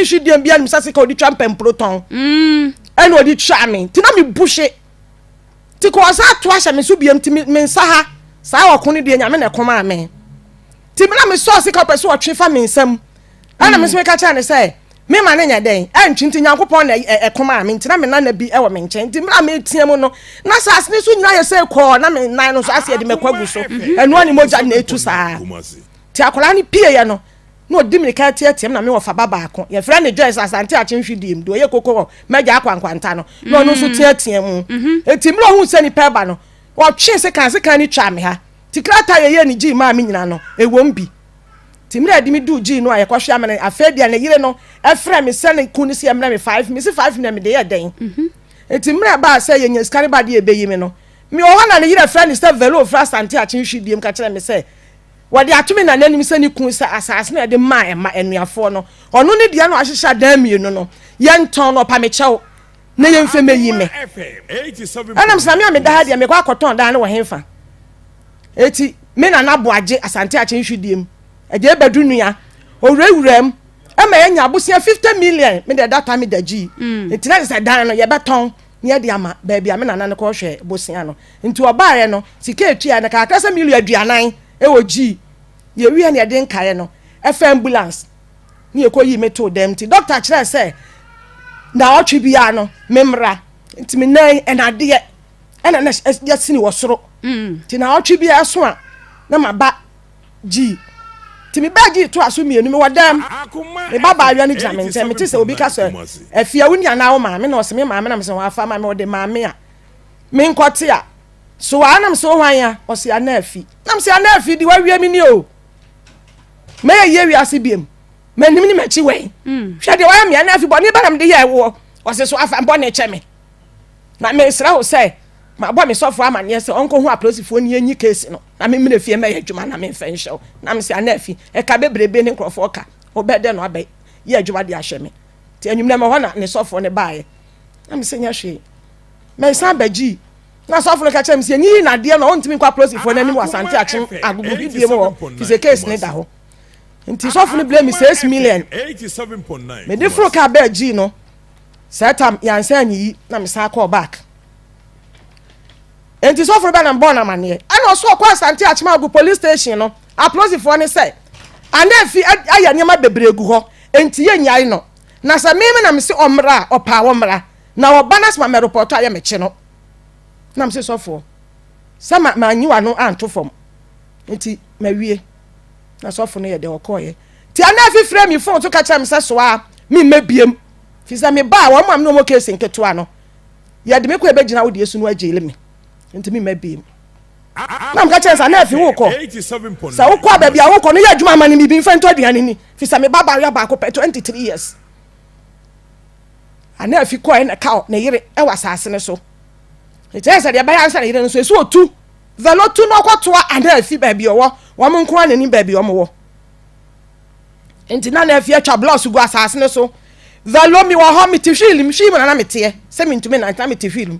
ni hwidiem bia nim sase ka odi twa mpemproton ene odi twa me ti na me bushe ti ko asa to ahye me so biem ti me nsa ha saa wakone de nyame na koma me ti me na me so se ka pese o twe fa me nsam ana me so me ka cha ne say me ma ne nya den antwinti nyankopon na ekoma me ntina me na bi e wo me nchen ti me na me tie mu no na sase ne so nyina ye say ko na me nan no so ase de me kwagu so enu ani moja na etu saa ti akola ni pie ye no no di me ka tie na me wo fa baba akon ye fra ne Joyce asante achenhwidiem do ye kokoro meja akwankwanta no no no so tie mu eti me hu se ni peba no wo twe se kan ni twa me ha ti krata ye ni gi ma me nyina no ewom bi ti me adi me du gi no aye kwhwe amene afedia ne yire no efra me se ne kuni se me 5 me se 5 na me de ye den eti me ba se ye nya skari ba de e beyi me no me o hana ne yire fra ne se velo fra asante achenhwidiem ka kire me se wadi atumi na nanim se ni kun se asase na de ma enuafo no ono ne dia no ahyehya dan mienu no ye nton no pa me chew na ye mfe meyi me anam sami am da ha dia me kwa akoton dan no wo hemfa eti me na naboaje asante achenhwidiem eje bedu nua owurawuram ama ye nya abosia 50 million me de data me da gi eti na se dan no ye beton ye de ama ba bia me na nan ko hwe bosia no nti obaare no sika etua na ka kasa million aduanan ewoji ye wi na de nkae no efa ambulance ni ekoyi meto dem ti doctor kire say na otwe bia no memra nti me nan enade ye ena na yasini wosoro ti na otwe bia so a na maba ji ti me ba ji to aso mienu me wadam me baba awia ni jame ntem me ti se obi ka so afia wuni ana wo ma me na o se me ma me na me se wa fa ma me o de ma me a me nkote a so anam so hwan ya o se anafi nam se anafi di wa wie mi ni o me ye wi ase biem me nim ni machi we hwe de wa me anafi bo ni ba nam de ye wo o se so afa bo na eche me na me sra ho se ma bo me sofo amane se onko hu aplosifo ni enyi case no na me mre fie me ye adwuma na me mfa nhyew na me se anafi e ka bebrebe ni nkrofo ka obede no abai ye adwuma de ahye me ti anyum na me ho na ne sofo ne baaye na me se nya hwe me san baji na sofo ka chem se nyi na de no ontimi kwa aplosifo na nim wasante achen agugu bibie mo fi se case ne da ho nti sofo ne blame 6 million 87.9 me defro ka baji no setam yansa anyi na me sa call back enti sofo be na mbon na mane ana so kwa asante achima agu police station no aplosifo ne say anafi aya nyama bebregu ho enti ye nyai no na sa meme na me se omra opa omra na obanas ma me report aya me che no na me se sofo sama ma nyiwa no anto fom enti mawie na sofo no ye de okoye ti anafi frame me phone to catch am se soa me mabiem fi za me ba wo mam no mo case nketo ano ye de me ko ebe gina wo de esu no agele me enti me mabiem na mka chance na afi wo ko sa wo ko ba bia wo ko no ya adwuma mani bi mfa nto aduane ni fi sa me baba ya ba ko 23 years ana afi ko na ka na yire e wasase ne so etesa de ba ya ansa yire no so esu otu velo tu no kwato ana afi ba bia wo mo nko anani ba bia wo enti na afi atwa blouse gu asase ne so velo mi wo ho mi ti hwilim hwi na mete se mi ntumi na mi ti hwilim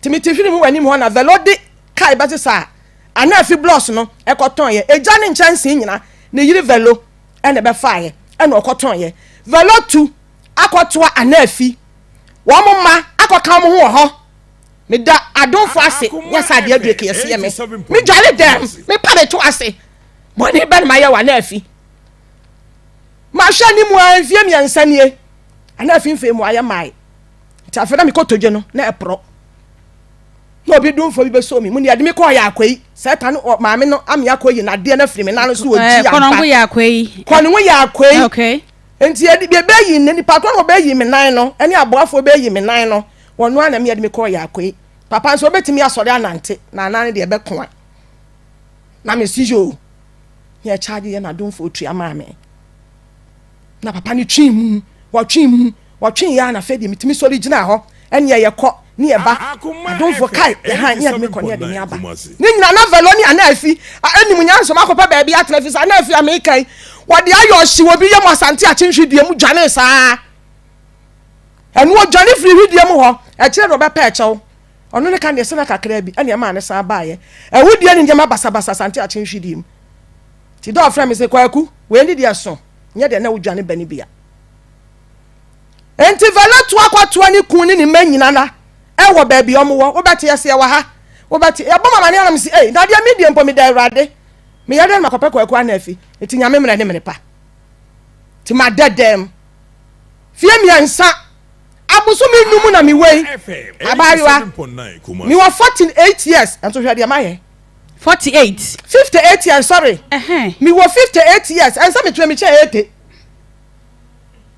ti mi ti hwilim wani mo na velo de kai bati sa ana afi blouse no ekoton ye eja ne nchanse nyina ne yiri velo ene be faaye ene okoton ye velo tu akotoa ana afi wo mo ma akoka mo ho me da adonfo ase yasa de adueke yesi ye me jale dem me pa de to ase boni be ma ye wa na afi ma hwa ni mu anfie mi ansanie ana afi mfe mu aye mai ta fe na me kotoje no na epro no bi dum fo bi be so mi mu ni ade me ko ya akwai satan maame no am ya akwai na de na firi me na no so oji ampa kono ngo ya akwai okay enti ade be yi ne ni pa ko no be yi me nan no ene aboafo be yi me nan no wono ana me ade me ko ya akwai papa so betimi asore anante na anan de be ko na me sijo ye charge ye na dum fo tu amaame na papa ni twin mu ya na fe de mitimi sori gina ho ene ye ko ni eba adonfo kai han ya me konya de ni aba ni nyina na velo ni anafi anim nyanso makopa ba bia trafis anafi american wode ayo hye wo bi ye mo asante achenhwedie mu dwane saa enu o dwane firi hwedie mu ho e kire ro be pa echew ono ne kan de sena kakra bi ene ma ne saa baaye ehudie ni ndema basabasa asante achenhwedie mu ti do frame se kwaku we ni dia so nye de na wo dwane bani bia enti vela to akwato ani kun ni manyina na e wo ba bia omo wo beti yesi e wa ha wo beti e bo mama ne anam si na dia medium po me da awrade me yade makope kwa na afi enti nyame mena ne menepa ti ma dedem fie mi ansa abusu mi numu na mi wei abariwa mi wa 48 years and so hwade amaye 58 years sorry mi wa 58 years and so me tue mi che 80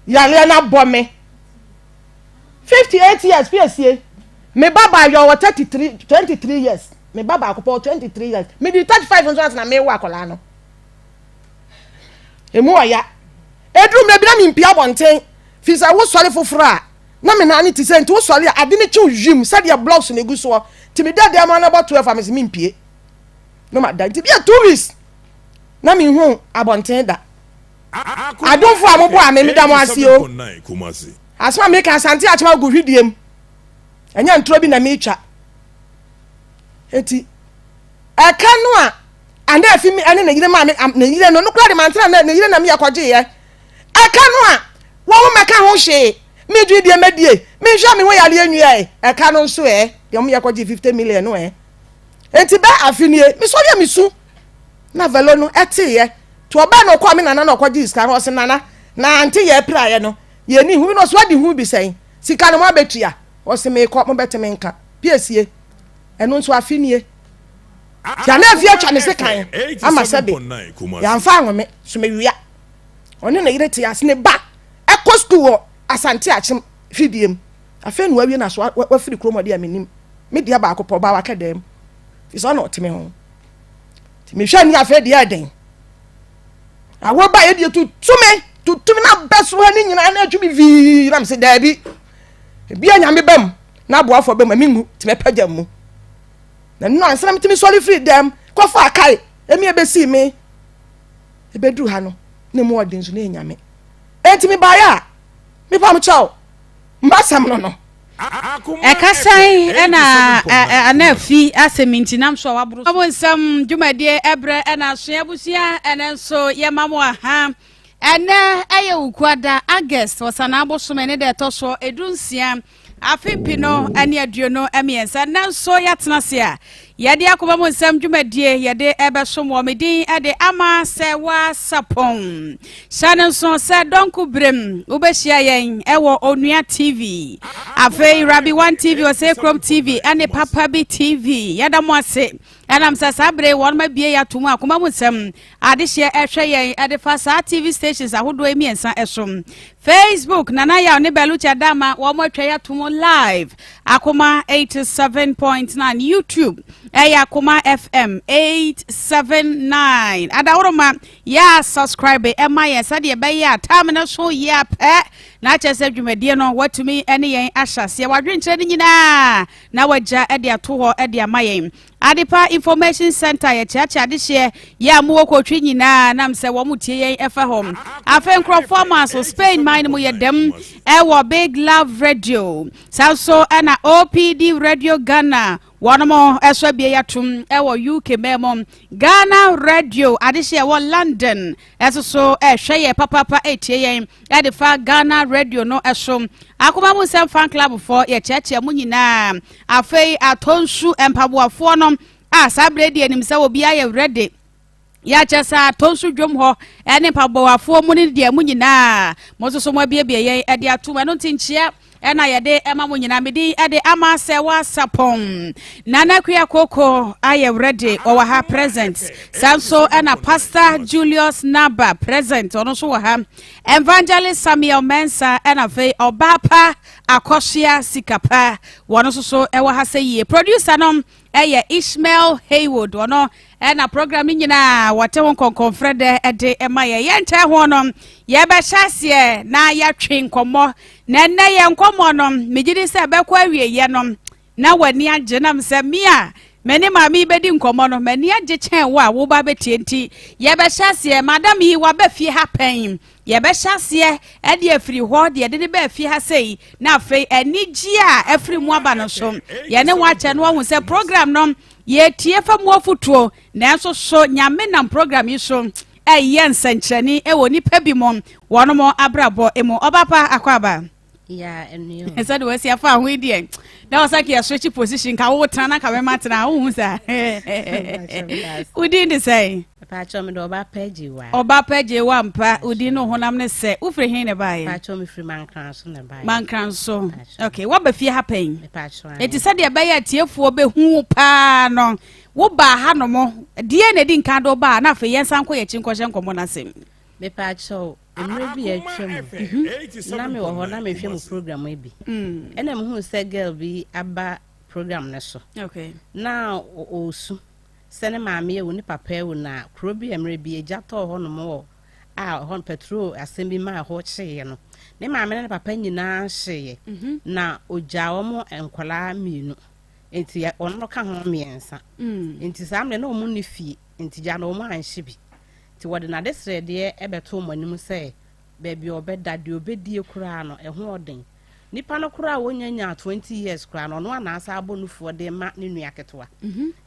yale na bo me 58 years piesie me baba yo 23 years me baba akopo 23 years me di 35 years na me wa akola no emu oya edru me bi na mi mpia bonten fi sa wo sori foforo na me na ani ti se nti wo sori ade ne che wim sa de blocks na egu so ti me dade am na about 12 am se mi mpie no ma da ti bi 2 weeks na mi hu abonten da adonfo amobo am me da mo ase o asma me kan santi achima go hwidiem enya ntro bi na me twa eti aka no a ande afi mi ane na yire ma na yire no kura de mantra na yire na me yakwaje ye aka no a wo meka ho hwe me dwidie medie me hwa me ho yale anua aka no nso de mo yakwaje 50 million no enti ba afinie me so ya misu na velo no ete ye to oba no kwa me nana na kwaje iska ho se nana na ante ye pra ye no ye ni hu no so de hu bi sen sika no ma betua o se me ko mo beteme nka piesie eno nso afinie ya na afia twa ne se kan ama sebe ya mfa anwome so me wia oni na yire te ase ne ba ekọ school asante achim fidiem afa nu awie na so wa firi kromodeamenim me dia ba akopọ ba wa kedem iso na otime ho ti me hwa ni afa dia den awo ba ye die tutume na beso ni nyina na adwumi vi na me se da bi bia nyame bam na boafo bam amingu ti me pagam mu na no ansana me ti me sorry free dem ko fa kai emi ebesi me ebedu ha no na mu odin so na nyame enti me ba ya me pam chaw mbasam no Ekasai ena anafi aseminti nam so wabru abo nsam dwumadie ebre ena so yabusia ena so yemamo aha ena aye ukwada August wasana abosome ne de toso edunsia afipi no ane aduono emiensa nanso yatenase a yade akoba mo nsam dwumadie yade ebesom wo medin ade ama Serwaa Sarpong sanenso se donku brem ubehia yen ewo Onua TV afei Rabi 1 TV o se Chrome TV ane Papa B TV yada mo ase anam sasabre won ma bie ya tumu akoma mo nsam ade hye ehwe yen ade fa sa TV stations ahodo emiensa esom Facebook nana ya ne belucha dama wo mo atwa ya tumu live Akoma 87.9 YouTube Akoma FM 879 adawroma ya subscribe ema ya sade be ya tam na so ya pe na chese dwumadie no watumi ene yen ahyase wadwenkyere nyina na wagya ede ato ho ede amayen Adipa Information Center ya chacha adihye ya muwo kwotwe nyina nam se wo mutie yen efa hom afen crofoma Spain mine mu yedem ewo Big Love Radio so ana OPD Radio Ghana Wanamo eswabie yatum ewo UK memo Ghana Radio adihye wo London so hweye papa etie yen edifa Ghana Radio no eso Akoma mu sem fan club for ye chacha mu nyina afei atonsu empaboafo no sabre de anim se obi aye ready ya chesa tonsu dwom ho ene mpabowafo mu ne de mu nyina mo so mo bie yen ede atuma no tinchia ena yede ema mu nyina medi ede ama Serwaa Sarpong nana kuya koko aye ready o wa ha present sanso ena Pastor Julius Naba present ono so wa ha Evangelist Samuel Mensa ena fe obapa akosia sikapa wono so e wa ha seye producer nom eye Ishmael Haywood ono ena programming nyina wate won konkonfrede ede ema ye yente ho no ye be hyase na ya twe nkomo na nne ye nkomo no megidi se be kwa awie ye no na wani agye nam se mia meni mami bedi nkomo no mani agye chen wo ba betienti ye be hyase madam yi wa be fie happen ye be hyase ede afiri ho de de be fie ha sei na afei anigi a afiri mu aba no so ye ne wa che no hu se program no ye tie fa mu afutuo na so nyame nam program yi so yen sanchani e woni pa bi mom wono mo abrabo emo obapa akwaba Yeah, and you. I said, "Was your father with you?" That was like your switchy position. Kawotana, Kawemata, we didn't say. Patch on me do about page you. Or Bapaji Wampa, who didn't know what I'm going to say. Ufre Hene by Patch on me free man crowns on the buy. Man crown so. Okay, what be fear happening? Patch on It is said your bay at you for be who pan. What ba hanomo? Dear Nedin Cado bar, not for yes, Uncle Chinko Comonasim. Me patch so. Maybe a trim. Nami or Honami film program maybe. And I'm who said girl be about program neso. Okay. Now also send my me when papa will na Krobi and maybe a jato on more. Ah, on petrol assembly my hot say, no. Ne mamma and papa na say. Na Ojaomo and Kola Mino. Into ya on no can home me answer. Into some no money fee into Janoma and Shibi. Ti wode na desre de ebeto manim say baby obeda de obedie kura no eho oden nipa no kura wonyanya 20 years kura no no anasa abonufo de ma ne nua ketwa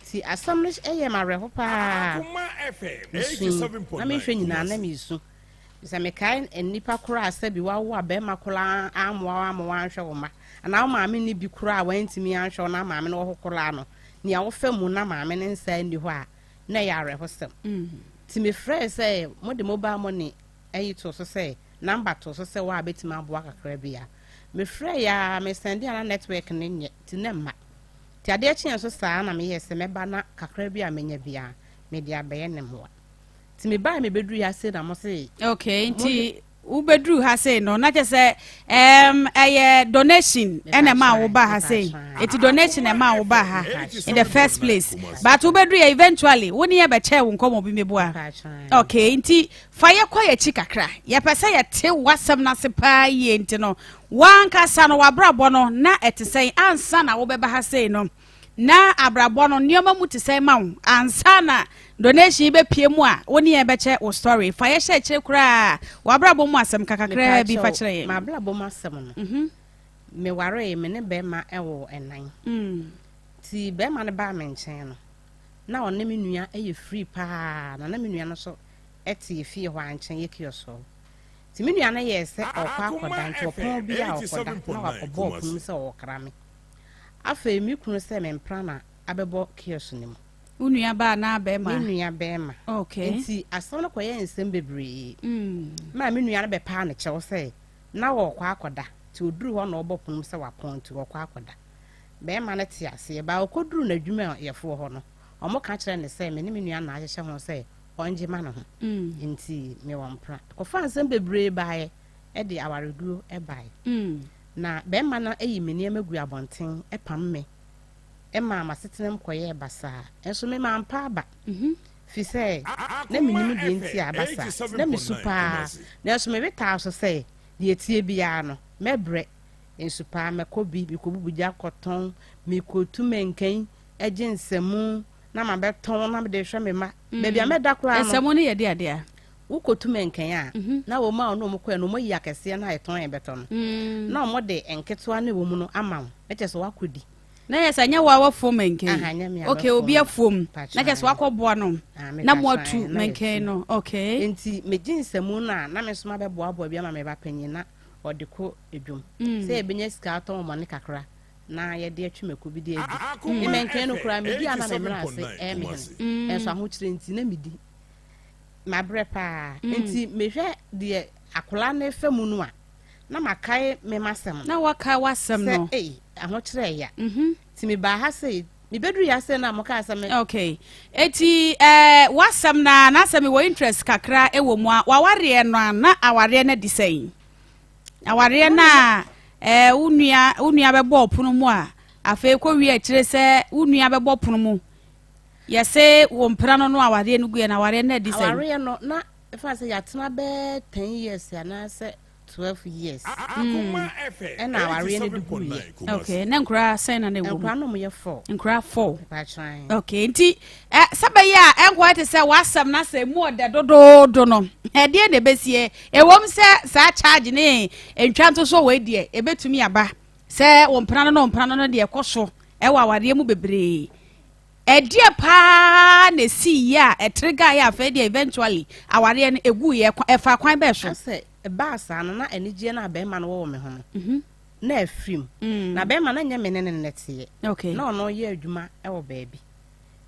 ti asamlish eye mareho pa Akoma FM 87.9 na me hwe nyina na me su bisa me kai nipa kura asabi wawo abema kura amwa anhwe wo ma ana ma me ni bi kura wantimi anhwe na ma me no ho kura no ni a wo famu na ma me ne nsa ndi ho a na ya reho sem ti me frɛ say mo de mobile money ayi to so say number to so say wa betima aboa kakra bia me frɛ ya me send ya network ne nye ti na ma ti ade akyen so saa na me yese me ba na kakra bia menya bia me dia be ne mo ti me ba me bedru ya say na mo say okay nti ubedru ha say no na je say donation ene ma wo ba ha say eti donation e ma wo ba ha in the first place but ubedru eventually woni e be che wo nkomo bi meboa okay nti fire kwa ya chi kakra ya pesa ya te wasam na se pa ye nti no wanka sa no wabrabo no na etesɛn ansa na wo be ba ha say no na abrabo no nioma mu tesɛn ma wo ansa na donation be pie mu a woni e be che wo story fa ye hye kire kura wa brabo mu asem kakakra bi fa kire ma brabo mu asem no me ware me ne be ma ewo enan ti be ma ne ba me nchen no na one me nua eye free pa na me nua no so eti fie ho anchen ye kioso ti me nua na ye se okwa akoda nti opon bi a okoda na wakobo opon se okra me afa mi kunu se me mpra na abebo kioso ni mu unua ba na be ma unua be ma okay nti aso no koye nsem bebre ma me nua na be pa na chew se na wo kwa akoda ti oduru ho na obopon se wapon ti wo kwa akoda be ma na ti ase ba okoduru na dwuma yefo ho no omo ka kire ne se me ne me nua na ahye ho se onje ma no ho nti me wo mpra ko fa nsem bebre bae e de awareduo e bae na be ma na eyi me ne magu abonten e pam me Emma masitenem koye basa enso me mampa aba fi say na minim de nti abasa na me supa na enso me beta so say de etie bia no mebre enso pa me kobi bi kobubuja koton me kotu menkan eje nsemu na ma beton na me de hwe me ma be bia me da kora no nsemu ne ye de ade a wo kotu menkan a na wo ma no mo koe no mo yi akese na eton e beton na mo de enketo na wo mu no ama e che so wakodi na yesa nya wa fom menken okay obi afom na kese wakoboa no na mo atu menken no okay enti mejinsemu na me soma bebo abo bia ma me ba panyi na odeko edwum se ebenya sika aton mo ne kakra na ye de atwumako bi de edi menken no kura me di ana me mra se me enso aho kire enti na me di ma bre pa enti me hwe de akola na efemu no a na makai me masem na waka wasem no aho kire ya ti me ba ha sei me bedru ya sei na mo ka asem okay eti wasem na asem wo interest kakra ewo mu a waware no na aware na disai aware na unua bebo opono mu a afa ko wi a kire se unua bebo opono mu yese wo mpra no aware no gu na aware na disai aware no na fa se ya tena be 10 years ya na se 12 years Akoma FM and now I really do okay na nkura sen na ne wo nkura no mo ye 4 nkura 4 ba try okay nti sabaya enkwa te se wasam na se mu de dododo no e de na besie ewom se sa charge ne entwanto so we de e betumi aba se wo mpra no de ekoso e wa ware mu bebre e de pa na si ya e trigger ya fa de eventually aware no egu ye e fa kwan be so baasa no na enigye na be ma no wo me ho no na afrim na be ma na nya me ne nete okay na ono ye adwuma e wo baabi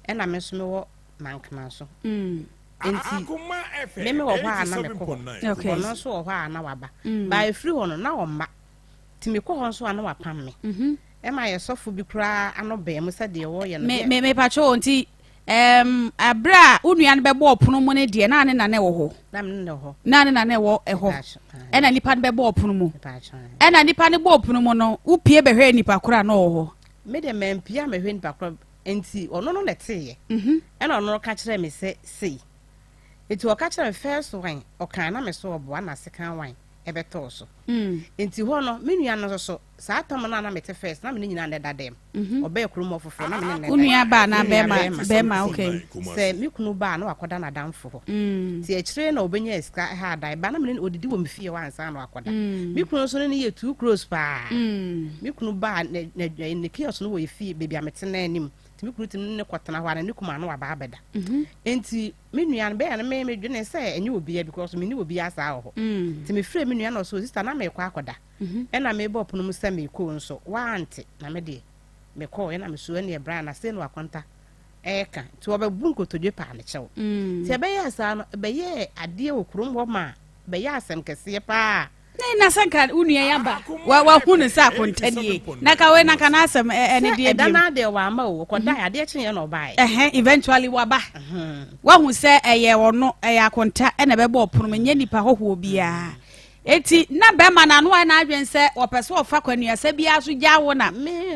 e na me so me wo mankana so enti me wo hwa na me ko okay ono so wo hwa na waba ba afri ho no na wo mma ti me ko ho so na wapam me e ma ye sofo bi kura ano be mu se de wo ye no me pacho nti abra unua no bebo opono mu ne de na ne na ne wo ho na me ne ho na ne na ne wo ho e na nipa no bebo opono mu e na nipa ne bo opono mu no upie behwe nipa kura na wo ho me de mempia mehwe nipa kura enti ono no lete e na ono ka kire me se sei eti o ka kire first wine o kan na me so obo na second wine ebeto so enti ho no me nua no so saa tam na mete first na me nyina na dadem obe krum ofofo na me ne unua ba na be ma okay se me kunu ba na wakoda na damfo ho ti akire na obenya eska ha dai ba na me odidi wo me fie wansa na wakoda me kunu so ne ye too close pa me kunu ba ne kios no wo fie baby amete na anim ti me kunu tim ne kotena ho ana ne kuma na waba abeda enti me nua no be ya na me dwene se enye obi ya because me ni obi asa ho ti me frɛ me nua no so sister na me kwa akoda ena me bo pono mu se me ko nso wante na me de me ko ena me so ene bra na se no akonta eka ti obabu nkotodwe pa ne chew ti ebe ya sa no be ye ade okurum ho ma be ya asem kese pa na sanka unua ya ba wa hunu sa kontanie na ka we na ka na asem ene de da na de wa ma o ko da ade kyen na obai eventually wa ba wa hu se eye wono eye akonta ene be bo opono menye nipa hoho bia eti na be ma na no na adwen se opese ofa kwanua se bia so gya wo na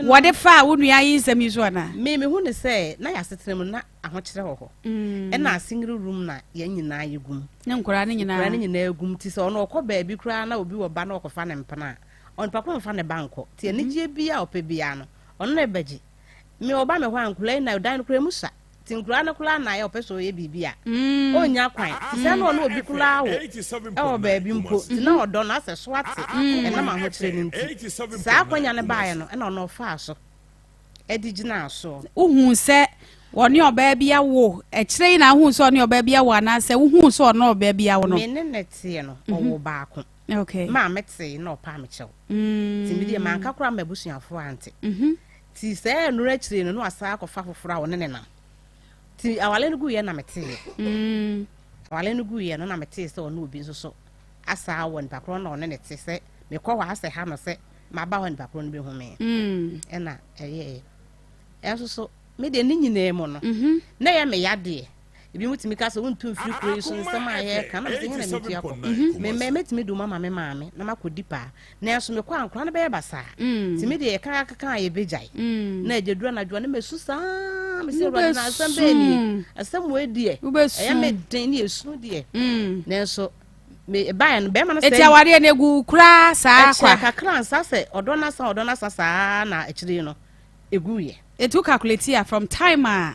wo de fa unua yi nsem yi so na me hu ne se na ya setrem na ahokyere ho e na singri room na ya nyina yegum ne nkora ne nyina egum ti se ono okọ baabi kura na obi wo ba na okofa ne mpana on papa mfa ne banko ti enigye bia opebia no ono na beji me oba me ho ankula na dan kura musa ti nkura na kula na ya opeso ye bibia onya kwan ti se na ono obi kula wo e wo baabi mpo ti na odo na se so ate e na ma ho kire ni nti sa akwanya ne baaye no e na ono fa so edigina so uhun se woni oba bia wo ekire na hu so ni oba bia wo na se hu so no oba bia wo no me ne netie no owo ba ko okay ma mete na opa me chew ti mi de man kakura mabusuafo ante ti se no rekire no asa akofa foforo a wo ne na ti awale no guye na mete awale no guye no na mete se ono obi so asa wo ni bakro na one ne te se me kwa wa ase ha no se ma ba ho ni bakro no be hu me e na eye so me de ni nyina mo no na ya me yade ebi mutimi ka so wontu mfiri kuro so nsem aye ka na me nyina me tia ko me metimi do mama me maame na makodi pa na so me kwa ankora na be basa ti me de ka ye bejai na ejedura na dwo na me susa me se ro na asem be ni asem we die ya me den ni esu die na so me ba no be ma no se eti aware na egu kura saa kwa ka kran sa se odo na sa saa na ekire no egu ye etu calculate ya from time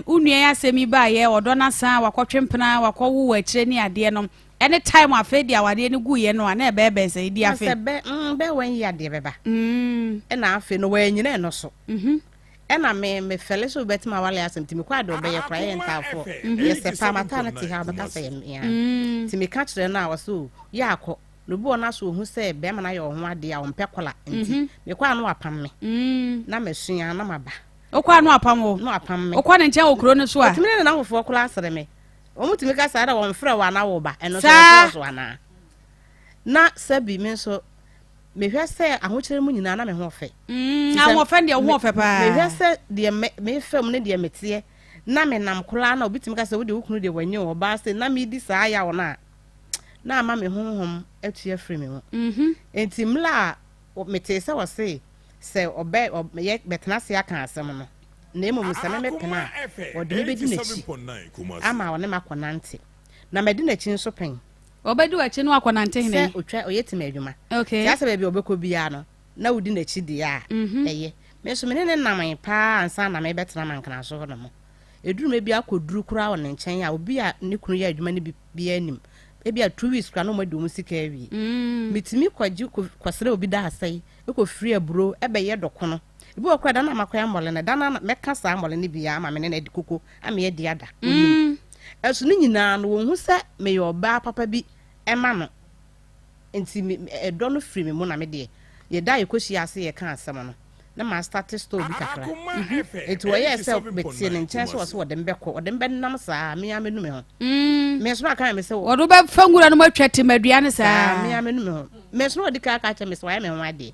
unua ya semi ba ye odo na san wakotwempena wakowu akire ni ade no any time afedi awade ni guye no na ebe se di afe be wan ya de beba e na afe no wa nyina no so e na me fele so betima wale asem timi kwa do be ye kra ye ntafo ye se pa mata na ti ha be ka se ya timi ka kire na waso ya akọ no bi ona so hu se be ma na ye ho ade a ompe kola nti me kwa no apam me na mesua na maba okwa no apam wo no apam me okwa ne nche okro no so a timi na hofo kola asere me omutimi ka sa da won frɛ wa na wo ba eno so ana na sabi me so me hwɛ sɛ ahokyere mu nyina na me ho fɛ awo fɛ de ho fɛ pa me hwɛ sɛ de me fam ne de metie na me nam kola na obitimi ka sɛ wo de wokunu de wanyi wo ba sɛ na me di saa ya wo na ama me honhom atua frɛ me ho enti mla mete sɛ wo sɛ obɛ ye betena se aka asɛm no na emu musame me pena ode me bedi nachi ama wone makonante na medi nachi nso pen obedi wachi no akonante hene se otwa oyetima adwuma okay ya se ba bi obekọ bia no na wodi nachi dia eye me so me ne naman pa ansa na me betena mankana so no mo eduru me bia akoduru kura won nkyɛn a obi a ne kunu yɛ adwuma ne bia anim ebi a 2 weeks kura no madu mu sika awi mitimi kwaji kwasere obi da asai ekɔ free aburo ebe ye dokono ibi okwa da na makoya mole na da na meka saa mole ne bia ama me ne na di koko ama ye di ada esu ni nyina no wo hu sɛ me yo ba papa bi ema no enti edo no free me mu na me de ye da ye koshi ase ye kan asem no na ma start store bi kakra enti wo ye se betie ne nchen so wo de mbekọ wo de mbennam saa me amenu me ho me so aka me se wo do be fangura no matwete maduane saa me amenu me ho me so di ka cha me so ya me ho ade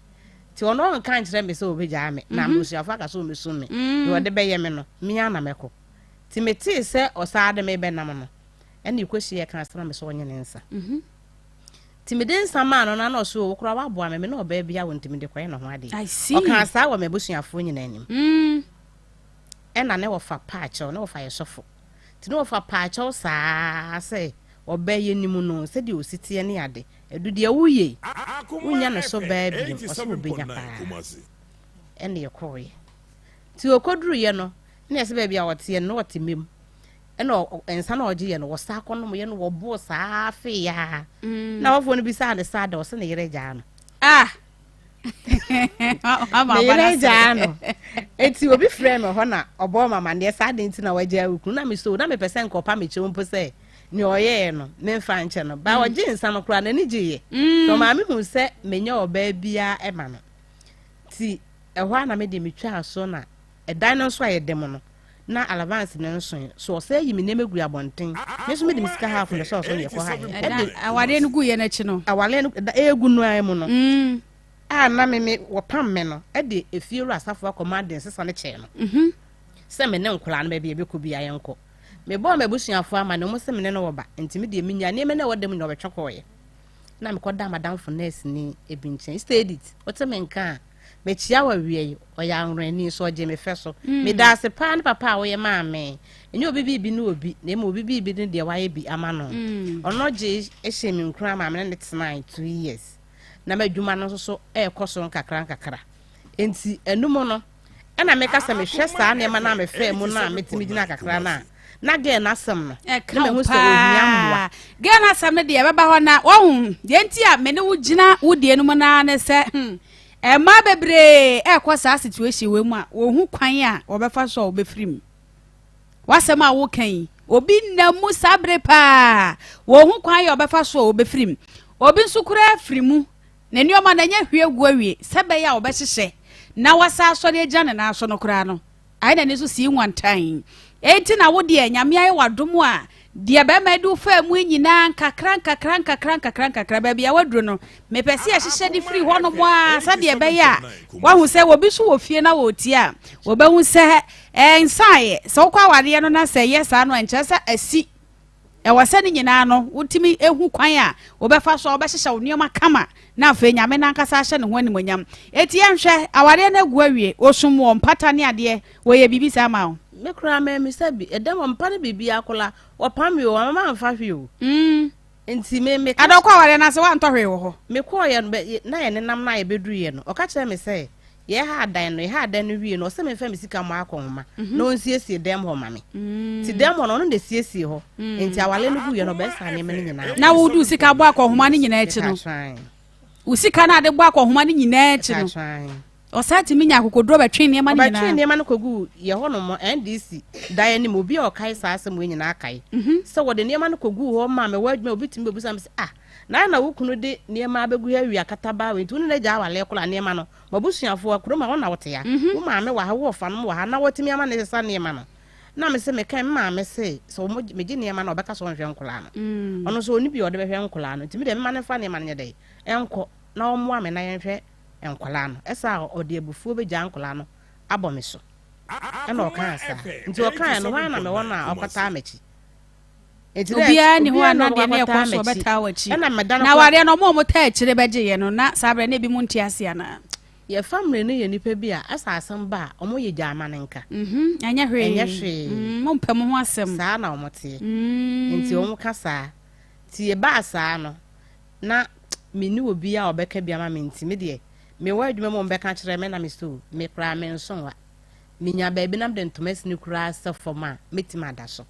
ti ono nka nkyere me se obegya me na musuafo aka so me so me wo de be ye me no me ana mekọ ti me ti se osaade me be nam no ene ikoshi ye kan asem me so onye ne nsa timiden sama no na so wo kura wa boa me na oba bia won timide kwaye no ho ade o kan asa wo me busuafo nyina anim ena ne wo fa paacho ne wo fa yesofo ti ne wo fa paacho saa se oba ye nimu no se de ositi ne ade edude wuye unya ne so ba bi o so obenya pa ene ye koye ti okoduru ye no ne se ba bia wote ye no wote mem eno ensa na oje ye no wo sa kono mo ye no wo bo sa afi ya na wofo no bi sa de sa de wo se ne yere gya no ama yere gya no eti obi frɛ me ho na obo mama ne sa de nti na wagya ukru na me so na me pese nkopa me chewo mpo se ni oye no me mfa nche no ba oje nsa no kura na ni giye so ma me hu se menya oba bia e ma no ti ehwa na me de metwa so na edan no so ayedem no na allowance ne nso so say yi me nemegu abonten me so me de misika half no so ye ko ha awale no guye na chi no awale no egu no ai mu no na me wo pam me no e de efiru asafo commanding sesa ne che no se me ne nkola no be be ko bia yenko me bo me busuafo ama ne mo se me ne no wo ba ntimi de minya ne me ne wo dem no be twekọ ye na me ko da madam for nurse ni ebinchen steady what me nka me chia wa wie oya anrani so je me feso me da se pa ne papa wo ye ma me enye obi bi no obi na me obi bi ne de wa ye bi ama no ono je ehye me nkura ma me ne tena 2 years na madwuma no so e koso nkakra enti enum no na me kasa me hwe saa ne ma na me fe mu na metimi gina kakra na ge na asem no na me hu se ohia mwa ge na asem ne de beba ho na wo de enti a me ne wo gina wo de enum na ne se ma bebre kwa saa situation we mu a wo hu kwan a wo befa so wo befrim wasem a wo kan obi na mu sabre pa wo hu kwan a wo befa so wo befrim obi nsukura frimu na nioma na nya hwie guawie sebe ya wo be hyehye na wasa so de gya na so no kura no ai na ne so si nwantan enti na wo de nyame ai wadom a de be ma du fa mu nyina kakran ba bia waduro no me pese ya hyehye di free ho no mo a sa de be ya wa hu se wo bi so wo fie na wo ti a wo be hu se ensae so kwa wade no na se yes ano enche se asi e wase ni nyina no wutimi ehu kwan a wo be fa so wo be hyehye wo nioma kama na afa nyame na nkasa hye ne ho animonyam eti enhwe awade na gu awie osum wo mpata ne ade wo ye bibi sa ma wo me kura me sabi edem wo mpane bibi akola wo pam yo mama mfa hwe o enti me adokwa awade na se wa ntɔhwe wo ho me ko ye no na ye nenam na ye beduru ye no o ka kire me se ye ha dan no wie no o se me fa me sika mo akɔnma na onsiesie dem ho mame ti dem ho no de siesie ho enti awale no gu ye no be sa ne me nyina na wo du sika bo akɔnma ne nyina echi no usika na de bo akɔnma ne nyina echi no osati minya kokodro betwe ne ma ne nyina betwe ne ma no kogu ye ho no mo NDC dan ne mo bi o kai sa asem we nyina kai se wo de ne ma no kogu ho ma me wadwuma obi timi obusa me se na wukunu de ne ma abegu ha wi akata ba we tu ne ja wale kola ne ma no mabusuafo akuro ma wona wote ya wo ma me wa ha wo fa no wa ha na wotimi ama ne sa ne ma no na me se me kan ma me se so mo me gi ne ma no obeka so nhwe nkola no ono so oni bi o de be hwe nkola no timi de me ma ne fa ne ma ne de enko na o mo ame na ye hwe enkola no esa o de abufuo be gya nkola no abɔ me so na o kan sa nti o kan no wa na me wona okota amachi obia ni ho ana de ne ekoso beta wachi na ware no mo ta akire beje ye no na sabre ne bi mu nti ase ana ye family ne ye nipa bi a asasam ba omo ye gya ama ne nka anya hwe mo mpam ho asem saa na omo te nti omo kasa ti ye ba saa no na meni obi a obeka bi ama me nti me de me wadwuma mo mbeka kire me na me so me kra me nso wa menya ba bi nam de ntomas ni kra sefoma metima da so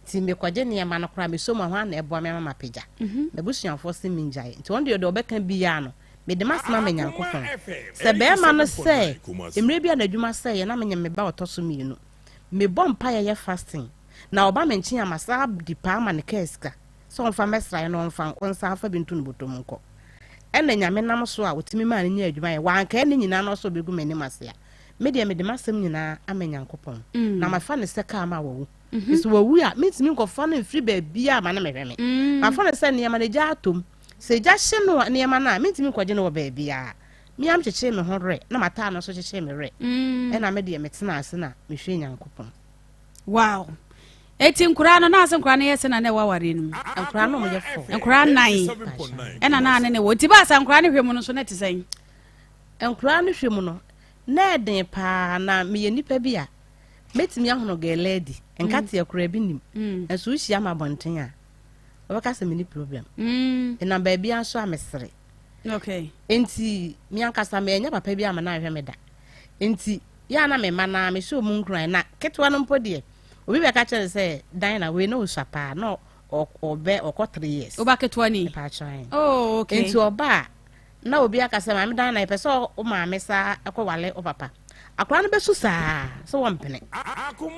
ti me kwaje ne ma no kra me so mo ho na ebo me mama pagya me busuanfo se minjae nti won de obeka bi ya no me de masema me nyankopon se be ma no se emre bi anadwuma se ye na me nyame ba otoso mienu me bompa ye fasting na oba me nchi amasa di pa ma ne keska so on fa mesra no on fa on sa fa bintu no botom nko ɛna nyame nam so a wotimi ma ne nya adwuma yɛ wanka ne nyina no so begu m'anim ase a me de me de masem nyina amenya nkopon na mafa ne sɛ ka ma wawu so wawu a mentimi nkɔfa no mfiri baabia a ma ne mehwɛ me mafa ne sɛ nneɛma ne gya atom sɛ gya hye no nneɛma no a mentimi nkɔgye no wɔ baabia miam kyekye me ho re na mata no so kyekye me re ɛna me de me tena ase na mehwɛ nyankopon wow eti nkura no na ase nkura no yɛ sɛ na ne waware no nkura no mo yɛ fo nkura nan ɛna na ne wo ti ba sa nkura no hwɛ mu no so na te sɛn nkura no hwɛ mu no na ɛden pa na me yɛ nipa bi a metimi ahono geledi enkate akura bi nim ɛso hyia ma bonten a obaka sɛ me ni problem na ba bia so amesere okay enti mi ankasa me nya papa bi ama na hwɛ me da enti ya na me ma na me so mu nkran na ketwa no mpode obi be ka kyerɛ sɛ dan na we no usapa no obe okɔ 3 years oba ketwa ni pa try oh okay enti oba na obi akasa ma me dan na pɛsɛ o ma me sa akɔ wale o papa akora no besu saa so wompene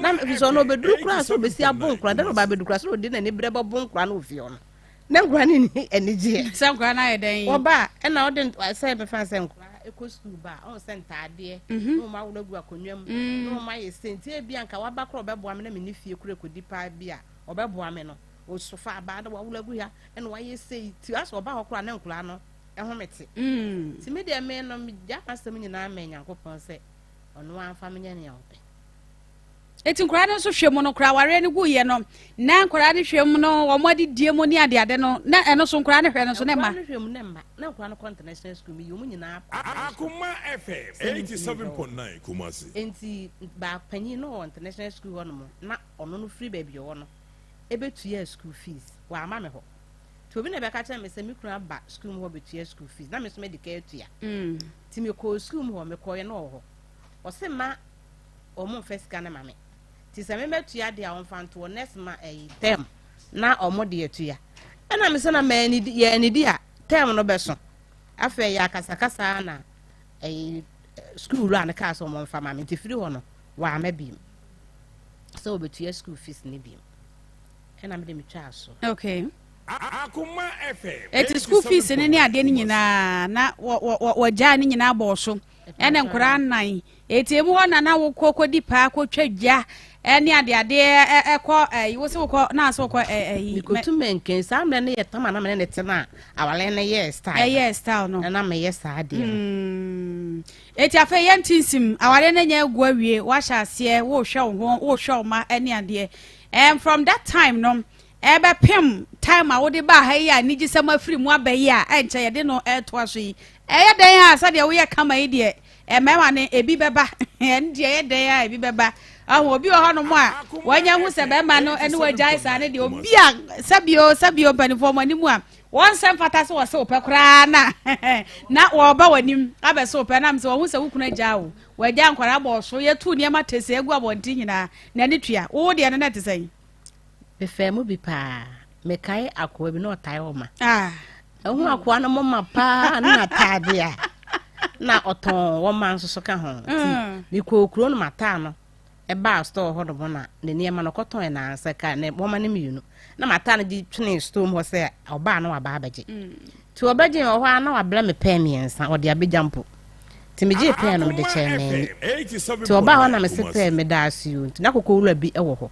na me so no beduru kura so besi abon kura dan oba beduru kura so odi na ne brɛ bon kura no ofie no na nkura ni enije sɛ nkura na yɛ dan oba na odi sɛ me fa sɛ nkura eko school ba on sentade no ma wo lagu akonwam no ma ye senti e bia nka waba kro obeboa me na me ni fie kure kodi pa bia obeboa me no o sofa ba da wo lagu ya na wa ye sei ti aso oba hokora na nkura no ɛho mete ti me de me no me ja pasem nyina ma nyankopɔn sɛ ɔno amfa me nya ne yawope eti nkura no so hwɛ mu no kura ware ne gu ye no na nkura ne hwɛ mu no wo modi die mu ni ade no na ɛno so nkura ne hwɛ no so ne ma hwɛ mu ne ma na nkura no international school mi yomu nyina Akoma FM 87.9 Kumasi enti ba panyi no international school ho no mo na ɔno no free baby ho no ebetua school fees wa ama me ho to obi na be ka kyerɛ me sɛ me kura ba school ho betua school fees na me so me de ka etua ti me ko school ho me ko ye no ho ɔse ma ɔmo first ka na ma me ti sɛ me metua de a ɔmfa nto next ma term na ɔmo de etua ɛna me sɛ na ma ni ye ni di a term no bɛso afɛ ya kasa na school run ka so ɔmo mfa ma me ti firi ho no wa ma bi so obetua school fees ni bi ɛna me de me twa so okay Akoma FM eti school fees ne ne ade ne nyinaa na wo ja ne nyinaa bɔ so ɛna nkura nan eti emu hɔ na wo kokodi pa kotwa dwa ɛne ade ɛkɔ wo se wo na so kɔ mikotu menken saa mre ne yɛ tama na me ne tena awale ne yɛ style no na me yɛ saa de eti afɛ yɛ ntinsim awale ne nya egu awie wa hya aseɛ wo hwɛ wo ho wo hwɛ wo ma ɛne ade and from that time no ebe pem time a wode ba ha yi a nigi sɛm afiri mu abayi a ɛnkyɛ yɛde no ɛtoa so yi ɛyɛ dan a sɛdeɛ woyɛ kama yi deɛ ɛmɛma ne ebi bɛba ɛne deɛ ɛyɛ dan a ebi bɛba obi wɔ hɔ no mu a wɔnya hu sɛ bɛma no ɛne wɔgyae saa ne deɛ obi a sabio mpanimfoɔ mu anim a wɔn nsɛm fata sɛ wɔsɛ wopɛ koraa na wɔba w'anim abɛsɛ wopɛ nam sɛ wɔhu sɛ wo kunu agya wo wɔagya nkwaraa bɔ so yɛtu nneɛma tɛsɛ agu abɔnten nyinaa na ne tua wo deɛ no na te sɛ befemu bi pa me kai akwa bi no tai o ma ehu akwa no mama pa na tade a na oton wo man so ka ho mi ko okuro no mata no e ba store ho do na ne niema no koton na ansa ka ne wo ma ne miunu na mata no di twene store ho se oba na wa ba abaje ti obaje ho na wa bla me pa miensa o de abejampo ti me je pa no me de cheme ti oba ho na me se pa me da asiu ti na kokowura bi e wo ho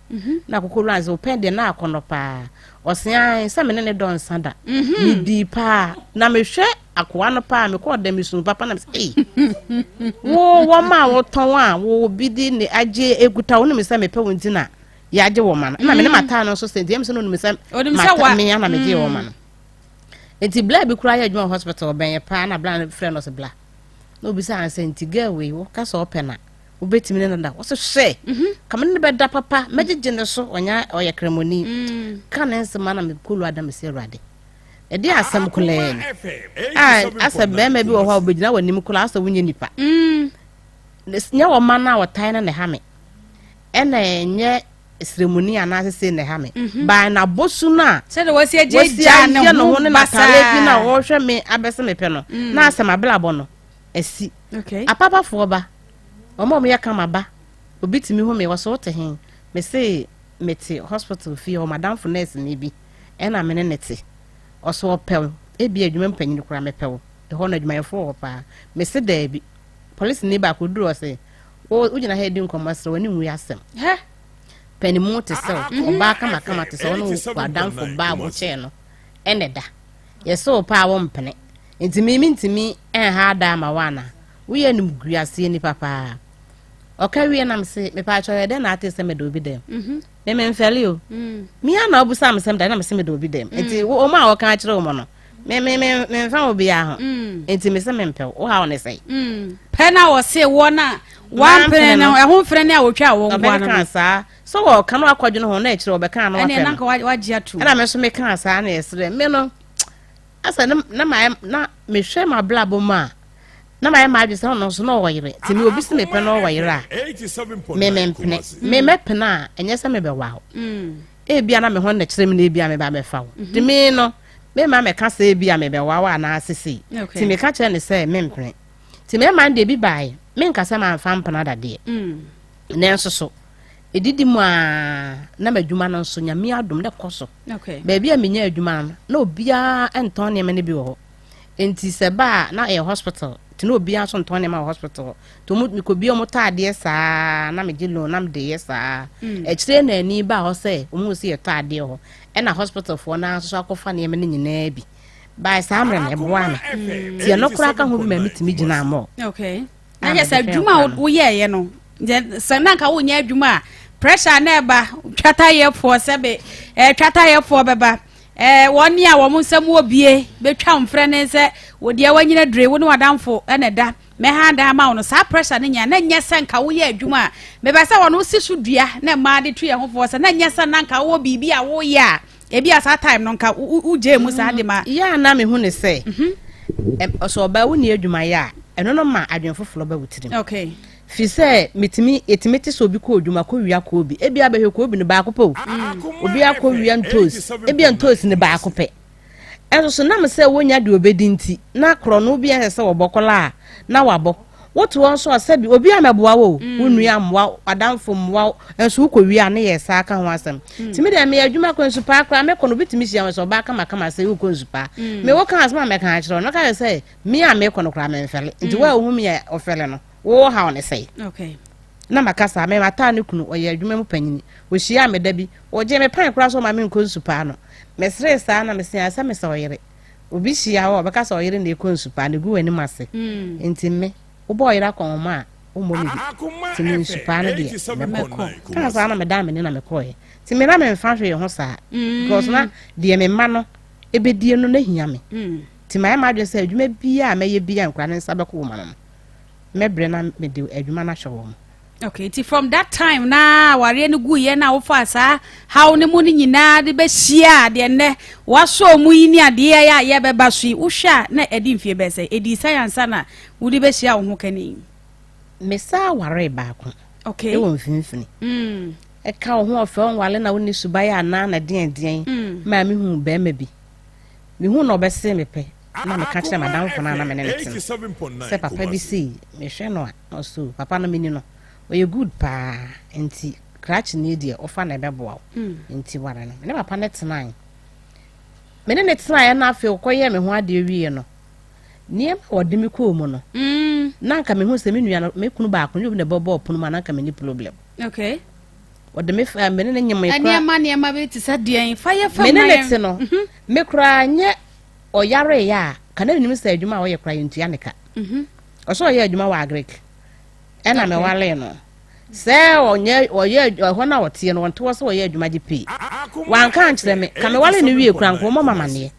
na kokowura ze open de na akono pa osian se me ne don sada mi di pa na me hwe akwa no pa me ko da mi sun papa na me se wo ma wo ton a wo bi di ne age eguta wo no me se me pa wonti na ya age wo ma na me ne mata no so se dem se no me se mata me ya na me je wo ma no enti bla bi kura ya adwuma hospital ben ya pa na bla friend no se bla no bisa ansenti gawe wo ka so opena wo betimi ne nda wo so hwe kam ne be da papa magege ne so onya oye kremoni ka ne nsema na me kolu adam se ruade e di asem kule asem be ma bi wo ho obegina wanim kula asa wonye nipa nya wo ma na wo tai na ne ha me ena nye ceremony anase se ne ha me ba na bosu na se de wo se jeja ne ho na tale bi na wo hwe me abese me pe no na asem abela bo no esi okay apapa fo ba omo me yakama ba obitimi hu me waso te hen me say meti hospital fi o madam for nurse ni bi ena me ne nete oso pew e bi adwuma mpanyin kura me pew ho na adwumayefo pa me se da bi police ni ba ko duro say o ugina ha di nkomasre wani nwu yasem he panimu te se oba kama te se ono kwadamfo ba bo che no ene da yeso pa wo mpene ntimi ha da ma wana we nim guase ni papa oka wie na mse me pa cho de na ate se me do bi dem me mfeli o mi ana obu sam sem da na mse me do bi dem enti o ma o ka kire o mo no me fa obi a ho enti me se me mpel o ha o ne sei pena wo se wo na wan pena na ehun frɛ ne a wo twa wo ngwa na sa so wo ka no akwadwo no ho na kire o be ka na wa ene na ka waji atu na me so me ka sa na yesre me no asa na me hwe ma blabo ma na ma ma adwese no so no woyire ti me obi se me pe no woyire a me pena enye se me be wawo e bia na me ho na kire me na e bia me ba me fa wo ti me no me ma me ka se e bia me be wawo ana asese ti me ka kire ne se me mpene ti me ma de bi bai me nka se ma fa mpena da de ne nso so edidi mu a na madwuma no nso nyame adom de koso ba bia menya adwuma na obia enton ne me ne bi wo enti se ba na e hospital ti na obia so nton ne ma hospital to mu ko bia mo taade saa na me gilo na me de saa e kire na ani ba ho se o mu se e taade ho e na hospital fo na so akofa ne me ne nyina bi ba sa amre na eboa me ti no kura ka ho bi ma mitimi gina mo na je sa adwuma wo ye no sananka wo nya adwuma pressure na eba twata ye fo sebe twata ye fo beba woni a wo nsem wo bie betwa mfre ne se wo de wanyina dre wo ne wadamfo ene da me ha da ma wo sa pressure ne nya na nya sanka wo ye adwuma me ba sa wo no si so dua na ma de tu ye ho fo se na nya sananka wo bibi a wo ya ebi asa time no nka uje mu sa de ma ya na me hu ne se so ba wo ni adwuma ya eno no ma adwenfo flo ba wutirim fi se etimeti so bi ko odwuma ko wia ko obi ebi abehwe ko obi ne ba ko pe obi akọ wia ntos ebi ntos ne ba ko pe enso so na me se wonya de obedi nti na kro no obi ahese wo bokola na wabo wotu won so se bi obi ameboa wo wonu ya mwa adamfo mwa enso ko wia ne yesa aka ho asem timi de me adwuma ko nsu pa akra me ko no bitimi sia so ba kama se wo ko nsu pa me wo kan asma me kan akiro no ka se me a me ko no kra me mfele nti wa hu me ya ofele no wo ha one say na makasa me mata ne kunu oye adwuma mu panyini wo hia me da bi wo je me pan kura so ma me nko nsu pa no me sere sa na me sia sa me sa oyere obi hia wo be ka sa oyere na eko nsu pa ne gu wani mase enti me wo boy ra kon ma wo mo ni ti me nsu pa no de me ko ka sa na me da me ni na me ko ye ti me na me mfa hwe ho sa because na de me ma no ebedie no na hia me ti ma ma dwe sa adwuma bia me ye bia nkura ne nsa be ko wo ma no mebre na me de adwuma na hwe wo. Ti from that time na ware ne gu ye na wo fa sa how ne mu ni nyina de be hia de ne wa so mu yi ni ade ya ye be ba so wo hwa na edi mfie be se edi science na wo de be hia wo ho kani me sa ware ba ko e wo mfinfini e ka wo ho ofe on wale na wo ni suba ya na den ma me hu be ma bi me hu no be se me pe na me ka kire madam fo na me ne tin se papa bi si me hwe no a so papa no me ni no oye good pa enti crutch ni de ofa na be boa enti wara no me papa net 9 me ne net 9 na afi okoye me ho ade wie no nie ma wode me ko mu no na nka me hu se me nua no me kunu ba akunu bi na bobo opunu ma na nka me ni problem wode me fa me ne nyem ekra ne ma be ti sa de fire fa me ne net no me kra nye oyare ya kana nim sa adwuma wo ye kra yintua ne ka oso ye adwuma wa agrek ena me wale no se onye oye ho na wotie no wonto so ye adwuma gipi wan kan kire me ka me wale ne wie kra nko mo mama ne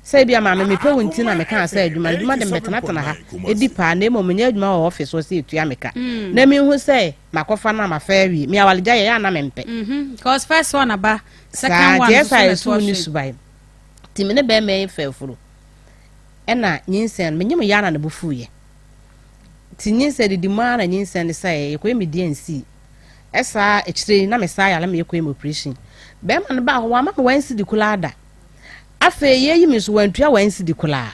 se bia mama me pe wonti na me kan sa adwuma de betena tena ha edi pa na mo menye adwuma wo office wo se etua me ka na me hu se makofa na mafa wi me awale gya ye ya na me mpe because first one aba second one so ni subai ti me ne be me fefuru ena nyinsen me nyem ya na ne bufu ye ti nyinsen di ma na nyinsen ne sai ekwe me DNC esa ekire na me sai ala me ekwe me operation be ma ne ba ho ama me wansi di kulada afa ye yi me so wantua wansi di kula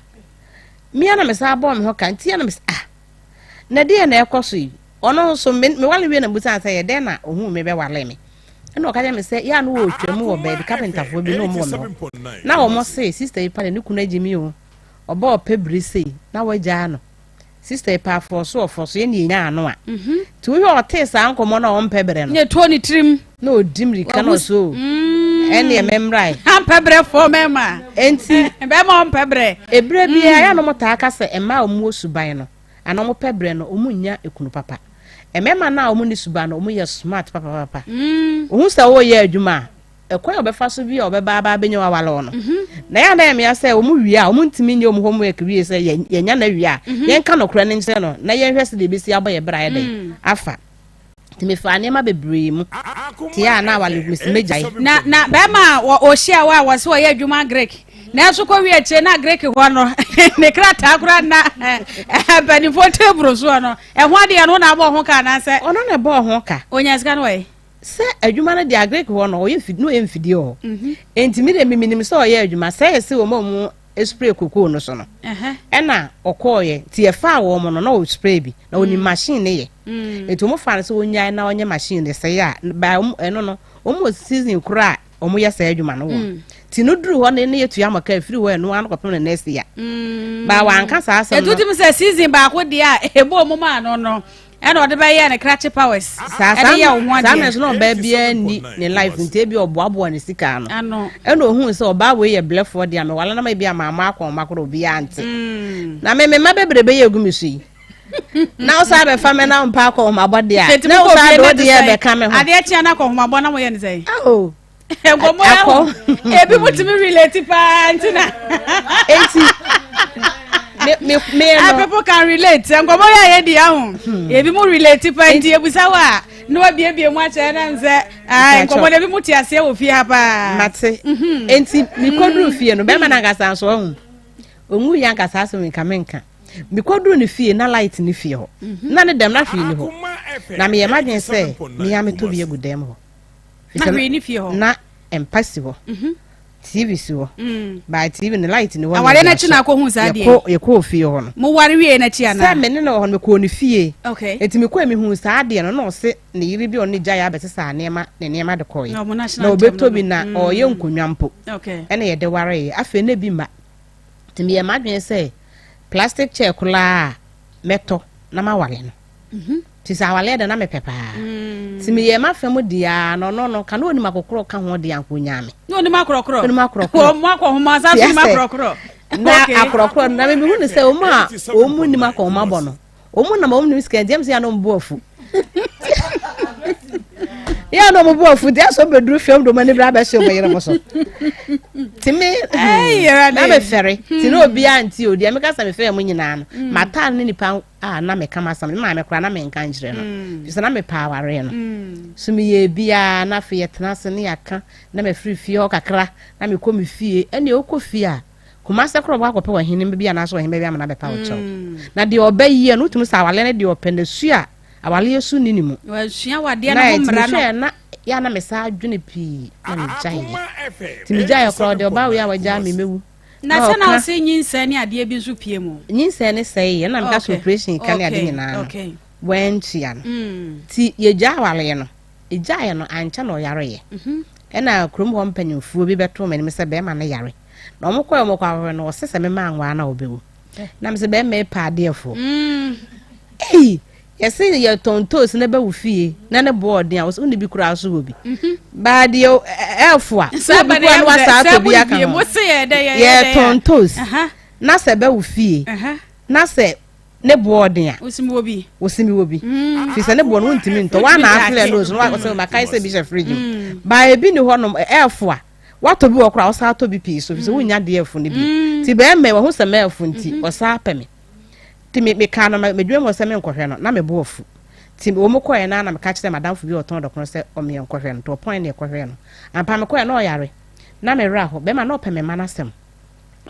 me na me sa bo me ho kan ti na me na de na ekoso yi ono so me wale wie na buta sai ye de na ohu me be wale me eno ka ja me say ya no otwa mu wo be carpenter fo bi no mo no na wo mo say sister yi pa ne kunu agimi o oba opebri sei na wagya no sister pa for so ye ni nya ano a ti wo ote sa nkomo na o mpebre no ne to ni trim na odimri ka no so ene ememrai ampebre for mema enti be ma ampebre ebre bia ya no mota aka se ema omu osuban no ana mo pebre no omu nya ekunu papa emema na omu ni suban no omu ye smart papa ohun sa wo ye adwuma ekwa obefa so bia obeba ba benya wawalo no na ya na em ya se omu wi a omu ntimi nye omu homework wi se ye nya na wi a ye nka no kra ne nse no na ye hwese de besi aboye bra ye de afa timifa ne ma bebre mu ti ya na wale misimejai na be ma o hia wa se wo ye adwuma Greek na so ko wi eche na Greek ho no ne krata akura na bani fo tebro so no e ho ade no na abo ho ka na se ono na bo ho ka onya sika no we se adwuma na dia Greek ho no ye fidi no ye mfidi ho enti mi de minim se o ye adwuma se se wo mu spray koko no so no na okoye ti e fa wo mo no na o spray bi na oni machine ne ye eto mo fa se onya na onye machine ne se ya ba eno no o mo season kura o mo ye se adwuma no wo ti no duru ho ne ye tu amaka free wo no an kopem ne next ya ba wa anka sa asem no eto tim se season ba ko dia ebo mo ma no ena ode ba ye ne cratch powers ene ya wo ade sa no ba bia ni ne life nte bi oboabo ne sika no ano ena ohun se oba we ye bleford ya me wala na ma bia mama akon makoro bia ante na me ma bebrebe ye gumisi na o sa be fa me na mpa akon mabode a na o sa do de ye be ka me ho ade atia na akon mabo na mo ye ne sei oh engomo ya ebi mutimi relate pa antina enti me people can relate engomo ya ye dia ho ebi mu relate pa enti ebusa wa no abie mu acha na nze engomo de bi muti ase wo fie ha pa mate enti mi kodru fie no be ma na ngasa so ho onwu ya ngasa so mi kamenka mi kodru ni fie na light ni fie ho na ne dem na fie ni ho na me ye madwen se mi ya me to bi egudem ho na we ni fie ho na empasi ho TV si ho by TV ne light ni ho awale na chi na ko hu sa de ye ko fie ho no mo ware wie na chi ana sa me ne no ho me ko ni fie okay eti me ko mi hu sa de no no se ne yiri bi oni gya ya bete sa nema ne nema de ko ye no na obeto bi na o ye nkonwa mpo okay ene ye de ware ye afa ne bi ma timi ye madwen se plastic chair kula meto na ma wale no ti sa wale de na me pepa timi ye ma fa mu dia no ka no ni makokoro ka ho dia nkonya me no ni makrokro ni makrokro ko mo akọ ho ma sa so makrokro na akrokro na me bi hu ne se o mu ni makọ ma bo no o mu na ma o mu ni ska james ya no mbo afu ya no mbo afu dia so bedru film do mani bra ba se o bayere mo so timi na me fere ti no obi anti odi me ka sa me fere mo nyina no mata ne nipa na me kama sam ma me kra na me nka njire no so na me pa ware no so me ye bia na fe yetena se ne yaka na me free fie ho kakra na me ko me fie ene o ko fie a kuma se kro ba ko pe wa hini bia na so hini bia ma na be pa o chew na de obayi no tumi sa wale ne de opende su a awale yesu ni mu wa sua wade na ho mra no na ya na me sa adwene pi na me jai timi jai kro de oba we a waja me mewu na se na o se nyinsa ni ade bi nso pie mu nyinsa ne sei na me ka operation kan ade nyina okay when tia no ti ye ja wale no e jai no ancha no yare ye na krom ho mpanyimfuo bi beto me se be ma na yare na omukọ no sese me ma anwa na obewu na me se be me pa adefo yes ye tontos na be wo fie na ne board ya wo ni bi kura so wo bi ba de elfo a sa ba de wa sa to bi aka mo se ye de ye tontos na se be wo fie na se ne board ya osimi wo bi fi se ne board no ntimi nto wa na afle no so wa se ma kai se bi she fridge ba e bi ni ho no elfo a wato bi wo kura wo sa to bi pi so fi se wo nya de elfo ni bi ti be me wo ho se me elfo nti wo sa pa me ti me ka no me dwem wo se me nkohwe no na me bo afu ti wo mo koye na me ka kire madam fu bi oton do kono se o me nkohwe no to point ne nkohwe no ampa me koye no yare na me ra ho be ma no pe me manasem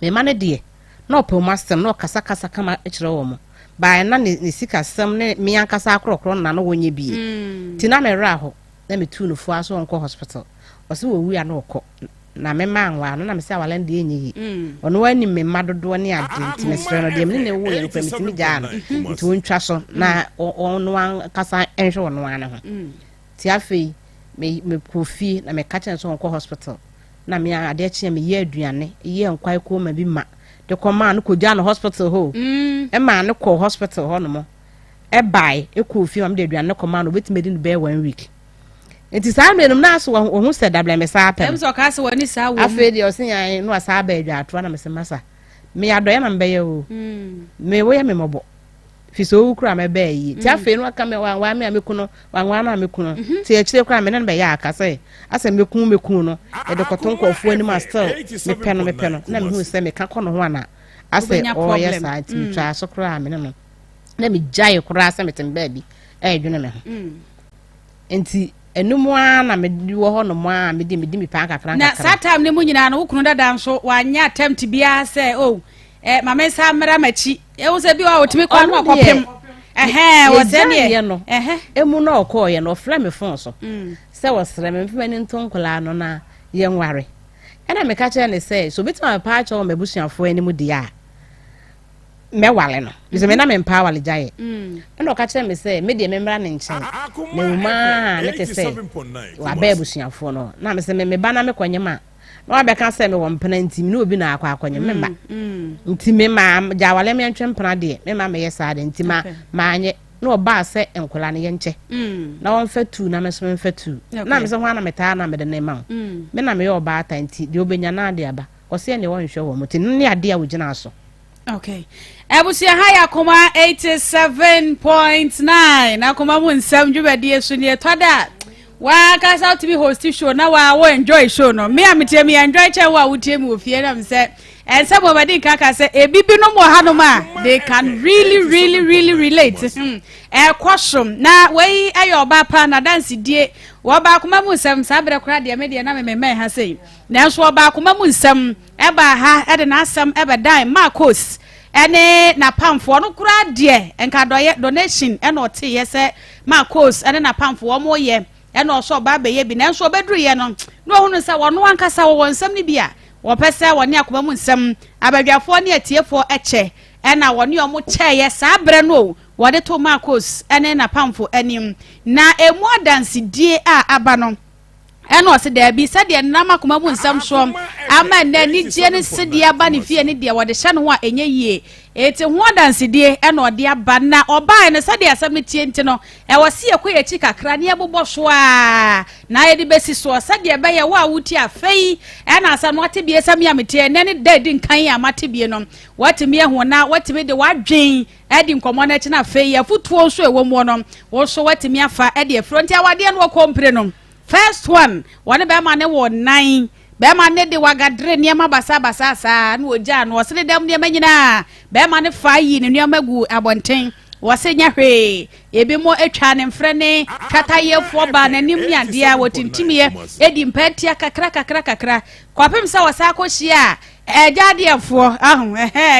me mane de no pe masem no kasa kama kire wo mo ba na ne sika sem ne me yankasa akrokro na no wonye bi ti na me ra ho na me tu no fu aso onko hospital o se wo wi a no okọ na me manwa no na me se awale de enyi ono wani me madodo ne ade nti me sere no de me ne wo ye no permit gya no nti wontwa so na ono an kasa enhwe ono an ho ti afei me kofi na me ka chen so onko hospital na me ade kye me ye aduane ye nkwai ko ma bi ma the command ko ja no hospital ho e ma no ko hospital ho no mo e bai e ko fi am de aduane command obetime di be 1 week enti saa me no na so wo hu se double me saa pem so ka se woni saa wo afi de o sin yan no saa ba adwato na me se masa me adoye na mbe ye o me wo ye me mobo fi so kura me be yi ti afi no aka me wa me amekuno wa na amekuno ti e kire kura me na be ya aka se ase mekun no e de koton kofu ani ma still me peno na me hu se me ka kono ho ana ase o ye sa ti mi twa so kura me no na me jai kura se me tem ba bi e dwene me ho enti enumwa na me di wo ho no mo a me di mi pa kakra na saa time ne mu nyina no wokunu dada nso wanya attempt bia se oh mama sa mra machi e wo se bi wa otimi kwa no akopem wo se ne emu na okọ ye no fla me fon so se wo sere me mfima ni ntonkola no na ye nware ena me ka che ne se so bitima pa cha o mebusuafo ani mu dia me wale no bize me na me mpa wale jaye ena ka che me se me de me mra ne nchen me uma ne te se wa ba ebusuafo no na me se me ba na me kwanyema no abeka se me wo mpena ntimi na obi na akwa akwanye me ba ntimi ma ja wale me ntwe mpena de me ma me yesa de ntima ma anye no ba se enkola ne yenche na won fatu na me so me fatu na me se ho na meta na me de ne ma me na me yo ba ata nti de obenya na de aba o se ne won hwe wo muti ne ade a wogina so okay ebusia haya Akoma 87.9 na Akoma mu nsem dwubadie so ne toda wa ka sa to be host show na wa enjoy show no me amete me enjoy che wa wutie me ofie na me se ensem obadi kaka se ebibi no mo hanom a they can really relate kwasom na we ayo ba pa na dance die wo ba Akoma mu nsem sabre kora de me de na me ha sei na so ba Akoma mu nsem e ba ha e de na asem e ba dan Marcos ene na pamfo no kura de enka doye donation e no te ye se Marcos ene na pamfo wo mo ye ene oso ba be ye bi na so bedru ye no no hunu sa wono ankasa wo nsem ni bia wo pese woni Akoma mu nsem abadwafo ne atiefo eche ena woni omo che ye sa bre no wo de to Marcos ene na pamfo anim na emu adanse die a aba no eno se da bi se de na Akoma mu nsem so ama na ni je ne se de aba ne fie ne de wo de hye no a enye yie eti ho adanse de eno de aba na oba ne se de asem ne tie nti no e wo se ekoye chi kakra ne ebobɔ so a na ye de besi so se de be ye wo a wuti afei ena asa no ate bie sam ya mete ne ne da di nkan ya mate bie no watimi ho na watimi de wadwen edi nkomo na chi na afei ya futuo so ewo mu no wo so watimi afa e de front ya wade no kompre no first one one be ma ne wo 9 be ma ne de wagadre niam basa sa na oja no wose dem niam nyina be ma ne fa yi ne niam agu abonten wose nya hwe ebi mo atwa ne mfre ne katayefo ba na nim nya de a wotintimiye edi mpatia kakra kwapem sa wose akohia ejadefo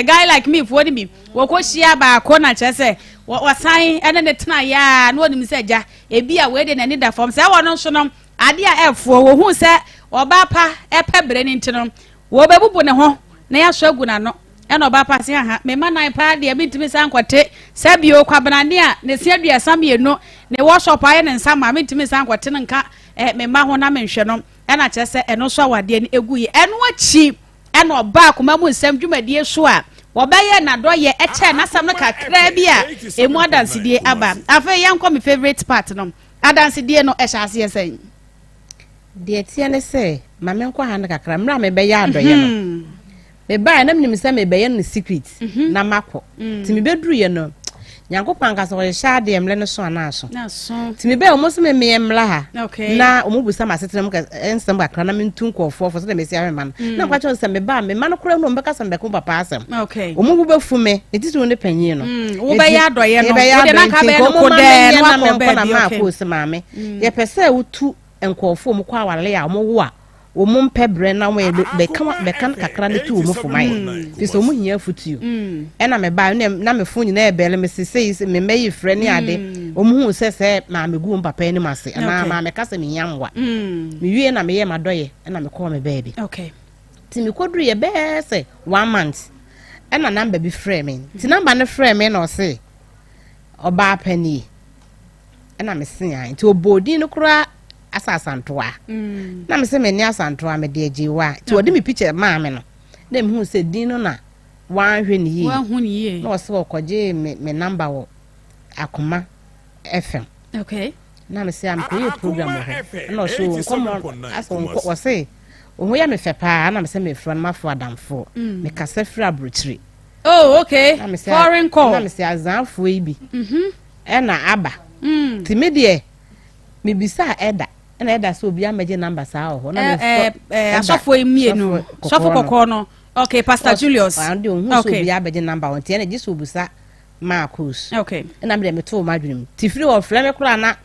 guy like me for me wokohia ba ko na chese wasan ene ne tena ya na onim se ja ebi a we de na ni da form se wono nso no ade a efo wo hu se oba pa epebre ni ntino wo bebubu ne ho na ya so agu na no ene oba pa se ha me ma nan pa de bitimi san kwate sabio kwabrane a ne se adua samienu ne wo shop aye ne nsama bitimi san kwate nka me ma ho na menhwe no ena chese eno so awade ni egu ye eno achi ene oba Akoma mu nsem dwumadie so a wobaye na doye eche na sam no kakra bia emu adanse die aba afa yanko me favorite part no adanse die no ehase yesen de tie ne se mame nko ha na kakra mra me be ya adoye no me ba na mnim se me be ye no secret na mako ti me bedru ye no Nyankopon ka so hye de emle no so anaso na so ti me be o mo se me emla ha okay na o mo busa masetre mo ka ensem akra na mentu nkofo fo so de me sia hwema na kwa cho se me ba me ma no kora no mbeka se mbeko papa asem okay o mo bu befu me etitu ne panyin no wo be ya doye no wo de na ka be no ko de no akọ na ma ko se mame ye pese utu nkofo mo kwa wale ya mo wo a o mo mpebre na wo be kan kakra ne tu o mo fumai fi so mo hia futu e na me ba na me fu nyina ebele me sese me meyi frɛ ne ade o mo hu sese ma me gu papa ni mase na ma me kasa me yamwa me wie na me ye madoye e na me call me baby okay ti me kodru ye be se 1 month e na number bi frɛ me ti number ne frɛ me na o se oba pani e na me se an ti obodi no kura asasantoa na me se me ni asantoa me de ajiwa ti odi me picture ma me no na me hu se din no na wan hwe ni yi wan hu ni yi na so okoje me number wo Akoma FM okay na me say am ko ye program ho na so nkomo aso nko say ohu ya me fe pa na me say me fro na mafo adamfo me kasa firi abrochiri oh okay foreign call na me say azanfo yi bi e na aba ti me de me bisa eda na eda so obi amaje number sa ho na me asofo emienu sofo kokko no okay Pastor Julius and ohu so obi amaje number won tie na giso obusa Marcus okay na me to madwunim ti firi o frɛ me kura na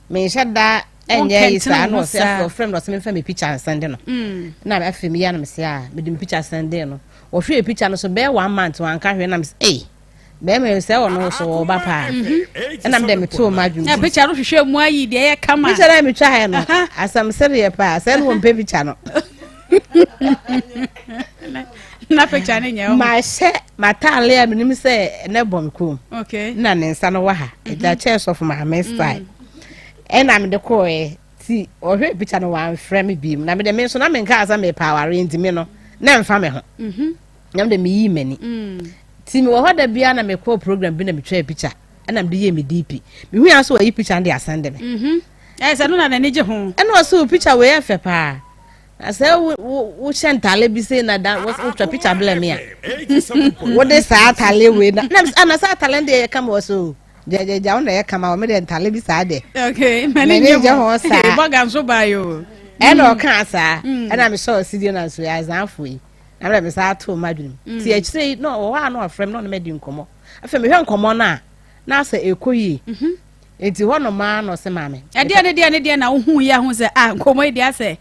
me shada enye isa no se for frame no se me fa me picture send no na me fa me ya na me se me dim picture send no o hwe picture no so be 1 month wan ka hwe na me se be me se wo no so ba pa na me dem to madwum na picture no hwe mu ayi de ye kama picture na me twa he no asam se ye pa se no mpe picture no na picture ne nyawo ma she matale a me nim se ne bom ko okay na ne nsa no wa ha da chest of my style ena me de ko ti o hwe picture no wan frame bi na me de me so na me nka asa me power enti me no na mfa me ho na me de me yi mani ti me wo hoda bia na me ko program bi na me twa picture ena me de ye me DP me hu aso yi picture de asande me sa no na ne je ho ena so picture we efe pa asa wo chantale bi se na da wo twa picture bla me a wo de sa tale we na sa tale de ye kama so ja ona ye kama o me de tale bi sa de okay mani je ho sa e boga so ba yo ena o kan sa ena me so sidio na so ya zanfo yi na me sa to madwum ti e kire no o ha no afrem no me di nkomo afa me hwe nkomo na asa ekoyi enti hono ma no se mame de na hu ya hu se nkomo e dia se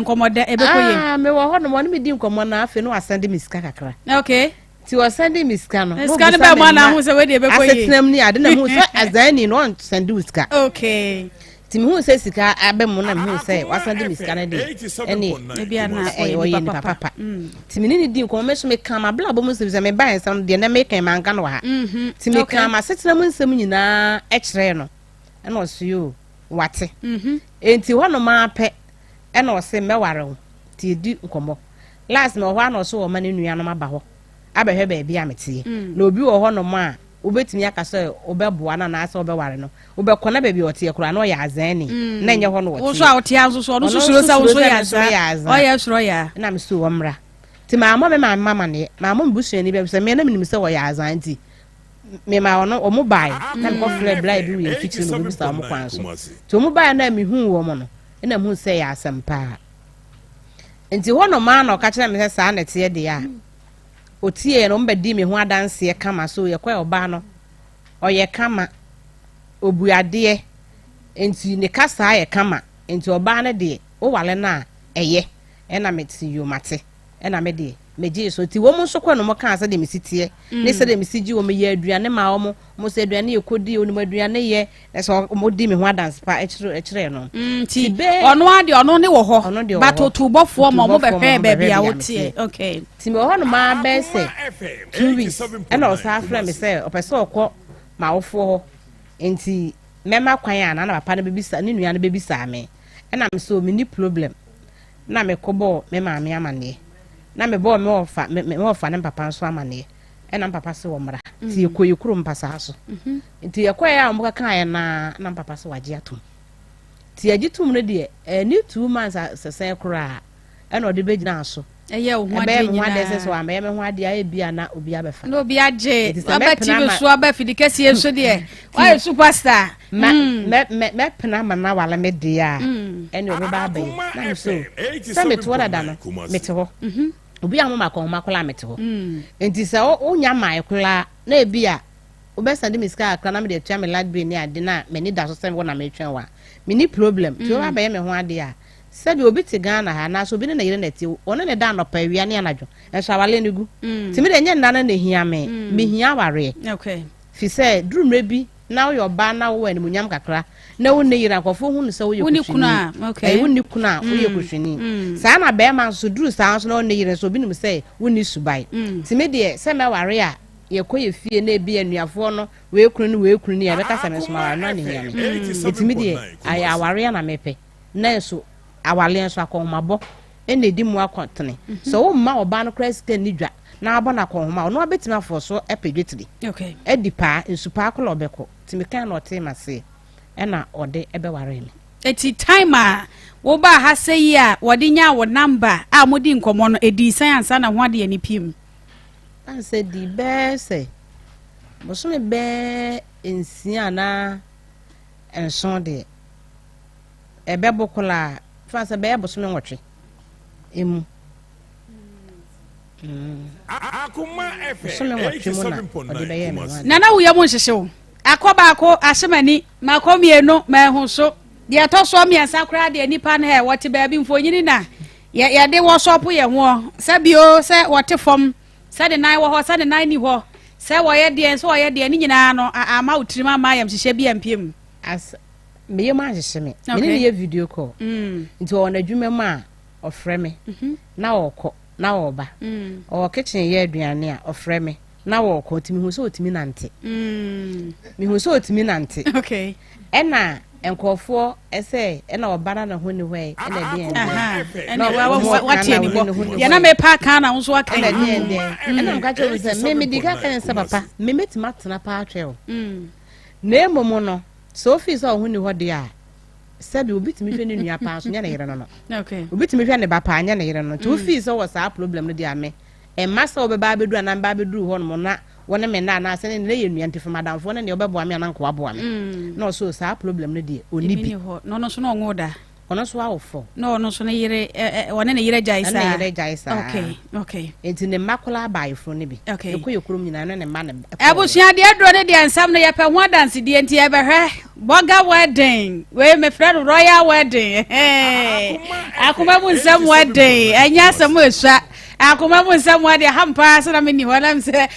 nkomo de ebekoye me wo hono mo no me di nkomo na afa no asande mi sika kakra okay ti wo sande mi sika no sika ne ba mo na hu se we de ebekoye asetnam ni ade na hu se azani no sande sika okay ti me hu se sika abe mo na me hu se wasande mi sika na de eni bia na oye ni papa ti me ni di nkomo me so me kama bla bo mo se me ba ensam de na me kan man ka no ha ti me kama asetnam nsem nyina e kire no ena osuyo wate enti hono ma pe ena ose meware ti di nkomo last me ho ana so wo ma ne nua no ma ba ho abehwe ba bia metie na obi wo hono ma obetimi akase obeboa na ase obeware no obekona ba bi otie kura na ya azani na nye hono wotie wo so a wotie aso so no susuro sa wo so ya azan o ya suro ya na me so wo mra ti ma mo me ma mama ne ma mo busuani bi se me na me se wo ya azan ti me ma ono o mobile na me ko frɛ bla bi we fiti no bi sa mo kwan so to mobile na me hu wo mo no na mu se ya asampa enti wono ma na o ka kire me se sa na tie de ya otie no mbedi me ho adanse kama so ye kwa oba no oye kama obuade enti ne kasa ye kama enti oba na de o wale na eye na meti yo mate na me de meji so ti wo mo so kwa no mo kan asa de mesitie ne se de mesiji wo me ye aduane ma wo mo se aduane ye kodi oni mo aduane ye so mo di me ho adanse pa ekire no ti ono ade ono ne wo ho batoto bofo mo be hwe ba bia wo tie okay ti me ho no ma be se 2 weeks na o sa afra me se o pese okọ ma wo fo enti mema kwan ya na papa na bebisa ne nua na bebisa me na me so me ni problem na me kobo me ma me amane na me bo me ofa ne papa nso amane na papa se wo mra ti ekoyekuru mpasa so nti yekoya ya mbuka kan ya na papa se waje atom ti agitum ne de ni 2 months sese kura na ode begina so eye wo ho ade nyina ade se so ame me ho ade a bia na obi abefa no obi age abati be so abafi kesi eso de why superstar me pena ma na wala me de a ene obi ba ba na so se me to wada no me te ho obi amoma ko makola me te ho enti se o nya mai kola na ebia obesande miska akra na me de tua me ladbe ni ade na me ni da so se me na me twen wa me ni problem ti o ba ba me ho ade a sabi obi te Ghana ha na so bi na yire na ti ono ne da no pa wia ne anadwo enso awale ne gu ti me de nya nna na hia me hia ware okay fi se drumre bi na wo ba na wo ani munyam kakra na wo ne yira nkofo hu no se wo ye kuna okay wo ni kuna wo ye kuhwini sa na be ma so dru sa so na wo ne yira so bi nim se wo ni subai ti me de se me ware a ye koye fie na ebi anuafo no we kunu ni ya be ka se me so ma ware no ne hia me ti me de aya ware na mepe na so awale nso akomabo ene di mu akotene so wo ma oba no kra sika ni dwa na aba na konhoma no abetima for so epedwetiri okay edi pa nsupa akolo obeko timi kan no te mase ena ode ebe ware me eti time wo ba ha sei a wode nya wo number a modi nkomo no edi san ansa na ho ade ani pim an se di be se boso me be ensia na enson de ebe bokola fa se be boso me nwotwe emu Akoma FM 87.9 nana wo yamo nhyehyeo akoba ako asemani makomienu mahuso de to so me asakra de nipa na he wote ba bi mfonyini na ya de wo sopo ye ho sabio se wote fom se de nai wo ho se de nai ni ho se wo ye de so wo ye de ni nyina no ama utirima ma yam hyehye bi ampiem as me ye ma hyehye me me ye video call nti wona dwuma ma ofre me na okọ na oba o kitchen ye aduane a ofre me na okọ timi hu so otimi nante mi hu so otimi nante okay ena enkofo ese ena obana na ho ni hwe ena de ena what ye ni bo ya na me pa kan na nso aka ena de ena mka che se me di ka kan se papa me metima tena pa atwe o na emomo no so fi so ho ni ho de a sabi obitimi hwe ne nua pa so nya na yere no okay obitimi hwe ne ba pa nya na yere no to fi so wo sa problem no de ame e masa obeba bedu na ba bedu ho no na wona me na na se ne ye nua ntifa madamfo na ne obebo ame na nko abo ame no so sa problem no de oni bi no no so no ngoda ono so awofo no so ne yire wona ne yire jaisa na yire jaisa okay enti ne makola abaifo ne bi okay kurom nyina no ne ma ne abusua de adro ne de ansam ne yepe ho dance de enti ebe hwe boga wedding we me friend royal wedding akoma mu nsam wedding anya sam esua akoma mu nsam wedding hampa so na me ni hona mse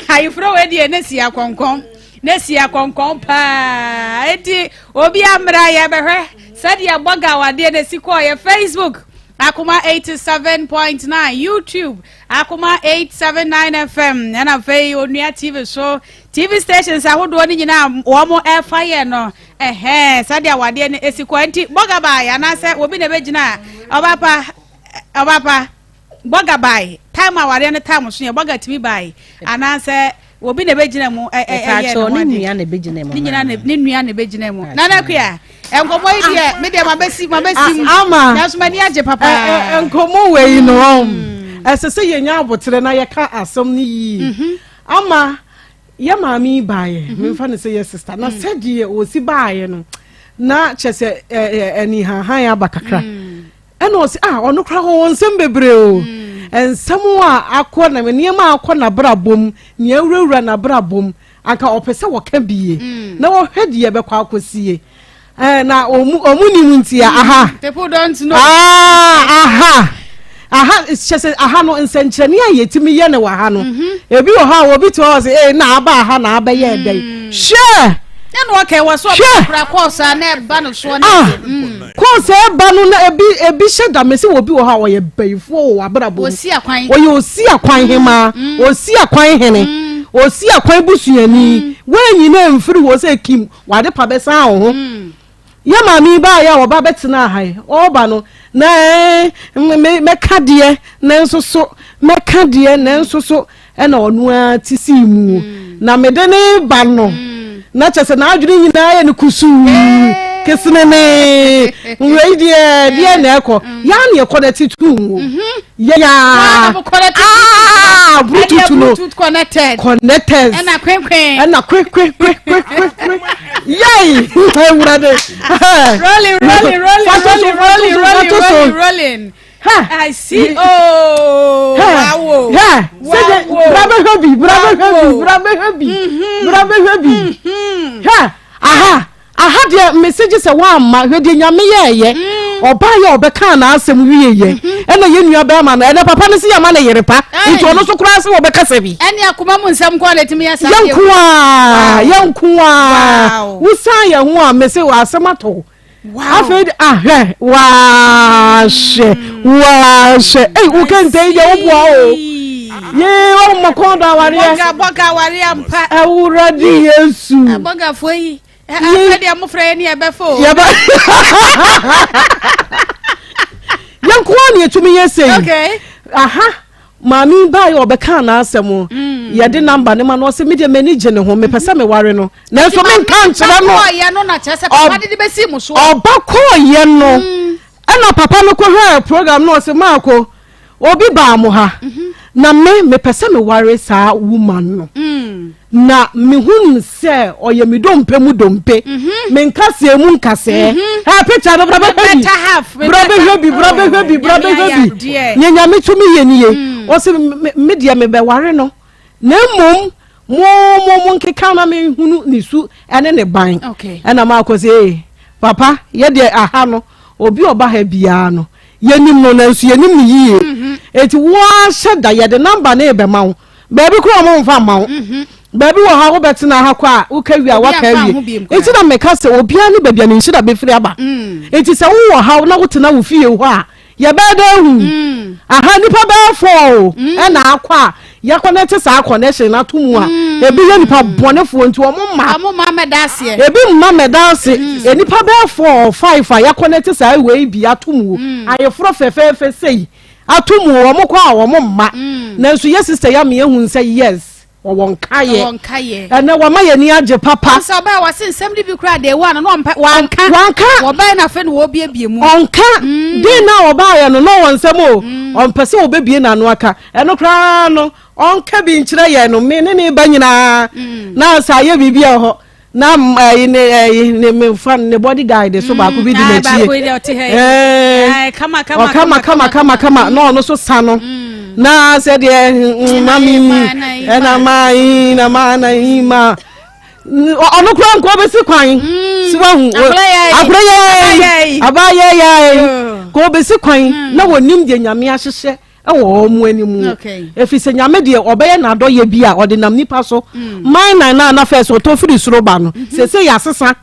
ayifro wedding ne sia konkon pa eti obi amra ye be hwe sadia boga wade ne siko ye Facebook Akoma 87.9 YouTube Akoma 879 FM na fei onua TV show TV stations ahodo ni nyina wo mo fire no sadia wade ne esiko anti boga ba ya na se obi ne begina obapa boga bai time aware ne time so ye boga timi bai ana se obi ne begina mu no ni nua ne begina mu ni nyina ne nua ne begina mu nana kwa enkomo ide me de mabesi na so mani age papa enkomo we no esese yenya abotere na ye ka asom ni yi ama ye maami baaye me fa ne say ye sister na said o si baaye no na chese eni han ya bakakra ena o si ono kra ho nsem bebre o ensem a akọ na me niema akọ na brabom ne awurawura na brabom aka opese wo ka biye na wo hwede ye bekwa akosie na omuni muntia people don't know chese no nsenchene ya yetimi ye ne wa ha no ebi wo ha obi to say na aba na aba ye dai sure no okay was so pra course na ba no so na course e ba no na ebi sheda me se obi wo ha wo ye baifo wo abrabo osi akwan hema osi akwan hene osi akwan busuani wanyi na mfiri wo se kim wade pa be san ho ya mami ba ya wo ba betina hai oba no na meka de na nsoso meka de na nsoso e na onu atisi mu na mede ne ba no na chese na adwene nyina ya ne kusu kesenene we de na eko ya na connect to ya Bluetooth connected and quick yay rolling I see wow aha de messages e wa ma hwede nyame ye oba ye obeka na asem wiye ena ye nua ba ma na ena papa ne se ya ma na yerepa nti ono so kura se obeka sabi eni akoma mu nsam kwa na timi ya sa yankuwa wusan ye ho a mese wa asem ato afed wa she u kan te ye obua o ye o makonda ware boga ware ampa awuradi yesu boga foi afede amofra ni ebefo yanko ani etumi yesei okay aha mami ba yo obeka na asem ye de number ne ma no se media manage ne ho me pese me ware no na so me nka nkyere no ye no na chese papa de besi mu so obako ye no ana papa no ko hwe program no se mako obi ba mo ha na me pese me ware sa woman no na me hun se oye me dompe mu dompe me nkase mu nkase ha picture no brother baby nyanya me tumi ye niye o se me dia me be ware no na mom mo nkeka na me hunu nisu ene ne ban ena ma akose papa ye de aha no obi oba ha bia no yenim no na nsu yenim ni yiye eti wa sheda ye de number na ebe ma wo baby kro mo mfa ma wo baby wo ha wo betina ha kwa wo kawi a waka wi eti na meka se obi ani baby ani nshida be firi aba eti se wo ha na wo tena wo fie ho a ye be da hu aha nipa be fo e na akwa ya connect sa connection na tumu a ebi ye nipa bonefo nti wo ma medase ebi ma medase nipa be 4 or 5 a ya connect sa we bi atumu ayefro fefefe sei atumu wo mo kwa wo ma na nso yes sister ya me ehun say yes won kaye na wo ma ye ni age papa so ba wa sin sem di bi kra de wa no wanka wo ba na fe no wo bie mu onka din na wo ba ye no won sem o on pese wo bebie na no aka eno kra no onka bi nkyere ye no me ne ba nyina na sa ye bibia ho na ne me fan ne body guide so ba ko bi di na kama no so sa no na said mami ena mai na mana ima ono kran ko be si kwan si wa hu abaye ko be si kwan na wonim de nyame ahyehye ewo mu animu efise nyame de obeye na do ye bia ode nam nipa so man na first to firi suro ba no se ya sesa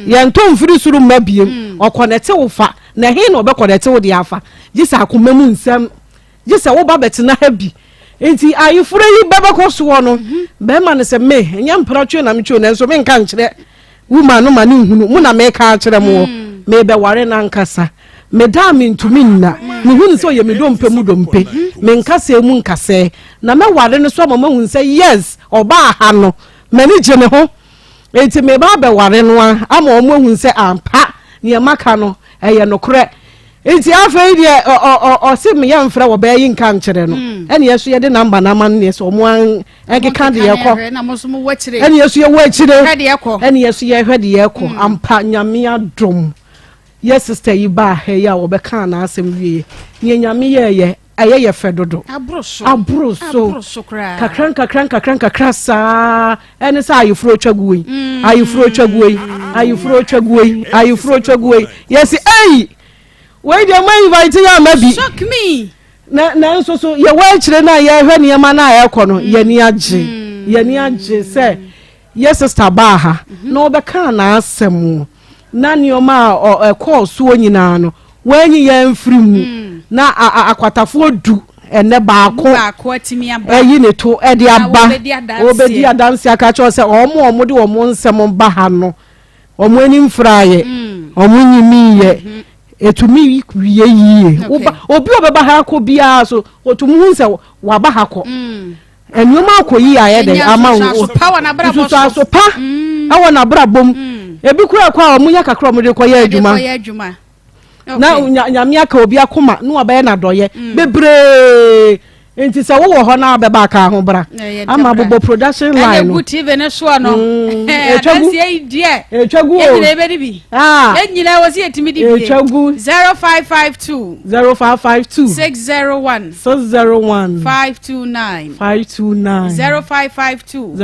ye ntom firi suro mabiem okonete wo fa na he na obekonete wo de afa gisa akomamu nsem gisa wo ba betina ha bi enti ayifure yi baba koso no be ma ne se me nya mpra twe na mtwe na so me nka nkyere woman no ma ne hunu mu na me ka kyere mo me be ware na nkasa me da me ntumi nna me hunu so ye me dompe mu dompe me nkasa mu nkasa na me ware no so mama hun say yes oba ha no me ni je ne ho enti me ba be ware no ama o mu hun say ampa ne maka no eye no kore enti afei de o se me yamfra wo ba yi nka nkyere no ene yeso ye de number na man ne so mo an ekeka de yekọ na mo so mo wachire ene yeso ye wachire hede yekọ ene yeso ye hede yekọ ampa nyame adom yes sister yi ba he ya wo be kan na asem wie nye nyame ye ye fedodo abroso kakran sa ene sa ayifuro twaguoi yes wey dey my invite ya mabi shock me na so ye wa kire na ye hwe ne ma na ayekọ no ye ni age say yes sister ba ha na obeka na asem na nioma course onyina no wanyi ye mfiri mu na akwatafo du ene baako atimi aba eyi ne to e de aba obedi adanse aka cho say omo de omo nsem ba ha no omo ani mfraaye omo nyimiye etumi wiye yie obi obeba ha ko bia so otumu hu se wa ba ha ko enyoma akoyi aye de ama wo power na bra bo so pa awo na bra bom ebi kura kwa omunya kakra mo de koye adwuma na nyame aka obi akoma no obaye na doye bebre enti se wo ho na beba aka ho bra ama bobo production line no TV ne so no adansi e die etwagu e nyina be bi enyina wo si etimi di bi 0552 601 529 0552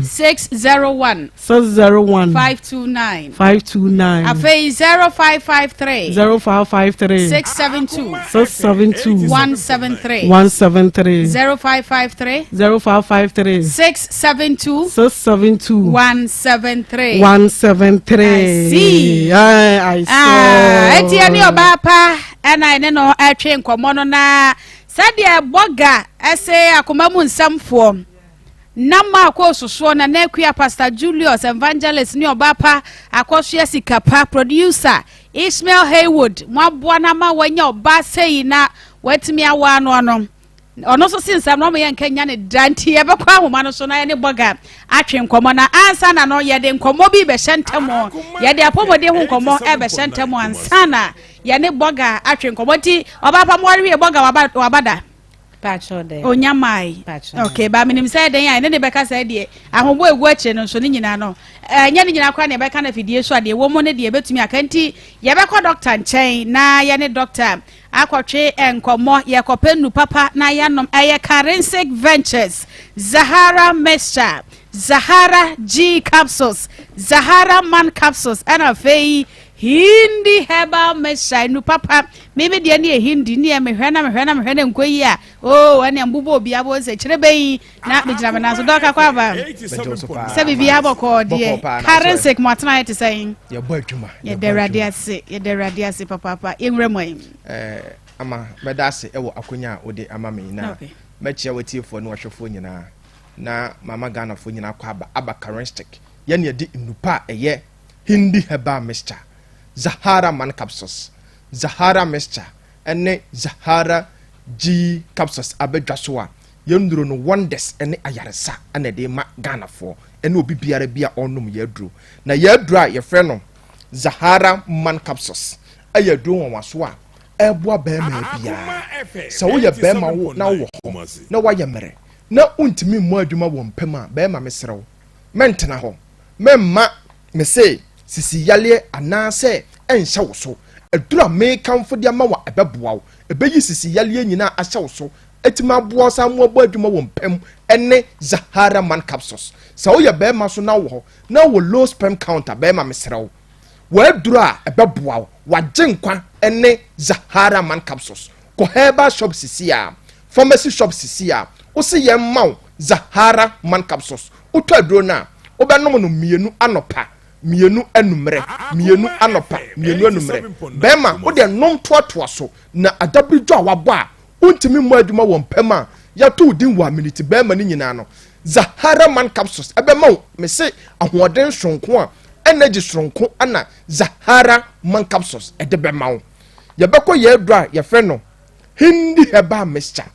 601 529 afei 0553 672 173 0553 672 173 I see eti ani oba pa ena ene no atwe nkomo no na sadia boga ese akoma mu nsamfo nama akososo na nakua pastor Julius evangelist ni oba pa akoso sikapa producer Ishmael Haywood mwaboa na ma wanya oba sei na watimi awa no ono so since am no me yankanya ne danti ye bekwa ahoma no so na ye ne boga atwe nkomo na ansa na no ye de nkomo bi be hyentemo ye de apomode hu nkomo e be hyentemo ansa na ye ne boga atwe nkomo ti oba pa mo we boga wabada Pacho de. Onyamai. Okay, ba minim say den ya ne beka say de ahombo egu ache no so ne nyina no. Nya ne nyina kwa ne beka na fidie so ade wo mo ne de betumi akanti ye beka doctor nchen na ye ne doctor akwotwe enkomo ye kopenu papa na ya nom eye Forensic Ventures Zahara Mixture Zahara G capsules Zahara Man capsules ana fei Hindi herbal mixture nu papa maybe de ne hindi ne me hwena nkoyi a oh ane mbubo obi abo se kirebe na bejira na so doka kwa ba se bibi aboko de Forensic matna yete saying ye bo adwuma ye de radiase papa enwremo ama medase ewo akonya ode ama me na mechia watiefo no hwefo nyina na mama Ghana fo nyina kwa aba Forensic ye ne de nupa eye hindi herbal mixture Zahara Man capsules Zahara mixture ene Zahara G capsules abedwasoa yenduro no wonders ene ayaresa ene de ma Ghana fo ene obi biara bia onum yaduro na yaduro a ye frɛ no Zahara Man capsules ayaduro wonwaso a eboa be ma bia so wo ye be ma wo na wo na wa ye mere na untimi mu adwuma wo mpem a be ma mesrew mentena ho memma me say sisi yale anase enhye wo so adura me kamfo de ma wa ebeboa wo ebeyi sisi yale nyina ahye wo so etima boa sa mo abo adwuma wo mpem ene Zahara Man capsules so wo ye be ma so na wo na wo low sperm count be ma mesrew wo adura ebeboa wo wagye nkwa ene Zahara Man capsules ko herbal shop sisi a pharmacy shop sisi a wo se ye maw Zahara Man capsules uto aduro na wo be no no mienu anopa mienu anumre mienu anopa mienu anumre bema wo de nom toatoa so na adabridwo a wabo a untimi mu adwuma wo mpema ya to din wa minute bema ni nyina no Zahara Man capsules ebema me se ahoden sonko a energy sonko ana Zahara Man capsules edebema wo ye beko ye dra ye fe no hindi herbal mixture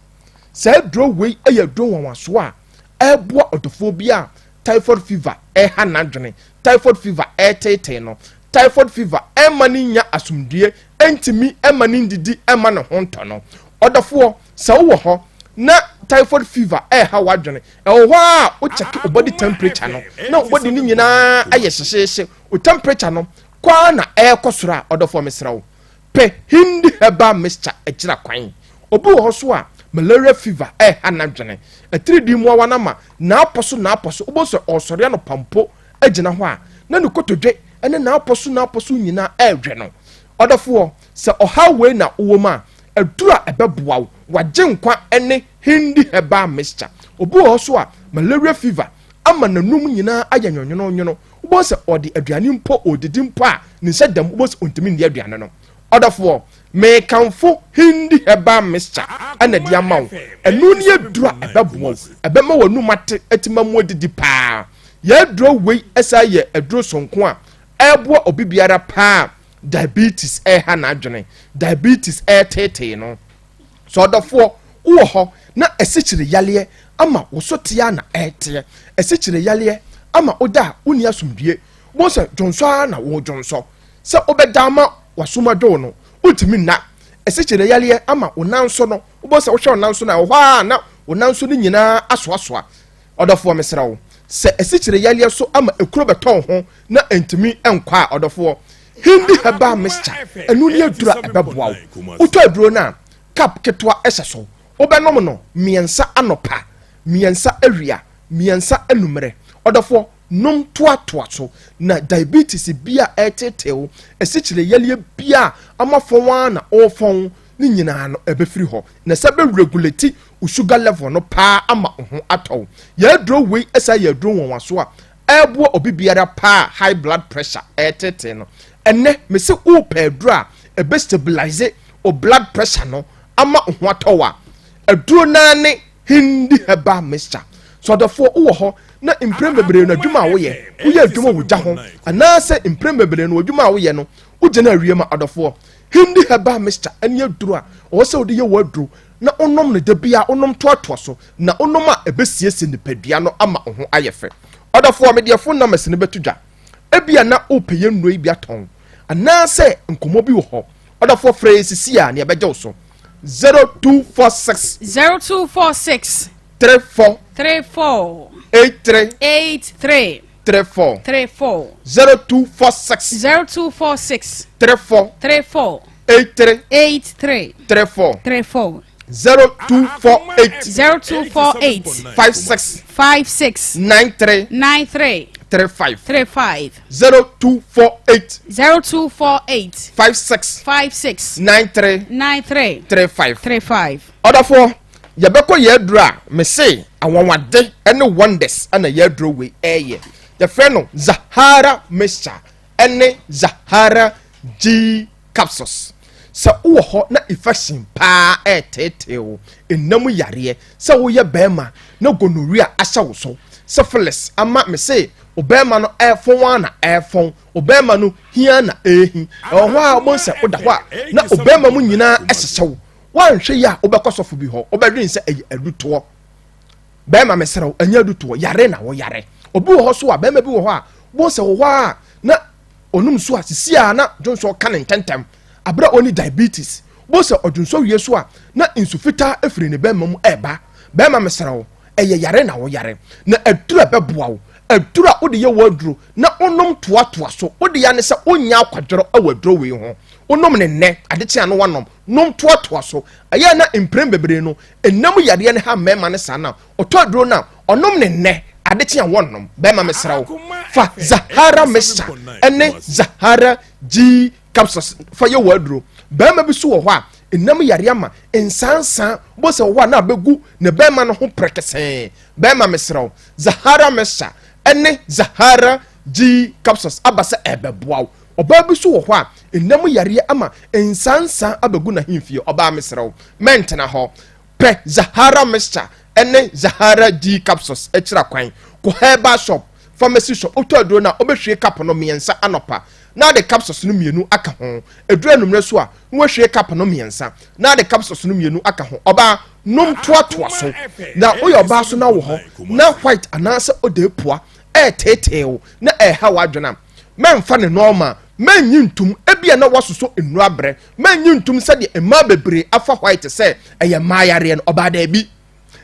say dro we ayadro wanwaso a eboa odofobia typhoid fever hanadwene typhoid fever tete no typhoid fever mani nya asumdue entimi mani ndidi ma ne honto no odofo se wo ho na typhoid fever ha wadwene ho a o check body temperature no na body ni nyina aye hyehye o temperature no kwa na kosoro a odofo mesrawo pe hindi herbal mixture agira kwan obu ho so a malaria fever hanadwene 3D mu awana ma na aposo oboso osori no pampo agina ho a na no kotodwe ene na aposo nyina edwe no odofo se oha we na owoma adura ebeboa wo wagye nkwa ene hindi herbal mixture obu ho so a malaria fever ama nanum nyina ayanwonwono oboso odi aduane mpo odidi mpo a ne sedam oboso ontimi ndi aduane no odofo me kanfo hindi herbal mixture ana di amaw enu ne adura ebeboa ebema wonu mate etima mu odidi pa ya dro we esa ye adro sonko a eboa obibiara pa diabetes ha na adwene diabetes tete no so odofo wo ho na esichire yale ama wosotia na ete esichire yale ama oda uni asumdue bo se jonso na wo jonso se obedama wasumado no utimi na esichire yale ama onanso no bo se wo hwe onanso na ho na onanso ni nyina asoasoa odofo mesrawo se esichire yale so ama ekuro beton ho na entimi enkwa odofo hindi herbal mixture enu ni adura ebeboa wo uto aduro na cap ketwa eseso obenom no miensa anopa miensa awia miensa enumere odofo nom toatoa so na diabetes bia etetew esichire yale bia amafon na ofon ni nyina no ebefiri ho na sebe regulate sugar level no pa ama ho atɔ ya dro we esa ya dro wonwaso a ebo obibiara pa high blood pressure etete no enne me se wo pa dro a ebe stabilize o blood pressure no ama ho atɔ wa aduro na ne hindi herbal mixture so therefore wo ho na imprem bebre no adwuma wo ye adwuma wo gya ho anase imprem bebre no adwuma wo ye no wo gye na awie ma adofo hindi heba mixture anya duru a wo se wo de ye waduru na onom ne da bia onom toato so na onom a ebesiesie ne padua no ama ho ayefe adofo me de phone number se ne betudwa ebia na opeye nnuro ibia ton anase nkomo bi wo ho adofo phrase si a ne ebegye wo so 0246 34 83 34 0246 34 83 34 0248 56 93 35 0248 56 93 35 Odafo yabeko yedra me say awonwade ene wonders ana yedro we eye the friend no Zahara mixture ene Zahara G capsules sa wo ho na infection pa eteteo enam yare sa wo ye bema na gonorrhea ahya wo so syphilis ama me say obema no efon na efon obema no hia na ehi ho a mo se oda ho na obema mu nyina ehyehyɛ wan hwe ya obekosofo bi ho obedwin se aduto bema mesrew anya aduto yare na wo yare obi wo ho so a bema bi wo ho a bo se wo a na onum so a sisia na jonso ka ne ntentem abra oni diabetes bo se odunso wie so a na insufita efiri ne bema mu eba bema mesrew eye yare na wo yare na adura beboa wo adura odi ye waduro na onom toatoa so odi ya ne se onya akwadworo awaduro we ho onom ne nne ade no wanom nom toatoa so aya na imprem bebre no enam yare ne ha mema ne sana otoduro na onom ne nne ade wonom bema mesrawo fa Zahara mixture ene Zahara G capsules fa ye waduro bema bi so wo ho a enam yare ama ensansan bo se wo na begu ne bema no ho prekese bema mesrawo Zahara mixture ene Zahara G capsules abasa ebeboaw oba bi so wo ho a enam yare ama ensansan abegu na himfie oba mesrawo mentena ho pe Zahara mixture ene Zahara G capsules ekira kwan ko herbal shop pharmacy shop otoduro na obehwe cap no miensa anopa na de capsules no mienu aka ho edura numre so a wo hwe cap no miensa na de capsules no mienu aka ho oba nom toatoa so na oyoba so na wo ho na white anasa odepua teteo na ha wadwena memfa ne normal manyintum ebia na wasoso enu abre manyintum sade ema bebre afa white se eye mayare no oba da bi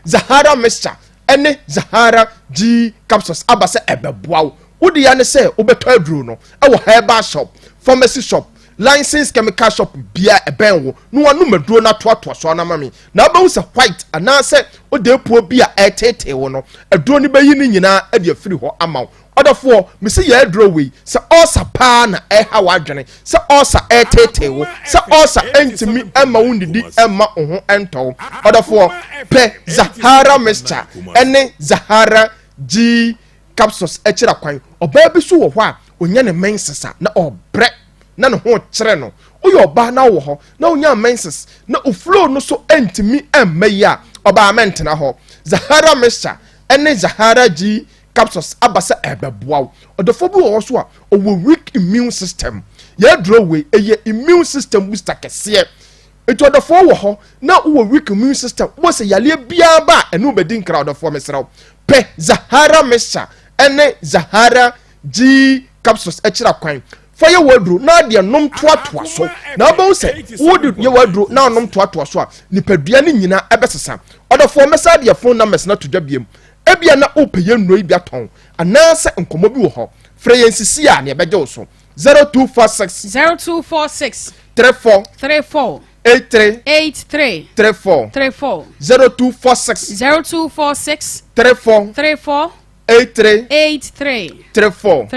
Zahara mixture ene Zahara G capsules abase ebeboaw wodi ya ne se obeto aduro no e wo herbal shop pharmacy shop licensed chemical shop bia ebenwo no wanu maduro na toatoa so na mami na abawu se white anase odepuo bia etete wo no aduro ni bayi ni nyina e de afiri ho amaw odafo me se ya aduro we se osa pa na ha wadwene se osa etete wo se osa entimi ema wundidi ema ho ento odafo pe Zahara mixture ene Zahara G capsules ekira kwan oba bi so wo ho a onya ne mensesa na obre na ne ho kire no oyo oba na wo ho na onya menses na oflow no so entimi emmeya oba mentena ho Zahara mixture ene Zahara G capsules abasa ebeboaw odofo bi wo so a owo weak immune system ya draw we eye immune system booster kese eto odofo wo ho na owo weak immune system bo se yale bia ba enu bedin kra odofo mesraw pe Zahara mixture ene Zahara G capsules ekira kwan fa ye wadru na de nom toatoa so na ba wo se wodi ye wadru na nom toatoa so a nipadua ne nyina ebesesa odofo mesa de phone numbers na to dwabiem ebia na opeye nnuro ibia ton anase nkomo bi wo ho freyensisi a ne ebegye wo so 0246 34 83 34 0246 34 83 34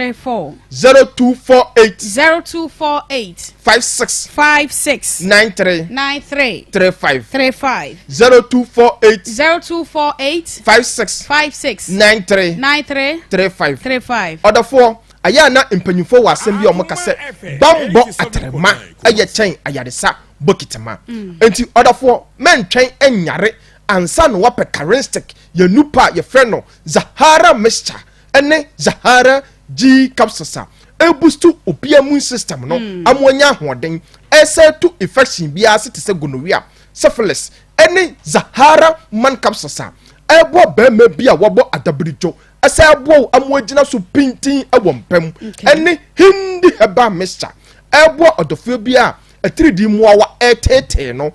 0248 56 93 35 0248 56 93 35 odafo aya na impanyufo wasem bi omo kase bambo atrema aye chen ayaresa bokitema enti odafo mentwen enyare ansa no wapɛ characteristic yɛ nupa yɛ frɛ no Zahara mixture ɛne Zahara G capsules a boost obi immune system no amonya ahoɔden ɛsɛ to infection biara se te sɛ gonorrhea syphilis ɛne Zahara man capsules a ɛbɔ bɛrima bi a wɔbɔ adabirijo ɛsɛ ɛbɔ amogyina so pintin ɛwɔ mpam ɛne hindi herbal mixture ɛbɔ ɔdɔfo bi a 3D muawa ɛtɛtɛ no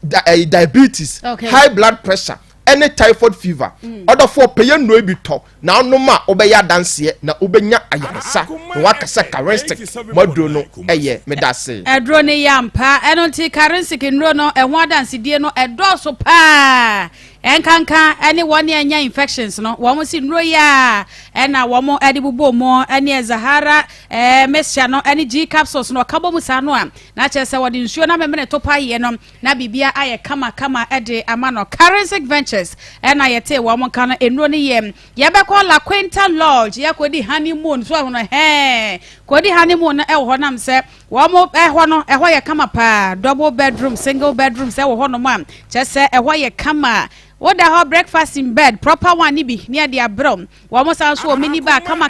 diabetes high blood pressure any typhoid fever other for pay no bi to na no ma obeya danse na obenya ayaresa na wakasa characteristic modro no eye medase edro ne yampa enonti characteristic nro no ehwo adanse die no edoso pa enkanka ene woni anya infections no wo mo si nro ya ena wo mo edibubo mo ene Zahara mixture no ene G capsules no kabo mu sa no a na chese wodi nsuo na memene to pa ye no na bibia aye kama ede amano characteristic ventures ena yete wo mo kan enro ne yem ye be ko La Quinta Lodge ye kodi honeymoon so hono kodi honeymoon e wo nam se wo mo ho no ho ye kama pa double bedroom single bedroom se wo hono ma chese ho ye kama what the whole breakfast in bed proper one ni bi near the abrom wo mo san so mini ba kama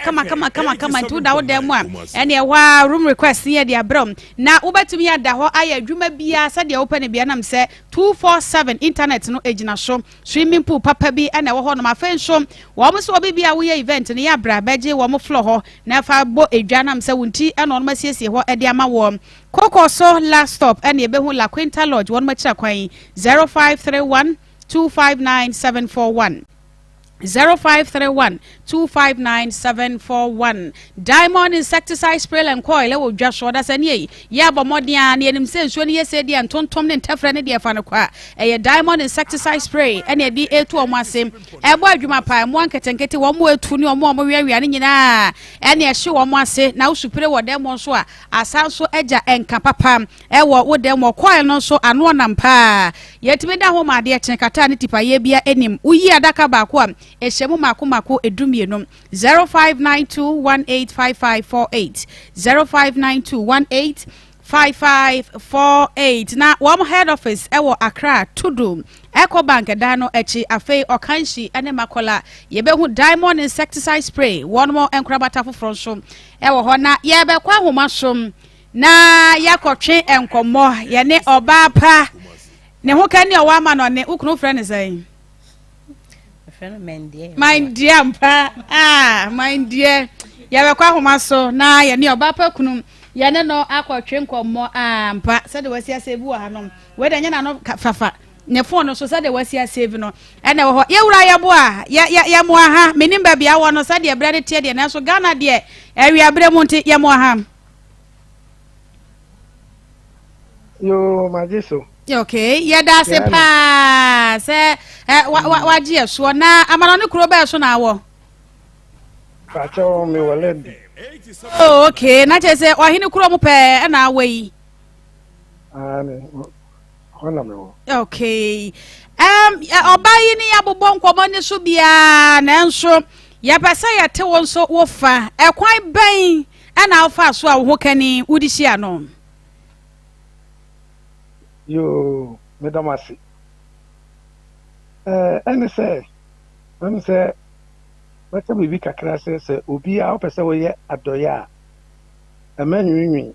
to da wo dem a ene wa room request near the abrom na ubetumi ada ho aya adwuma bia se de open bia nam se 247 internet no ejina so swimming pool papa bi ene wo ho no ma fen so wo mo so bia wo ye event ne ya bra beje wo mo floor ho na fa bo edwa nam se wonti ene no ma siesie ho e de ama wo Koko so last stop ene be hu La Quinta Lodge won ma kira kwan 0531 259741 0531 259741 Diamond insecticide spray and coil e wo dwa so da sane ye abomodea na enim se nsuo ne yese dia ntontom ne ntefre ne dia fa no kwa eye Diamond insecticide spray ene di etu omo asem ebo adwuma pa mo anketenkete wo mo etu ne omo wiawia ne nyina ene ehye wo mo ase na usupre wo dem so a asanso eja enka papa e wo dem coil no so ano nampa yetime da ho ma de chenkata ne tipa ye bia enim uyi adaka ba ko a eshemu mako edumienom 0592185548 0592185548 na wam head office ewo Accra Tudum Eco Bank dano echi afei okanshi ene makola yebehu Diamond insecticide spray one more enkrabata foforo so ewo ho na yebekwa homa som na yakotwe enkomo ye ne oba pa ne ho kan ne owa ma no ne ukunu frɛ ne sai my dear mpa my dear yabekwa homa so na ye ne oba pa kunu ye ne no akotwe nkomo mpa se de wasi asebu wa hanom we de nya na no fafa ne phone so se de wasi asave no ene wo ho ye wura ye bo a ye mo aha menim ba bia wo no se de brade tie de na so Ghana de awia bre mu nti ye mo aha yo majiso okay ye da se pa se wa je so na amano ne kuro ba so na wo pacho mi waledi oh okay na che se ohini kuro mu pe na awe ani hona me wo okay obayi ni abobon komo ne so bia na nso ya pesa ya te won so wo fa ekwan ben na alfa so a wo kani wudi hia no yo medamasi ene se wata bibi kakra se obi a opese wo ye adoya amanwinwi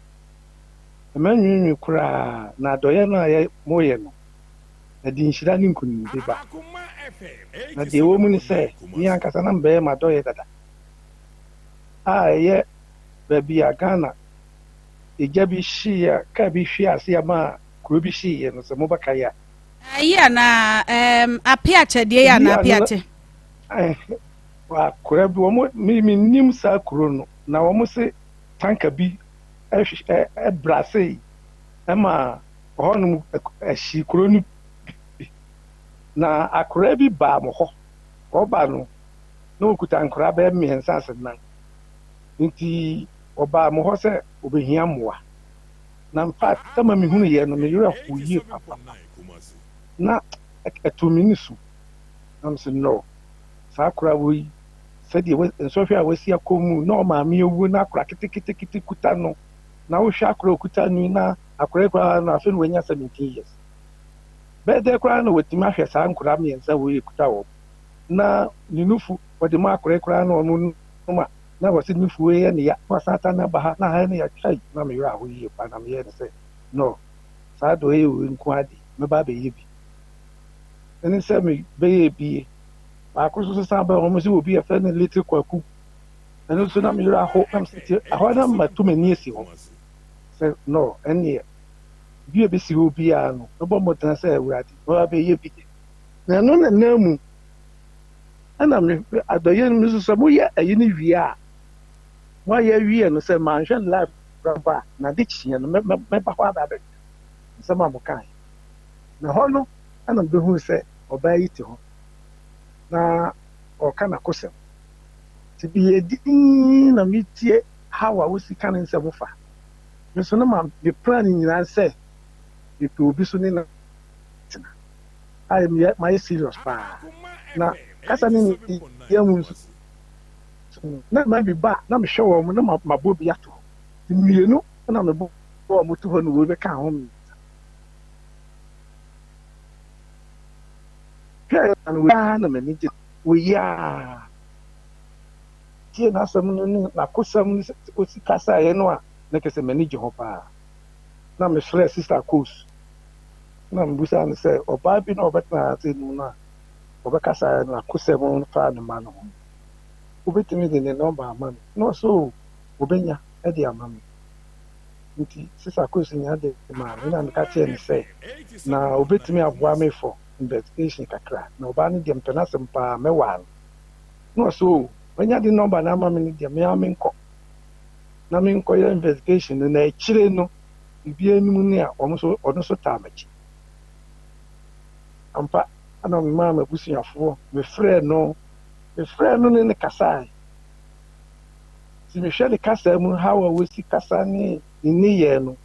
kura na adoya na ye moye no adi nshira ni nkuni bi ba na de wo mu ni se ni ankasa na mbe ma adoya dada ye baby Ghana ejabi shia ka bi hwia se ma kurobi shi no se mobaka ya ayi na apiache de ya na apiache wa kurobi wo mi nim sa kuro no na wo se tanka bi brase ama honum shi kuro ni na akurobi ba mo ho ko ba no no kuta nkura ba mi hensa na nti oba mo ho se obehia moa na mfa tama mi hunu ye no me yura huyi papa na etuminisu am se no sakura wo se de sofia wasi akomu no ma mi ewu na akura kitikiti kuta no na wo hwa akura okuta nu na akura kwa na afi no nya 17 years bɛɛdɛ koraa na wɔtumi ahwɛ saa nkora mmiɛnsa wɔ ekuta wɔ na ne nufu wɔde mu akora koraa na ɔno noma na wɔsi nufu wɔ yɛ ne ya wɔsata na ba ha na ha ne ya twai na me yɛ aho yie pa na me yɛ ne sɛ no saa do yɛ wɔ nko ade mɛba bɛyɛ bi ɛne sɛ me bɛyɛ bi baako so san ba wɔn si obi yɛfɛ ne little kwaku ɛno nso na me yɛ aho na me sɛ ahɔ na ma to m'ani esi hɔ sɛ no ɛne bi a bɛsi hɔ biara no ɛbɔ mmɔtena sɛ awurade wɔba bɛyɛ bi na ɛno na nan mu ɛna me adɔyɛ no nso sɛ moyɛ ayi no wie a moayɛ wie no sɛ manhwɛ no live raba na de kyeɛ no mɛba hɔ aba bɛka nsɛm a mokae na hɔ no ɛna mbɛhu sɛ ɔbaa yi te hɔ na ɔka n'akosɛm nti biyɛ din na metie how a wosi ka ne nsɛm fa me so no ma me plan nyinaa sɛ mepɛ obi so ne na tena ayɛ mayɛ serious paa na kasa ne yɛ mu nso na ma bi ba na mehwɛ wɔ mu na mabɔ bi ato hɔ mmienu na mebɔ wɔ mo to hɔ no wɔbɛka ho me hwɛ na m'ani gye wɔyi a tie n'asɛm no ne n'akosɛm no osi kasaeɛ no a na kɛsɛ m'ani gye hɔ paa na mefrɛ sister Kos na mbusa no sɛ ɔbaa bi na ɔbɛtena ase no no a ɔbɛkasa no akosɛm no fa ne ma no ho wobɛtumi de ne nɔmba ama me na ɔso wobɛnya de ama me nti sister Kos nya de ma me na meka kyerɛ ne sɛ na wobɛtumi aboa me for investigation kakra na ɔbaa no deɛ mpɛ n'asɛm paa mɛwaa no na ɔso wɔnya de nɔmba no ama me no deɛ mea menkɔ na menkɔyɛ investigation no na akyire no biribiara anim ne a ɔno so taa m'akyi ampa ana mmaa m'abusuafoɔ mefrɛ no ne kasae nti mehwɛ ne kasa mu how a wɔsi kasa ne nneyɛɛ no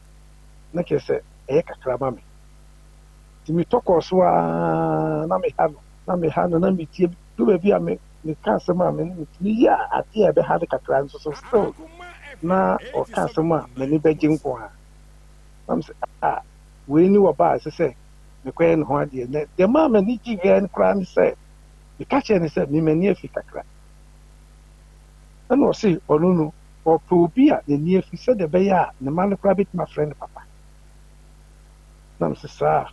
na kyerɛ sɛ ɛyɛ kakra ma me nti metɔkɔɔ so a na meha no na metie do baabi a meka asɛm a metumi yɛ a adeɛ a ɛbɛha no kakra nso so still na ɔka asɛm a m'ani bɛgye nko a na mesɛ wei ni wɔ baa ɛsɛ sɛ mekɔyɛ ne ho adeɛ nɛ deɛ maa m'ani gye yɛ no koraa ne sɛ meka kyerɛ ne sɛ mem'ani afi kakra ɛna ɔse ɔno no ɔpɛ obi a n'ani afi sɛdeɛ ɛbɛyɛ a ne ma no koraa bɛtumi afrɛ ne papa na mesɛ saa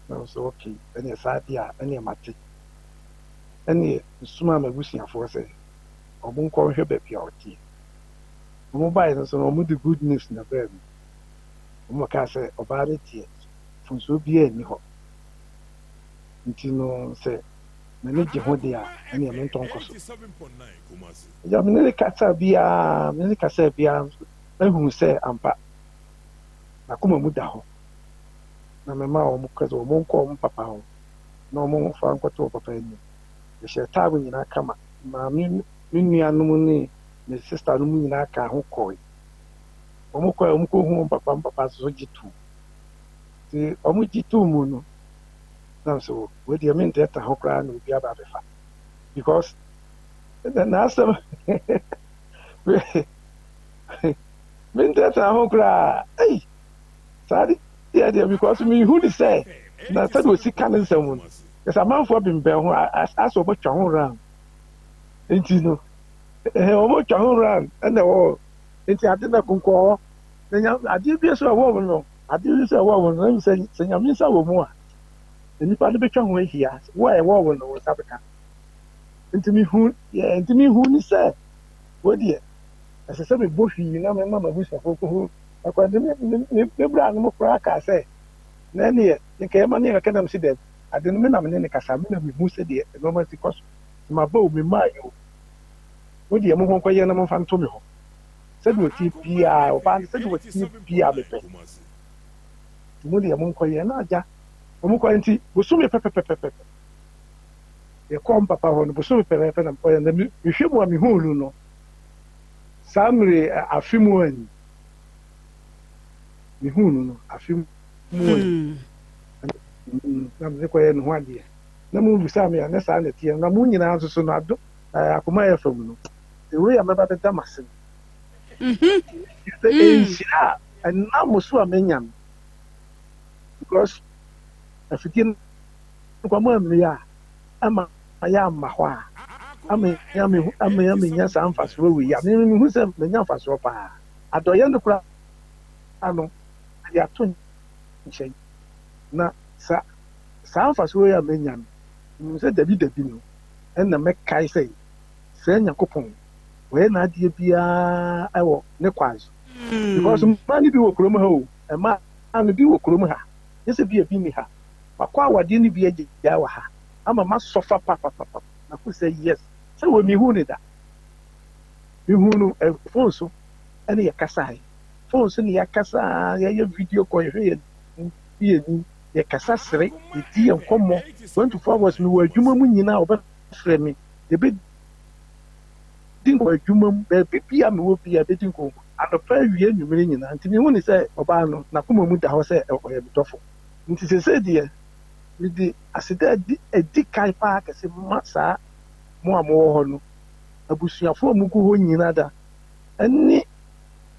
na mesɛ okay ɛneɛ saa deɛ a ɛneɛ mate ɛneɛ nsoma m'abusuafoɔ sɛ ɔmo nkɔhwɛ baabi a ɔteɛ ɔmo baeɛ no so no ɔmo de good news na brɛ me ɔmo kaa sɛ ɔbaa no teɛ mfonsuo biara nni hɔ nti no sɛ m'ani gye ho deɛ a ɛneɛ mentɔ nkɔ so agya mene ne kasa biara ahu sɛ ampa n'akoma mu da hɔ na mema ɔmo kɛ sɛ ɔmo nkɔ ɔmo papa hɔ na ɔmo fa nkɔtɔ wɔ papa anim yɛhyɛ taabo nyinaa kama maame me nuanom ne ne sister no mu nyinaa ka ho kɔe ɔmo kɔe ɔmo kɔhu papa so gye too nti ɔmo gye too mu no na so wɔdeɛ mentɛta ho koraa na obi aba abɛfa because n'asɛm mentɛta ho koraa saa deɛ because mehu ne sɛ na sɛdeɛ osi ka ne nsɛm no kɛsɛ amanfoɔ bembɛn ho asɛ ɔbɛtwa ho round nti no ɔbɛtwa ho round ɛna ɛwɔ nti ade na konkɔɔ na adeɛ bi so ɛwɔ mu no na sɛ nyame nsa wɔ mu a nnipa no bɛtwa ho ahia wo a ɛwɔ wɔ no wɔ nsa bɛka nti mehu ne sɛ wɔdeɛ ɛsɛ sɛ mebɔ hwii na mema mabusuafoɔ kɔhu akwade mebra no mo koraa kaa sɛ na ɛneɛ nkɛyɛ ma ne yɛkɛ nam si dɛ ade no menam ne ne kasa mena mehu sɛdeɛ ɛnɔma si kɔ so maba o memaayɛ o wodeɛ mo ho nkɔyɛ na momfa nto me hɔ sɛdeɛ wɔtie biaa ɔbaa no sɛdeɛ wɔtie biaa mepɛ nti mo deɛ mo nkɔyɛ na agya ɔmo kɔ nti bosome pɛpɛpɛpɛpɛ yɛkɔ mpapa hɔ no bosome pɛpɛpɛ na mkɔyɛ na mehwɛ mu a mehu no no saa mmere afe mu ani mehu no afe mu ani na mede kɔyɛ ne ho adeɛ na mobusaa me a ne saa nɛteɛ na mo nyinaa nso so no ado akoma yɛ fam no ɛwei a mɛba bɛda mase no sɛ ɛnhyira a ɛnam mo so a manya no because afidie nkɔmɔ mmea ama ya ma hɔ a ama ya me nya saa mfasoɔ wei a me hu sɛ menya mfasoɔ paa adɔyɛ no kora ano ade ato nkyɛn na saa mfasoɔ yi a menya no sɛ dabi no ɛna mɛkae sɛ sɛ Nyankopɔn wɔyɛ n'adeɛ biara ɛwɔ ne kwan so because mmaa no bi wɔ kurom ha o mmaa no bi wɔ kurom ha yɛ sɛ bi ni ha wakɔ awadeɛ no bi agya wɔ ha ama masɔfa papapapa na ko sɛ yes sɛ wɔ mihu ne da mihu no phone so ɛne yɛ kasa phone so ne yɛ kasa yɛyɛ video call yɛhwɛ yɛ yɛ kasa sere yɛdi yɛ nkɔmmɔ 24 hours mi wɔ adwuma mu nyinaa wɔbɛfrɛ me yɛbɛ di nkɔ adwuma mu baabi bia me wɔ bia bɛdi nkɔ anɔpa awie nnwumere nyinaa nti mehu ne sɛ ɔbaa no n'akoma mu da hɔ sɛ ɔyɛ medɔfo nti sɛsɛ deɛ mede aseda adi kae paa kɛse ma saa mo a mowɔ hɔ no abusuafoɔ a mugu hɔ nyinaa da ɛne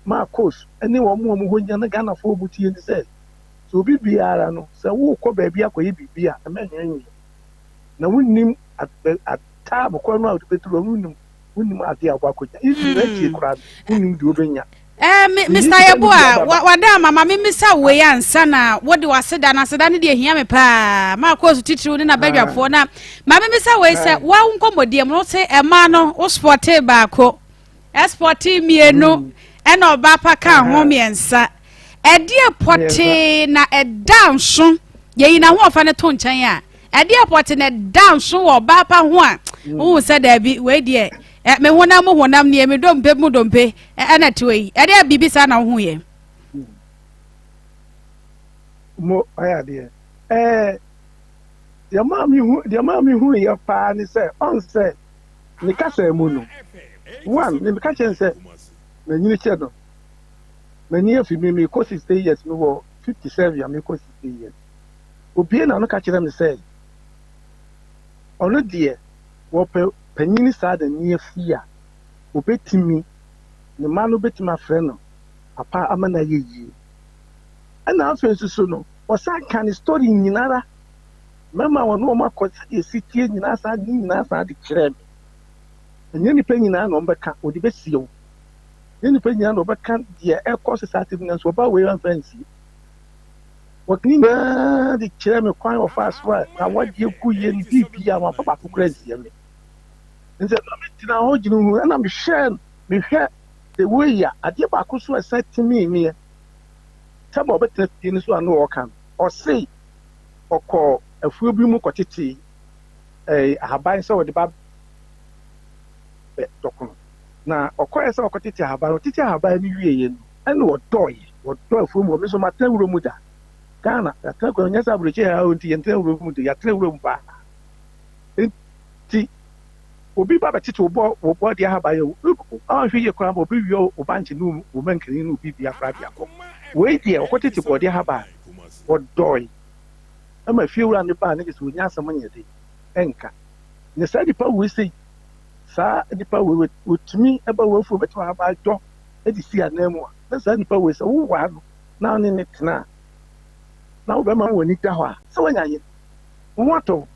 maakos ɛne wɔn mo a mo hɔ nyinaa ne Ghanafoɔ mu tie ne sɛ sɛ obi biara no sɛ wokɔ baabi akɔyɛ biribi a ɛmɛnyɛnyɛ na wonnim ataa bɔkɔ no a wode bɛturo wonnim ade a wɔakɔgya ɛsi atie koraa wonnim deɛ wobɛnya Mr. Yeboa wada mama memisa we ansa na wode waseda na seda ne de hia me pa ma course titiri ne na badwafo na mama memisa we se wa nkomodie mo se ema no wo sporte baako sporte mienu ena oba pa ka ho miensa edie pote na edanso ye na ho ofa ne to nkyɛn a edie pote na edanso wo oba pa ho a wo se da bi we die me honam ne me dompe mu dompe ana tiwi ade bibisa na ho ye mo ayade dia ma mi hu ye pa ni se on se ni kasa mu no one ni ka chen se na nyini che do na ni afi me ko 60 years me wo 57 ya me ko 60 years obi na no ka kire me se ono die wo pe panyini saa da ni afi a obetimi ne ma no betimi afrɛ no papa amana yeyi ana afɛ nsusu no ɔsan ka ne story nyinara mama wɔn no makɔ esitie nyinaa saa de nyinaa saa de kyerɛ me nyɛ nipa nyinaa na ɔmbɛka ɔde besiew nyɛ nipa nyinaa na ɔbɛka deɛ ɛkɔ society no nso ɔba wei fancy wɔkini na de kyerɛ me kwan ɔfa so a na wɔde ku yɛ ne bibi a ma papa kokora zie me nse no metina ho ginu hu na mehwɛ the way ya ade ba ko so set me tabo betra tie ni so anu o kan o sei okọ afuo bi mu kotete ahaban se wode ba dokuno na okọ ese okotete ahaban ni wie ye no ene wodɔ afuo mu o me so matra wuro mu da Ghana atra ko nyasa abroche ha o nti yentra wuro mu da yatra wuro mu ba ti obi ba betete wo dia ha ba ye a hwe ye kora ba obi wi o banche no wo mankani no bi bia fra bia ko we dia okotete bo dia ha ba wo doi ama fie wura ne ba ne so nya asam nya de enka ne sa di pa we sei sa di pa we tumi e ba wo fu beto ha ba do e di si anamu a na sa di pa we se wo wa no na ne ne tena na wo be ma wo ni da ho a se wanya ye wo ato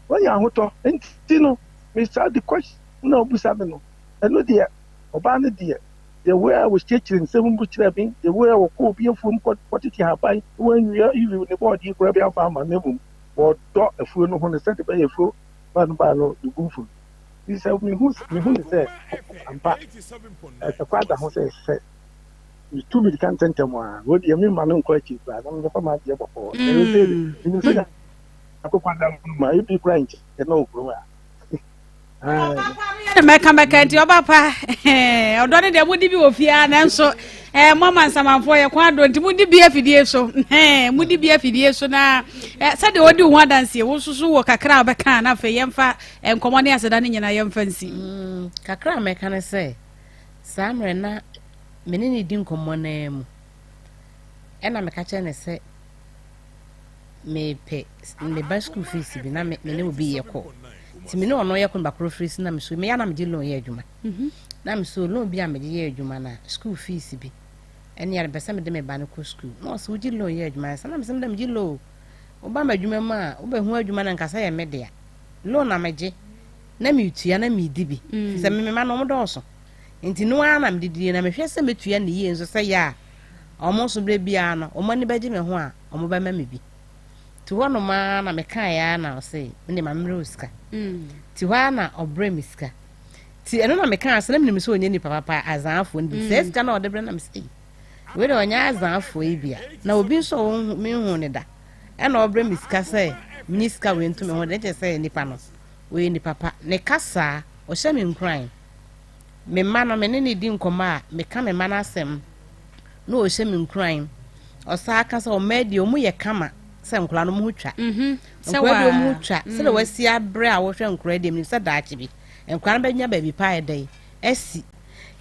wanya hoto enti no Mr. the question no busa me no eno de oba ne de the way I was teaching seven butcher bin the way I was ko bi afum kwatiti haban when you ne body kura bi afa ma nemu or do afu no ho ne set be afu ba no the gufu this help me who say ampa the father who say you too me can tell them what you mean man ko chi ba na me fa ma je before you say akokwa ma you be crying no problem meka nti oba pa odo ne de mudi bi ofia na nso mama nsamanfo ye kwa do nti mudi bi afidie so na se de odi ho adanse wo susu wo kakra obeka na fe yemfa enkomo ne aseda ne nyina yemfa nsi kakra meka ne se samre na menini di nkomo na mu ena meka che ne se me pe me ba school fees bi na me ne obi ye ko timini ono ye ko bakro fees na me so me ya na me di loan ye adwuma na me so loan bi a me di ye adwuma na school fees bi eni ya be se me de me ba ne ko school no so di loan ye adwuma sa na me se me di loan oba madwuma mu a obehu adwuma na nkasa ye media loan na meje na metua na medibi se me ma no mo dɔɔso enti no ana medidi na mehwɛ sɛ metua ne yie nso sɛ ya ɔmo so bre bia no ɔmo ni bɛgye me ho a ɔmo ba ma me bi ti hɔ no ma na meka ya na ɔsɛ ne ma mmerɛ osika ti hɔ na ɔbrɛ me sika ti ɛno na meka asɛ na menim sɛ onye ni papa azanfo no bi sɛ sika na ɔde brɛ na me sɛ we de onya azanfo yi bia na obi nso me hu ne da ɛna ɔbrɛ me sika sɛ me sika we nto me ho de kyɛ sɛ nipa no we ni papa ne kasa ɔhyɛ me nkran me ma no me ne di nkɔma a me ka me ma na asɛm na ɔhyɛ me nkran ɔsa aka sɛ ɔma di ɔmu yɛ kama sɛ nkora no mu ho twa nkora de ɔmu ho twa sɛ de wasi abrɛ a wɔhwɛ nkora de me sɛ daakye bi nkora no bɛnya baabi pa ɛdɛ asi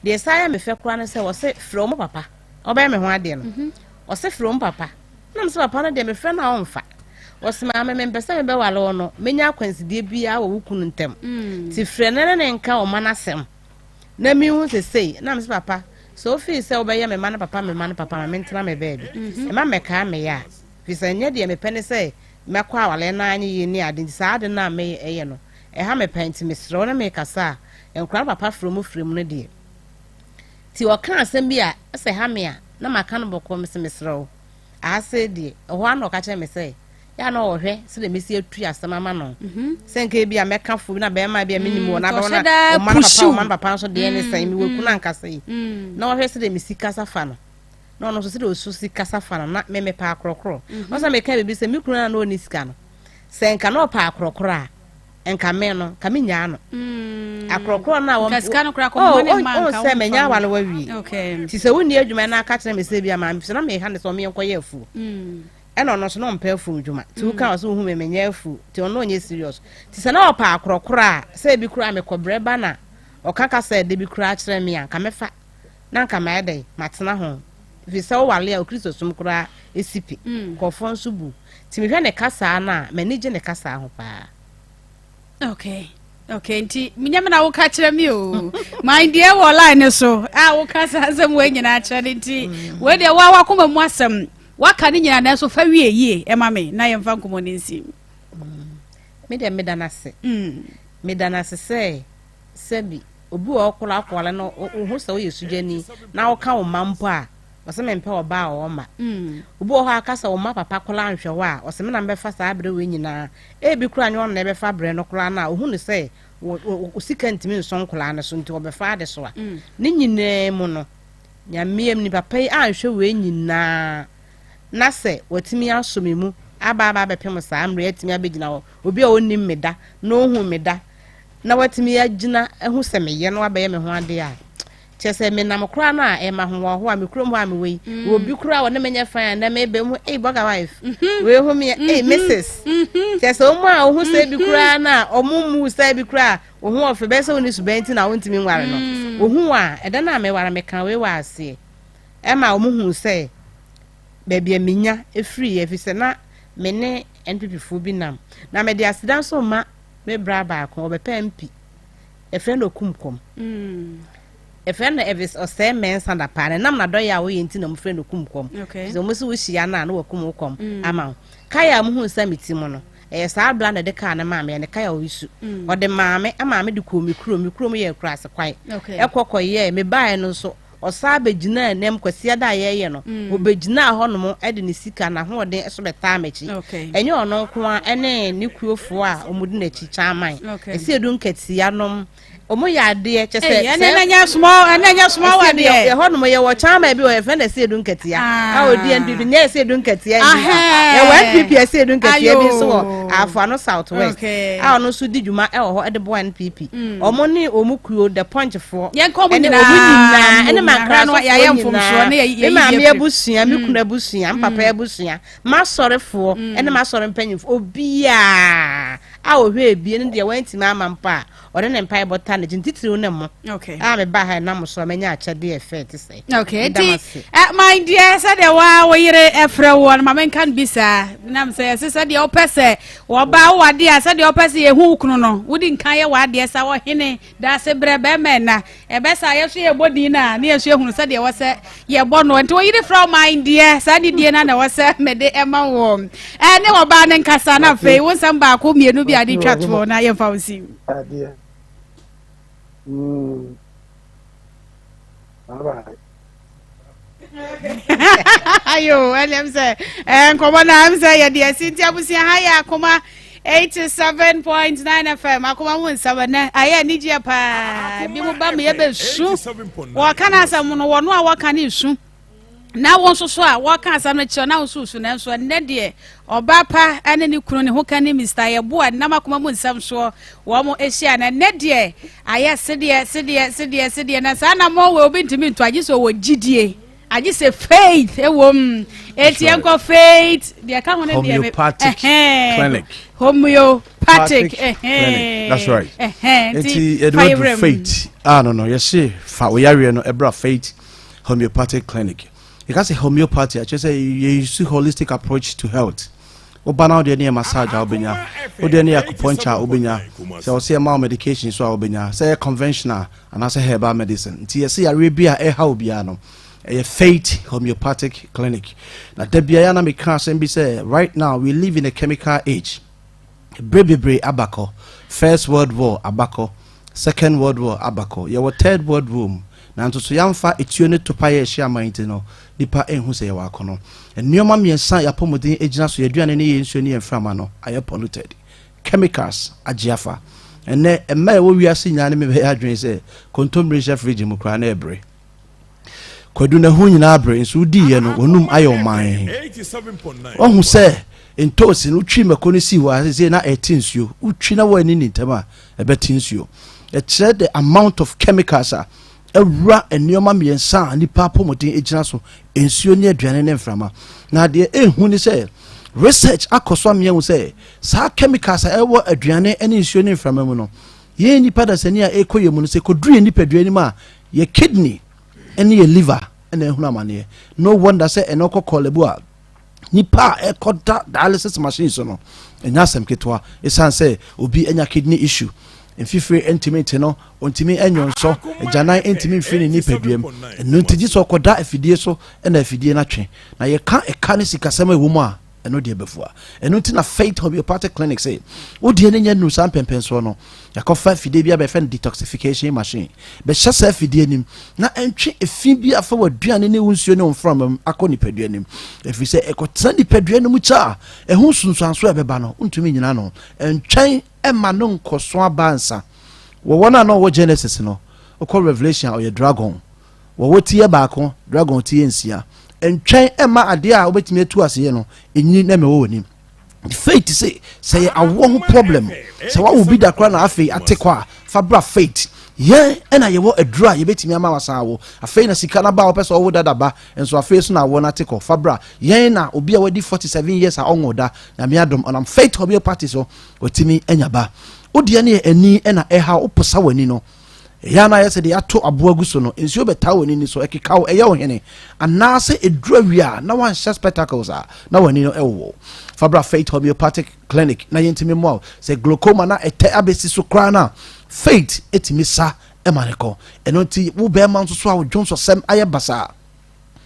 de sa ya me fɛ kora no sɛ wɔse frɛ ɔmo papa ɔbɛyɛ me ho ade no ɔse frɛ ɔmo papa na me sɛ papa no de me frɛ na ɔmfa ɔse ma me mpɛ sɛ me bɛwale no menya akwansidie bia wɔ wo kunu ntam ti frɛ ne nka ɔma na asɛm na mi hu sesei na me sɛ papa so fi sɛ wobɛyɛ me ma no papa ma me ntena me baabi e ma mɛka me ya fi sɛ nyɛ deɛ mepɛ ne sɛ mɛkɔ awale na anye yi ni ade saa ade na me ɛyɛ no ɛha mepɛ nti mesrɛ na me kasa nkora papa frɛ mu no deɛ ti ɔka asɛm bi a sɛ ha me a na maka no bɔkɔ me sɛ mesrɛ wo ase deɛ ɛhɔ ana ɔka kyerɛ me sɛ ya na ɔhwɛ sɛ de mesi atu asɛm ama no sɛ nka bi a mɛka fo na bɛma bi a minim wɔ na bɛwɔ na ɔman papa nso deɛ ne sɛ mi wɔku na nkasa yi na ɔhwɛ sɛ de mesi kasa fa no na ɔno nso sɛ de osu si kasa fa no na mɛmɛ pa akorɔkorɔ ɔsɛ mɛka bibi sɛ mi kunu na ɔni sika no sɛ nka na ɔpa akorɔkorɔ a nka mɛ no ka mi nyaa no akorɔkorɔ na wɔn sika no kora kɔ mo ne ma nka sɛ mɛnya wa no wawie ti sɛ wonni adwuma na aka kyerɛ me sɛ bi ama mfisɛ na mɛha ne sɛ ɔmɛ nkɔ yɛ afu ɛna ɔno so no mpɛ afu dwuma ti wo ka so hu me mɛnya afu ti ɔno onye serious ti sɛ na ɔpa akorɔkorɔ a sɛ bi kura me kɔbrɛ ba na ɔkaka sɛ de bi kura kyerɛ me a nka mɛfa na nka ma ɛdɛ matena ho fi sɛ wale a okristo som kura esipi kɔfɔ nso bu ti mehwɛ ne kasa na m'ani gye ne kasa ho paa okay nti minyame na wo ka kyerɛ me o my dear wo line so a wo kasa asɛm wo nyina kyerɛ nti wo de wa koma mu asɛm waka ne nyina na so fa wie yie ɛma me na yɛmfa nkomo ne nsim me de me dana se sebi obi o kola kola no wo sɛ wo yesujani na wo ka wo mampo a ɔsɛ me mpɛ ɔba a ɔma obi o ha aka sɛ wo ma papa kola nhwɛ wa ɔsɛ me na mbɛfa saa abrɛ we nyina bi kura nyɛ ɔno na ɛbɛfa abrɛ no kola na ohu ne sɛ wo sika ntimi nson kola na so nti ɔbɛfa ade so a ne nyinaa mu no nyamiem ni papa yi anhwɛ we nyinaa na sɛ watimi aso me mu aba bɛpem saa mmerɛ atimi abɛgyina hɔ obi a onni mmeda na ohu mmeda na watimi agyina ehu sɛ meyɛ no abɛyɛ me ho ade a kyɛ sɛ me nam kora no a ɛma ho wɔ ho a me kurom hɔ a me wei obi kora wɔ ne menyɛ fan na me bɛ mu bɔga wife we hu me mrs kyɛ sɛ omu a ohu sɛ bi kora na omu mu sɛ bi kora ohu ɔfɛ bɛ sɛ oni subanti na wontimi nware no ohu a ɛda na me ware me kan we wɔ ase ɛma omu hu sɛ baby a minya free if it's na me ne NPP fo bi nam na me de asidan so ma me bra ba ko obepa MP e friend okumkom e friend evis o say men sanda pa na nam na do ya wo yenti na mo friend okumkom so mo so wo hia na na wakumkom ama kaya mo hu samiti mo no e sa bla na de ka na ma me ne kaya o isu o de maame ama me de ko mi kuro ye kura se kwai e kokoye me bae no so osa begina enem kwasi ada ye no obegina ho no mo ede ne sika na ho de so beta mechi enye ono nko a ene ne kuofo a omudi na chi chaman esi edu nkati anom omo ya ade chese enenya small wa de ye ho no mo ye wo chaman bi o ye fend esi edu nkati a odi ndu ne esi edu nkati a ye wa NPP esi edu nkati bi so afa no south west a ono so di dwuma e ho ede bo NPP omo ni omu kuo the punch for ene omu makra no ya ye mfomso na ye ma me abusua me kuna abusua mpapa abusua ma sorefo ene ma sore mpanyimfo obia a ohwe ebie ne de wanti ma amampa ode ne mpa bota ne ntitiri ne mo a me ba ha na mo so menya akyade effect say my dear said wa wo yire efre wo na ma men kan bisa na me say say de opese Waba wade asa de opese ye hu kunu no wodi nkan ye wade asa wo hene da se brebe mena e be sa ye so ye bodi na na ye so ehunu se de wo se ye bo no nti wo yire from mind de sa de die na na wo se mede ema wo ne waba ne nkasa na fe wo nsam ba ko mienu bi ade twatwo na ye fa wo si ade ayo elem se komo na am se ye de sintia busia ha ya Akoma 87.9 FM Akoma mu nsaba na aye ni je pa bi mu ba me ye be su wo kana asam no wo no a wo kana su na wo so so a wo kana asam no chi na wo su na so ne de oba pa ane ni kunu ne ho kana Mr. Yeboa na Akoma mu nsam so wo mo ehia na ne de aye sede na sa na mo we obi ntimi ntoaje so wo gidie I just say faith, a woman. Etienko faith. The account homeopathic clinic. Homeopathic clinic. That's right. Eti faith. No. You see, we no ebra faith homeopathic clinic. You can say homeopathy. I just say you use holistic approach to health. Obana de near massage obenya. O de near acupuncture obenya. So say more medication so obenya. Say conventional and I say herbal medicine. Ti you see Arabia e how bia no. A faith homeopathic clinic. Now, Debiana me can be say right now we live in a chemical age. Brebibre abako, First World War abako, Second World War abako. Your Third World War. Now to yamfa etune to paye share mind no. Dipa enhu say wa kono. And nyoma miensa ya pomodin ejina so yaduane ne yensuo ne enframa no aye polluted. Chemicals ajiafa. And ne ema wo wiase nyane me be adwen say kontomre chef fridge mu kra na ebre. Kwaduna hu nyina abre nso di ye no onum ayo man 87.9 ohun se entosi no twi makoni si wa se na etinsuo utwi na wani ni ntama ebetinsuo e kire the amount of chemicals awura enioma miensa ni papo modin ejina so ensuo ni aduane ne mframa na de ehun ni se research akoso amia se sa chemicals ewo aduane ene ensuo ni mframa mu no ye ni pada sani a ekoye mu no se koduru ni paduane ma ye kidney any liver and then no wonder say enoko kolebua nipa ekota dialysis machine so no enyasem ketwa esan say obi enya kidney issue enfifre intimate no ontimi enyon so ejanan intimi mfini ni peduem enu ntiji so koda afidie so na afidie na twe na ye ka eka ne sikasema ewumu a eno de befua enu nti na faith homeopathic clinic say odie ne nya nu san pempenso no yakofa fidie bia be fen detoxification machine be hyesa fidie nim na entwe efi bia fa waduane ne wunsuo ne omfram akoni pedua nim efi say ekotsa ni pedua nim cha ehu sunsuanso ebeba no ntumi nyina no entwen ema no nkoso abansa wo wona no wo Genesis no okọ Revelation or your dragon wo tie baako dragon tie nsia entwen ema ade a obetimi atu ase no enyi na me wo nim faith say awo problem say what will be that crown afi atekwa fabra faith ye na ye wo adura ye betimi ama wasa wo afi na sika na ba opeso wo dadaba enso afi so na wo na tekọ fabra ye na obi a wadi 47 years a ongoda na me adom onam faith homeopathy so otimi anyaba odi ne ani na eha oposa wani no ya na yese de ato aboagu so no ensuo beta wani ni so ekekaw eye wo hene anase edura wia na wan share spectacles na wani no ewo fabra faith homeopathic clinic na yentimi mo say glaucoma na ete abesi so kra na faith etimi sa emaneko enoti wo be man so a wo dwonso sem aye basa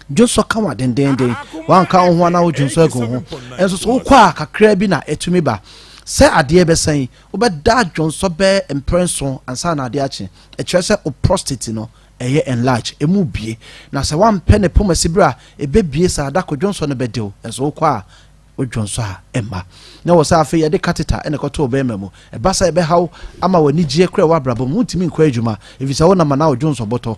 dwonso ka wa den wan ka ho na wo dwonso agu ho enso so kwa kakra bi na etumi ba se ade be san obeda dwonso be emprenso ansa na ade ache e kire se o prostate no eye enlarge emu bie na se wan pene pomasibra e be bie sa adako dwonso no bedew enso kwa o dwonso a emma na wo sa afi ye de catheter ene koto be memu e basa e be haw ama wani gie kra wa brabo mutimi nkwa adwuma efisa wo na mana o dwonso boto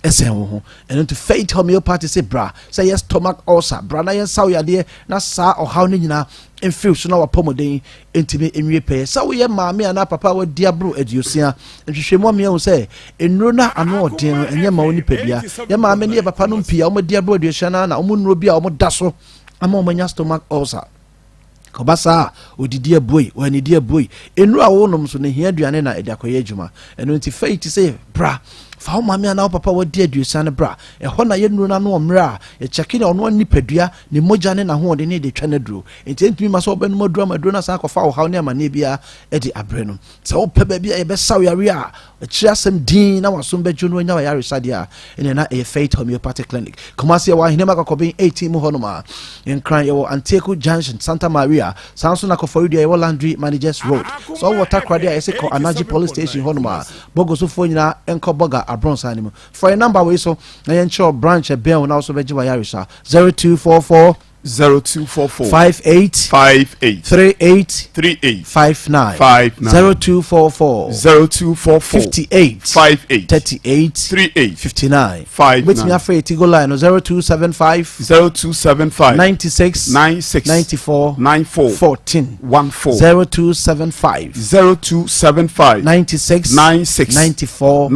esen wo ho eno to faith homeopathy say bra say yes stomach ulcer bra na yen saw yade na sa o haw ne nyina enfil so na wa pomoden entime enwie pe sa wo ye maame ana papa wa diabro adiosia nhwehwemu ame wo say enuro na ano odin enye ma woni padua ye maame ne papa no mpia wo diabro adiosia na wo nuro bia wo daso ama wo nya stomach ulcer kobasa odidi aboi wanidi aboi enura wonom so ne hia aduane na ediakoye adwuma eno nti faith say bra fa wo maame ana wo papa wadi aduasa ne bra ɛhɔ na yɛnuru na no ɔmmerɛ a yɛkyɛke ne ɔno nipadua ne mogya ne nahoɔde ne de twa no duro enti ntumi ma sɛ wobɛnom aduro amaduro na saa kɔfa wo haw ne amanneɛ bia ɛde abrɛ no sɛ wopɛ baabi a yɛbɛsa wo yare a akyerɛ asɛm din na wasom bɛdwo no anya wo yaresadeɛ a ɛne na ɛyɛ Faith Homeopathic Clinic Kumasi wɔ ahenema kakɔbɛn 18 mu hɔ nom a yɛnkran yɛwɔ Antieku Junction Santa Maria saa nso na kɔfɔredua yɛwɔ Landry Managers Road so wɔ takrade a yɛsɛ kɔ Anaji Police Station hɔ nom a bɔgosofoɔ nyinaa ɛnkɔ bɔga abronsa ne mu for your number we so na yɛnkyerɛ branch ɛbɛn na also bɛgye wa yaresa 0244 58 38 59 0244 58 38 59 with me afraid to go line 0275 96 94 14 0275 96 94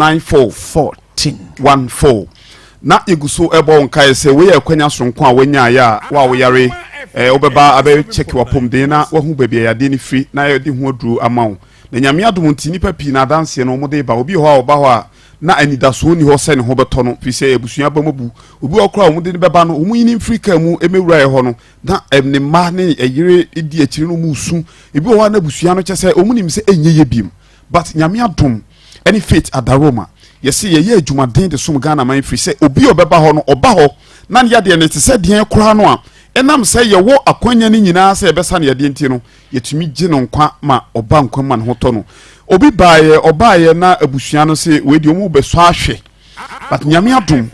14 na yeguso ebo nkae se we yakwanya sonko a wanya ya wa wo yare obeba abe check wapom de na wahu baabi ya de ni free na ye de ho aduru amawo na nyame adom nti nipa pi na danse no mo de ba obi ho a oba ho a na anidaso ni ho se ne ho beto no fi se ebusua ba mabu obi okra mo de beba no omu yini free ka mu emewura ye ho no na ne ma ne eyire edi akiri no mu su ebi ho na busua no kyese omu nim se enye ye biem but nyame adom any Faith adaroma yesi ye adwumaden de som Ghana man free se obi obeba ho no oba ho na ne yade ne te se den kora no a enam se ye wo akwanya ni nyina se ebesa ne yade nti no yetumi gye no nkwa ma oba nkwa ma ne ho to no obi baaye na abusua no se we di omu beso ahwe but nyame adom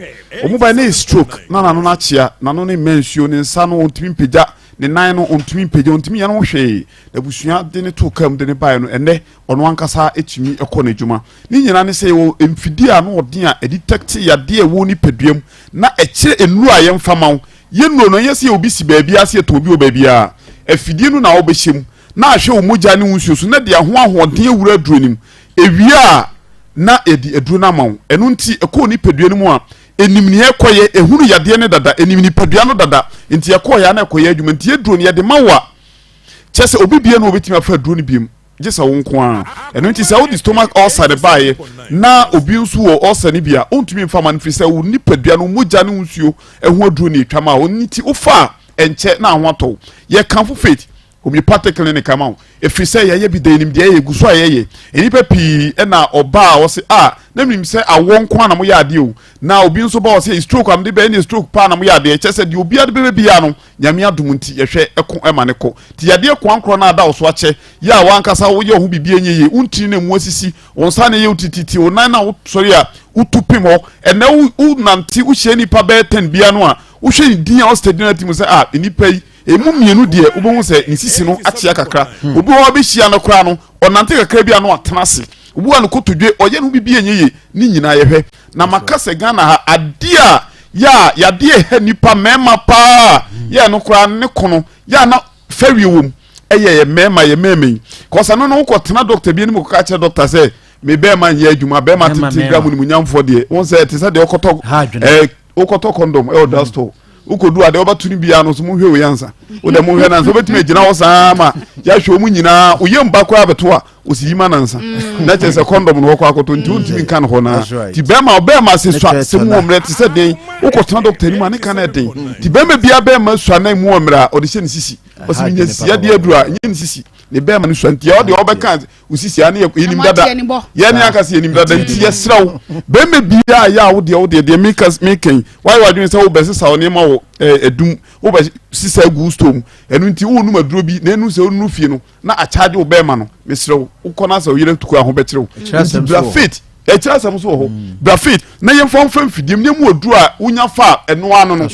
omu ba na stroke na nano na chia nano ne mensuo ne nsa no ontumi mpagya ne nan no ontumi mpagya ontumi ya no hwe abusua de ne to kam de ne baaye no ene ono ankasa etumi ekọ na djuma ni nyina ne se wo emfidi a no odin a detect ya de ewo ni paduam na ekire enu a yemfama wo yenno no yesi obi si baabi ase to obi obaabi a afidi no na wo behyem na ahwe wo mogya ne wunsusu na de ahoɔden ewura aduro nim ewia na edi aduro na mawo enu nti ekọ ni padua mu a enimni ekoye ehunu yade ne dada enimni padua no dada nti ekọ ya na ekoye adwuma nti aduro ne yade mawa kyese obi bie no obetimi afa aduro ne biem jesa wonko a eno nti sa wo di stomach ulcer de bae na obi nso wo ulcer ne bia ontumi mfa man fi sa wo ni padua no mogya ne nsuo eho aduro ne twama oni ti ofa enche na ho ato ye kanfo Faith Homeopathic Clinic ama efiri se ye bi de nim de ye guso ye enipa pi na oba wo se na mnim se awonko na mo ya ade o na obi nso ba wo se stroke am de be ni stroke pa na mo ya ade che se de obi ade be bia no nyame adom nti ye hwe eko ema ne ko ti ya de kwankro na ada wo so ache ya wankasa wo ye ho bibia enye ye unti na mu asisi wonsa na ye utititi o nan na wo sori a utupim ho ena wo nanti wo hye nipa be 10 bia no a wo hwe din a wo stadium team se enipa yi emu mienu de obo se nsisi no atia kakra obi wo be hia no kra no onante kakra bia no atenase obi wa no kotodwe oye no bibia enye ni nyina ye hwe na makase Ghana ha adia ya de he nipa mema pa ya no kra ne kono ya na fawi wom eye mema ye meme cause no no ko tena doctor bi ni mo ka che doctor say me be man ye adwuma be ma 30 gram ni munyamfo de won say te say de okoto condom elder store ukodu ade obatu ni bia no so mu hwe we yansa o de mu hwe nansa obetime gina wo sama ya hwe mu nyina oyem ba kwa beto a osiyima nansa na che se condom no kwa akoto nti untimi kan ho na ti bema se swa se mu omre te se den ukotona doctor ni ma ne kan den ti bema bia bema swa na mu omra o de hye ne sisi o se nya sia de adura nya ne sisi ne bema ne swa nti o de obeka usisi ane yenim dada ye ne akase yenim dada nti ye sraw bema bia ya wo de making why wadwen se wo besesa o ne ma wo edum wo be sisa gu stom enu nti wo numa duro bi na enu se onu fie no na a charge wo be ma no mesrew wo kona sa wo yire tuku aho beterew bra Faith ekira sam so ho bra Faith na ye fon fidim ne mu oduru a unya fa eno ano no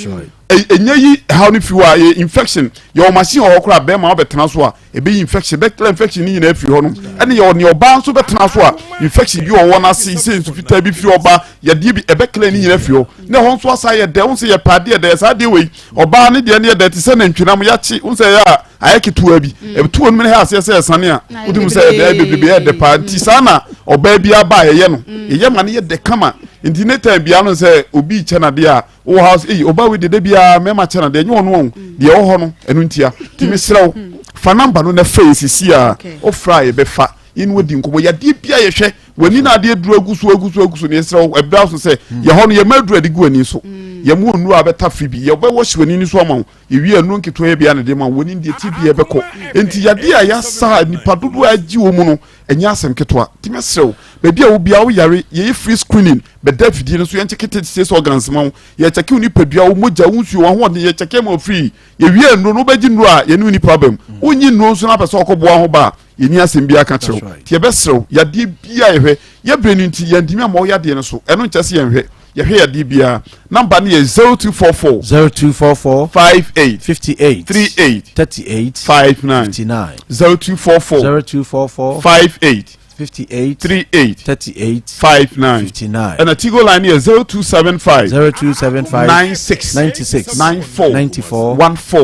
enye yi how ni fi wa infection your machine ho kra be ma wo betena so a ebe infection bacterial infection ni na fi ho no ene ye ne oba nso betena so a infection bi wo na se nso fita bi fi oba ye de bi ebe kla ni na fi ho ne ho nso asa ye de won se ye pade de sa de we oba ne de ne de te se na ntwinam ya chi won se ya ayekituwa bi ebetuwa no me ha ase se sane a udum se de bebe de party sana oba bi aba ye no ye ma ne ye de kama intinator bia no se obi che na de a wo house oba we de bia me ma che na de nyo no de wo ho no enu ntia ti me srew fa number no na face si a o fry be fa inu odi nkobo ya de bia ye hwe wani na ade duro agusu ne esra ebra so se ye ho no ye maduru ade gu ani so ye mu onu abeta free bi ye be wo hwani ni so ama ye wi anu nkito ye bia ne de ma woni de ti bi ye be ko enti yade a ya sa nipa dodo agi wo mu no enya asem ketwa ti mesrew be bia wo bia wo yare ye free screening be da fidie no so ye check state organs ma ye check uni padua wo moja wo nsuo wo ho de ye check ma free ye wi anu no be gi nru a ye ni problem unyi nru so na pese okoboa ho ba ye ni asem bia ka chew ti ye be srew yade bia ye hwe ye brenu nti ye ndimi ama wo yade no so eno nkyese ye hwe ye hwe yade bia number ni 0244 58 38 59 0244 58 38 59 and a Tigo line here 0275 96 94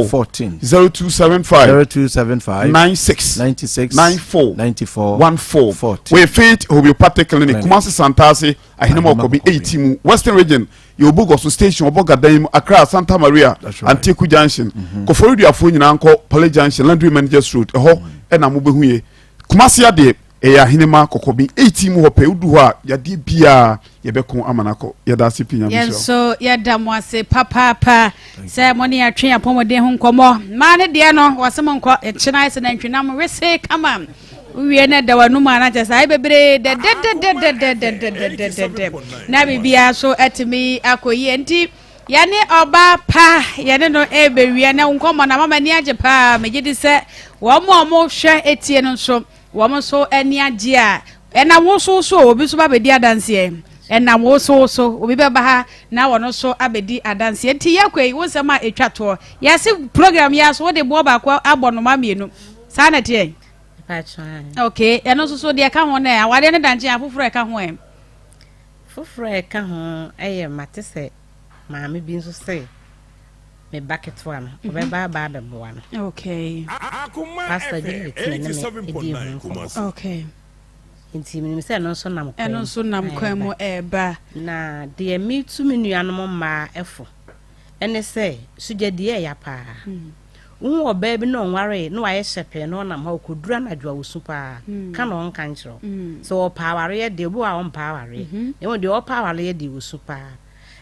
14 0275 96 94 14 we fit homeopathic clinic Kumasi Santasi ahinema okobi 18 Western region Yobugo station Obogadam Accra Santa Maria and Teku Junction Koforu afo nyina nko Pole Junction Landry Managers Road eho na mobehu ye Kumasi ade eya hinema kokobi 18 mu hope udu ho a yade bia yebekon amanako yada sipinya miso yenso yada mwase papa se moni atwe apomode ho nkomo ma ne de no wasem nko echina ise na ntwenam wese kama wie na da wanu ma na chesa bebre de na bibia so atimi akoyi enti yane oba pa yane no ebewie na nkomo na mama ni age pa megidi se wo mo hwe etie no so wo so ani age a ena wo so obi so ba bedi adanse ena wo so obi be ba ha na wono so abedi adanse enti yakwei wo sema etwato yase program ya so de bo ba kwa abonoma mienu sana tie okay eno so de ka ho na awade ne danche afoforo e ka ho foforo e ka ho eye matese maame bi nso se me bucket one obe ba be bo one okay pastor di okay inti mi se no so nam kwa mu eba na de mi tu mi nuanom ma efo ene se sugade ya pa wo oba bi no nware no aye shepe no nam ha okodura na dwa wosu pa ka no nka nchiro so o paware de bo a on paware e wo de o paware de wosu pa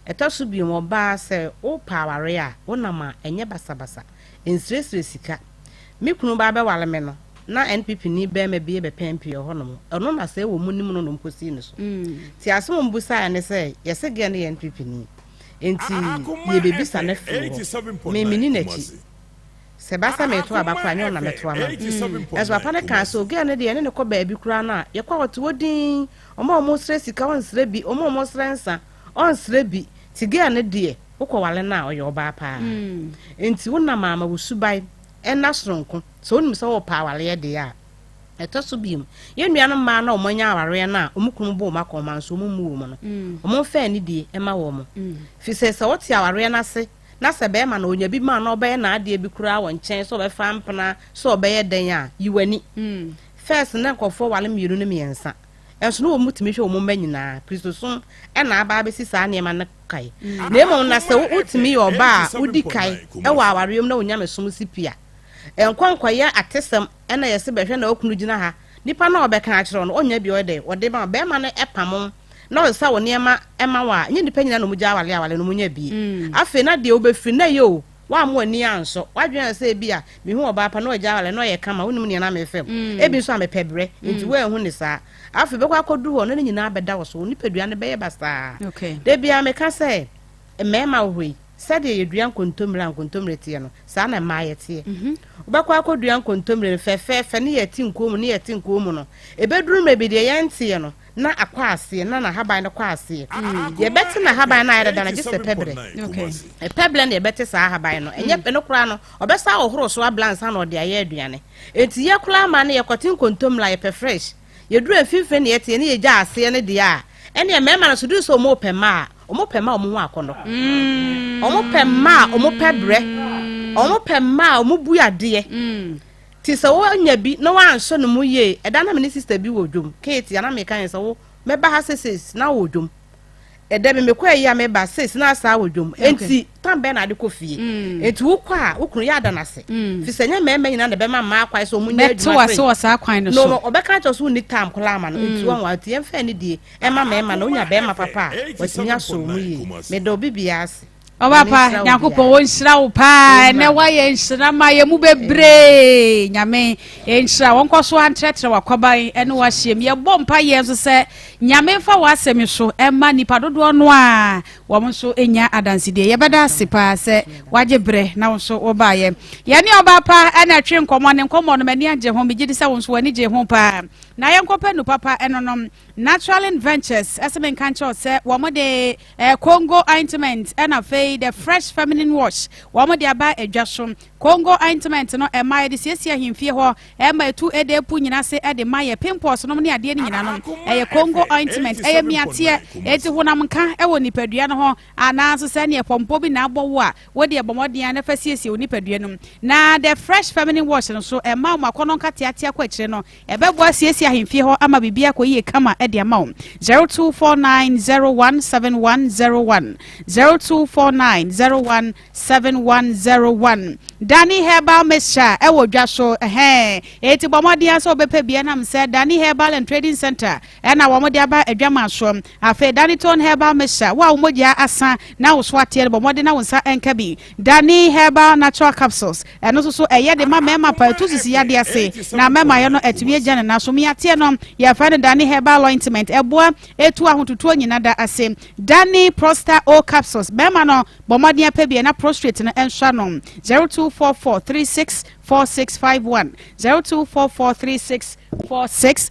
etosu bi mo ba se o paware a wonama enye basabasa ensresre sika me kunu ba be wale me no na NPP ni be me be pempi ho no ono na se wo munim no mposi ni so ti asem mbusa ne se yese ge ne NPP ni enti ye bebisa na fi me mini na chi se basa me to abakwa nya na meto ama eso apa ne kan so ge ne de ne ko ba bi kura na ye kwa wote wodin omo sre sika won sre bi omo sre nsa on sre bi ti ge ne de ukọ wale na oye oba pa enti wona mama wusubai ena soronko so onim se wo pa wale de ya etoso biem ye nuanom ma na omanya aware na omukunu bo makoma nso omumu wo no omo fa ni die ema wo mo fi se wote aware na se na se be ma na onya bi ma na obe na ade bi kura wo nchen so be fa mpna so obe ye den a yiwani first na nkofo wale miru ne miensa enso no omutimi hwe omo manyina kristo so na aba be sisa na ema na kai na emo na se utimi oba udi kai e wa awariom na onya mesom sipia enkwankwa ya atesem na yese behwe na okunu gina ha nipa na obeka akire no onya bi ode ma be ma na epam na osa wo niema ema wa nye nipa nyina no muja awale no munya bi afi na de obefri na yo wa mo ani anso wadwen se bi a me hu oba pa na oja awale no ye kama wonu ne na me fem ebi so amepebre nti we hu ne sa afi be kwa kodu ho no nyina beda wo so nipadua ne be ye basa de bia me ka se mema hoi sade yeduan kontomre tie no sa na ma yete ubakwa akoduan kontomre fefe ne yeti nkom no ebeduru mebi de yente no na akwa ase na haban no kwa ase ye beti na haban na ayeda na gise pebre e peble na ye beti sa haban no enye no kura no obesa ohoro so ablance na ode aye aduane enti ye kura ma na ye kwatin kontomla ye pe fresh ye duru afife ne yete ne ye ja ase ne de a ene mema na sudu so mo pema omo ho akono omo pema omo pebre omo pema omo buade ti se wo nya bi no wan so no mu ye eda na me sister bi wo dwom Kate ya na me kan se wo me ba ha seses na wo dwom edebe mekwa yi ameba 6 na asa wodwom enti tambe na de kofie enti wukwa wukunu ya adanase fi senya mema nyina de be ma ma akwa so munya adwuma so wasa akwan no so no obeka cho so ni tam kola ma no enti won wa tie mfa ni die e ma mema na onya be ma papa wasinya so mu yi me do bibia ase Papa, Nyankopɔn wonhyira wo pa na wayɛ nhyira ma yɛ mu bebre nyame nhyira wɔnkɔ so antrɛtrɛ wakɔban ɛne wahyɛm yɛbɔ mpa yɛ nso sɛ nyame fa wasɛm so ɛma nipa dodoɔ no a wɔn nso enya adansidie yɛbɛda ase pa sɛ wagye brɛ na wo nso wo baayɛ yɛne ɔba pa ɛna twe nkɔmɔ ne nkɔmɔ no mani agye ho megye di sɛ wo nso wani gye ho pa na yɛnkɔpɛ no papa ɛnonom Natural Ventures ɛsɛ nka nkyɛw sɛ wɔn de Congo ointment ɛna fe the fresh feminine wash wɔn de aba adwa so Congo ointment no ɛma yɛ de siesie ahemfie hɔ ɛma etu ɛde epu nyina se ɛde ma yɛ pimples no ne adeɛ ne nyina no ɛyɛ Congo ointment ɛyɛ miateɛ eti honam nka ɛwɔ nipadua no ho anaa so sɛ ne pɔmpɔ bi na abɔ wo a wo de ɛbɔmɔden na fa siesie wo nipadua no na the fresh feminine wash no so ɛma wo akɔnɔ nka teatea kɔ akyire no ɛbɛboa siesie ahemfie hɔ ama bibia kɔ yie kama ɛde ama wo 0249017101 0249017101 Danny Herbal Mixture ewo dwa so eti bomodian so bepe bia nam se Danny Herbal and Trading Center na wo modi aba adwama so afa Danny Ton Herbal Mixture wa wo modia asa na wo so atie bomodi na wo nsa enka bi Danny Herbal Natural Capsules eno so eye de ma mema pa tu sisi yade ase na mema ye no etumi agya na so mi atie no ya fa Danny Herbal Ointment eboa etu ahototo nyina da ase Danny Prostate O Capsules mema no bomodian pa bia na prostate no enhwa no 0244364651 0244364651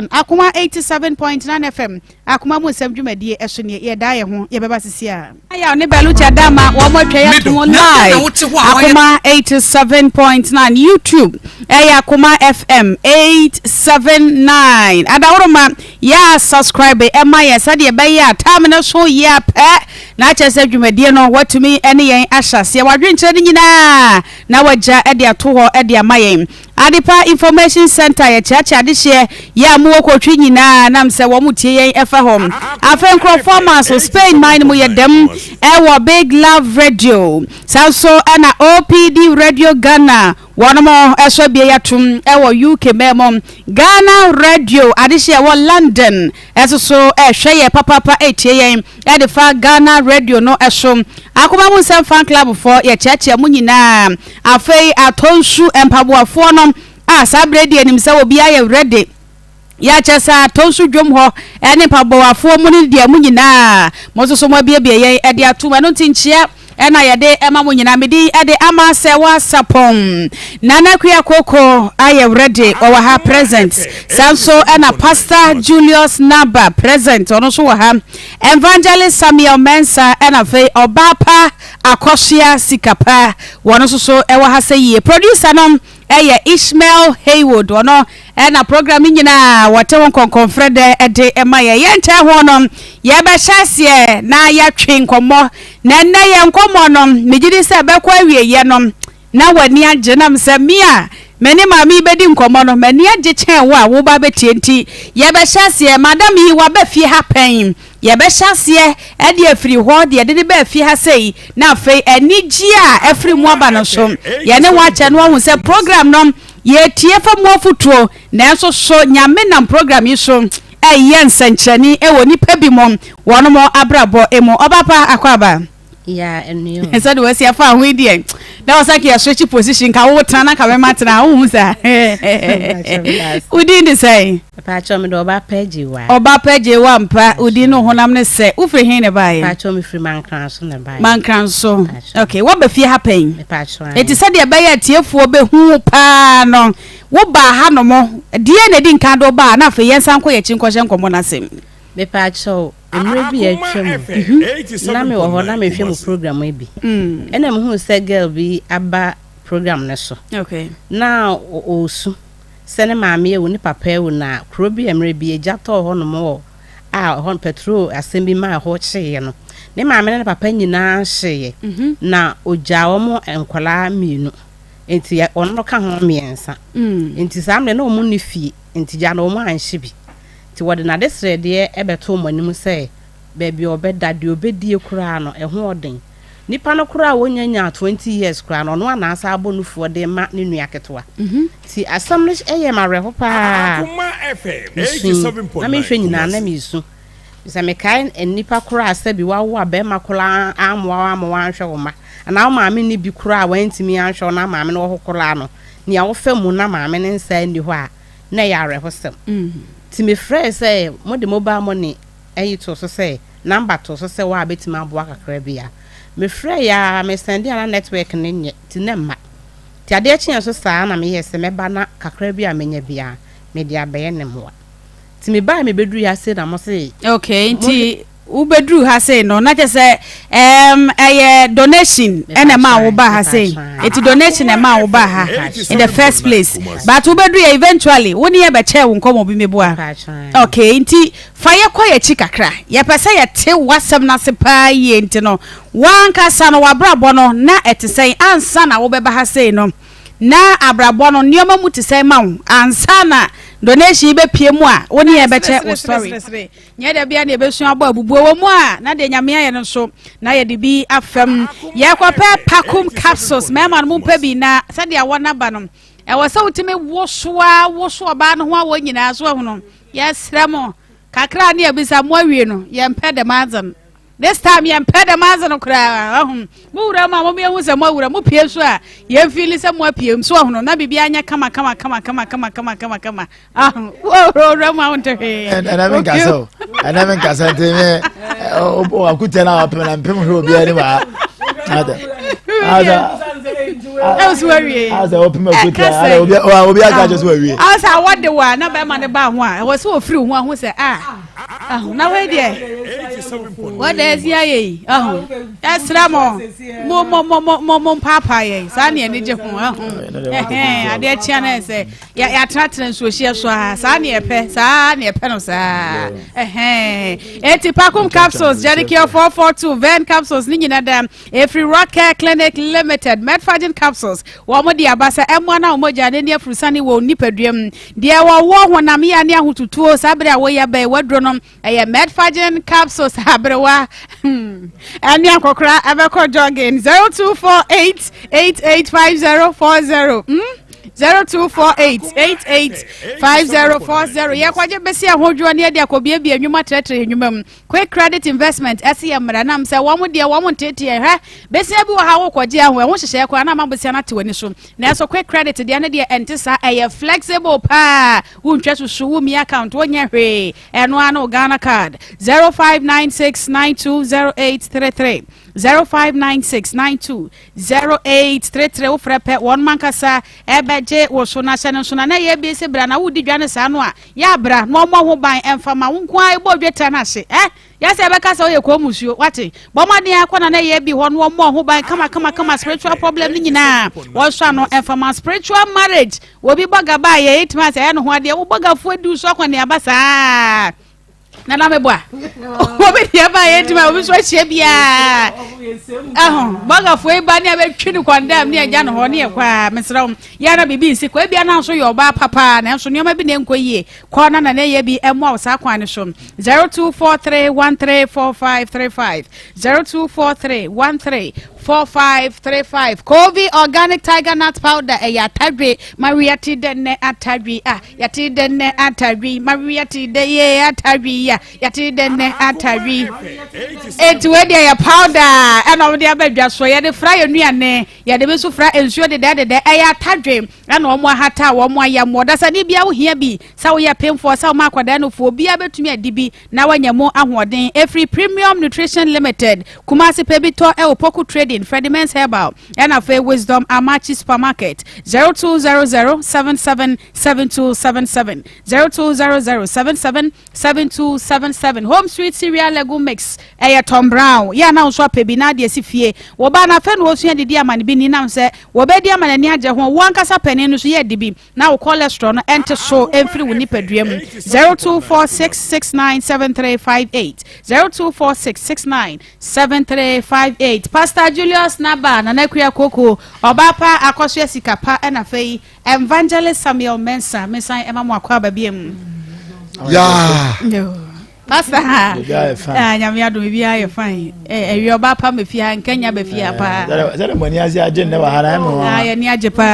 Akoma 87.9 FM Akoma mu nsem dwumadie eso ne ye da ye ho ye beba sisia aya ne belucha dama wo mo twa ya tumo live Akoma 87.9 YouTube aya Akoma FM 879 adawroma ya subscribe ema ye sade ye be ya time na so ye pe na chese dwumadie no watumi ene yen ahyase wadwenkyere ni nyina na wagya ede ato ho ede amayen Adipa Information Center ye chacha adihye ya mu okotwi nyina nam se wo mutie yen efa hom afen performance Spain mine mu ye dem ewo Big Love Radio so ana OPD Radio Ghana wonomo eso bia yatum ewo UK memo Ghana Radio adihye wo London so hwe ye papa etie yen edifa Ghana Radio no eso Akoma mu nsem fan club for ye chacha mu nyina afei atonsu empaboafo no sabredi enim se obi aye ready ya chesa tonsu dwom ho ene mpaboafo mu ne dia mu nyina mo so mo bia ye ede atuma no tinchia ena yede ema mu nyina medi ede ama Serwaa Sarpong nana kuya koko aye ready owa ha present sanso ena Pastor Julius Naba present ono so wa ha Evangelist Samuel Mensa ena fe obapa akosia sikapa wono so ewa ha seye producer no Ishmael Haywood ono na program nyina wate konfrede ede ema ye nche ho no ye be hyase na ya twe nkomo na nna ye nkomo no megidi se be kwa wie ye no na wani agye nam se mia meni mami bedi nkomo no mani agye chen wo ba betienti ye be hyase madam yi wa be fie happen ye be hyase e de afiri ho de de be fie ha sei na fe enigi a afiri mu aba no so ye ne wa che no hu se program no ye tie fa mu afutuo na enso so nyame nam program yi so eye nsankyani e woni pa bi mom wono mo abrabo emo obapa akwaba ya enyo esa de wasi afa ho die na wasaki ya switch position ka wo tana ka be matena wo sa udi ndi sei pa cho me do oba page wa mpa udi no honam ne se ufre hin ne bae pa cho me free mankran so ne bae mankran so okay what be fie happen pa cho eti se de bae atiefuo be hu pa no wo ba ha no mo die ne di nka do ba na fe yensan ko ye chinkwo hye nkomo na sem me pa cho emre bi atwam na me wo ho na me hwe mu program e bi ena me hu se girl bi aba program ne so okay na osu sene maame e woni papa e wona krobi emre bi ejato ho no mo hon petrol asembi ma ho cheye no ne maame ne papa nyina hye na ojawo mo enkwala mienu enti ono ka ho miensa enti samle na omu ni fie enti ja na omu anhye bi ti wode na desre de ebeto manim se baby obeda de obedie kura no eho oden nipa no kura wonyanya 20 years kura no no na asa abonufo de ma ne nua ketwa ti assemblish eye ma reho pa Akoma FM 87.9 na me hwe nyina na me su bisa me kan nipa kura asa bi wa wo abema kura amwa anhwe wo ma na wo maame ni bi kura wantimi anhwe na maame no wo kura no ni a wo famu na maame ne nsa ndi ho a na ya reho sem ti me frɛ sɛ mo de mobile money ayi to so say number to so say wa betima aboa kakra bia me frɛ ya me send ya network ne nye ti na ma ti ade akyen so saa na me yese me ba na kakra bia menya bia me dia bɛyɛ ne moa ti me ba me bedru ya say na mo say okay nti ubedru ha say no na say donation ene ma wo ba ha say it donation e ma wo ba ha in the first place but ubedru eventually woni e be che wo nkomo bi mebua okay nti fa ye kwa ye chi kakra ye pese ye te wasem na se pa ye nti no wanka sa no wabrabo no na etesen ansa na wo be ba ha say no na abrabo no nioma mu te say ma wo ansa na donation be pie mu a woni e be che wo story nya da bia na be su abo abubu wo mu a na de nyame aye no so na ye de bi afam ye kwape pakum capsules mema no mu pa bi na se de awona ba no e wo se utime wo so ba no ho a wo nyina so ho no yes ramo kakra na ebisa mo awie no ye mpe de manzan this time ye mpe de manzan kra mu wura ma mo hu se mo wura mo pie so a ye feel se mo pie so ho no na bibia anya kama wura ma wonte he and I mean kasa te me o akutia na apem na mpem ho bia ni ma was worry. As I open my good, I'll be a just worry. As I what the one, not by man about one. I was so free one who said, now wait there. What is ye? Oh, that's Ramo. Mom, Papa, Sunny and Nijo. I dare channel say, yeah, Tratton, so she saw Sunny a penosa. Etipakum capsules, Jericho 442, Van capsules, Nina Dam, every rock care clinic limited, Medfagin capsules. Wamodi abasa M1 umoja nenia frusani wo nipadriam. Dia wa wo na mi ania hututuo sabra wo ya be wadronom eye Medfagin capsules abrewa. Ania kokra abeko jogging 0248 885040. 0248885040 ya kwaje besi ahodwo ne dia kobie bia nwuma tretre nwumam quick credit investment SEM ranam se wo mo dia wo mo tete hwe besi bi wo ha wo kwaje aho wo hyehye kwa na mabosia na te wani so na so quick credit dia ne dia entisa eye flexible pa wo ntwa susu wo mi account wo nya hwe eno ano Ghana card 0596920833 0596920833 wo frepe won mankasa ebeje wo so na hyene so na ye bi se bra na wo di dwane sa no a ya bra no mo ho ban emfama wo nkwa ebo dweta na hye ya se beka sa wo ye kwamusuo wate bomade akwa na ye bi ho no mo ho ban kama spiritual problem ni nyina wo so no emfama spiritual marriage wo bi boga ba ye itima se ye no ho ade wo boga fu adu so akwa ne abasa na meboa obi dia ba yetima obi so hye bia baga foi ba ne abetwi ni kwandam ne agya no ho ne kwa mesra ya na bibi nsi kwa bia na so yo ba papa na so nyoma bi ne nkoyie kwa na ye bi emo sa kwa ne so 0243134535 0243134535 Kovi organic tiger nut powder ya tadwe Maria ti denne atadwe ya ti denne atadwe Maria ti de ye atadwe ya ti denne atadwe etwe de ya powder and of the abedwa so ya de fra yanuane ya de beso fra ensuo de ya atadwe na omo hata omo ayamo da sa ni bia wo hia bi sa wo ya pemfo sa wo makwada no fo bia betumi adibi na wanyamo ahoden every premium nutrition limited Kumasi Pebito Poku Trading Fredimens Herbal and a fair wisdom Amachi Supermarket 0200777277 0200777277 Home Sweet Cereal Legume Mix Tom Brown ya na so pebina de sifie wo ba na fe no so ya de amane bi ni nam se wo be de amane ni aje ho wankasa pani no so ya de bi na wo cholesterol no ente so emfiri wo nipadua mu 0246697358 0246697358 Pastor Julius Naba na nakuya koko obapa akoso asikapa na fei Evangelist Samuel Mensa mesan ema mo akwa ba biem ya Pastor ha. Nyame ado bi aye fine. Ewi oba pa me fia nkanya be fia pa. Zere mo ni azi aje ne wa hara mo. Ya ni aje pa.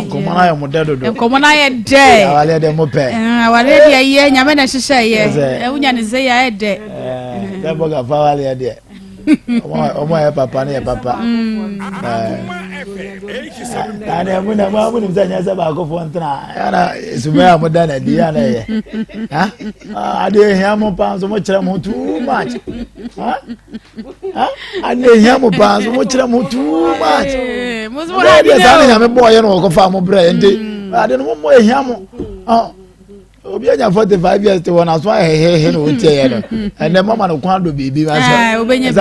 Komo na yo mo de dodo. Komo na ye de. Awale de mo pe. Awale de ye nyame na hyehyɛ ye. Ewunya ne ze ya de. Da boga fa wale de. Omo ya papa ne ya papa. Ana muna ma mun zanya za ba ko fontra. Ana sumaya mo da na dia na ye. Ha? Ade hia mo pa so mo kire mo too much. Ha? Ha? Ade hia mo pa so mo kire mo too much. Mo ra dia sa na me boy no ko fa mo bra ente. Ade no mo hia mo. Obi anya 45 years to one as why he no tie ye no. And the mama no kwan do bibi ma so. Obenya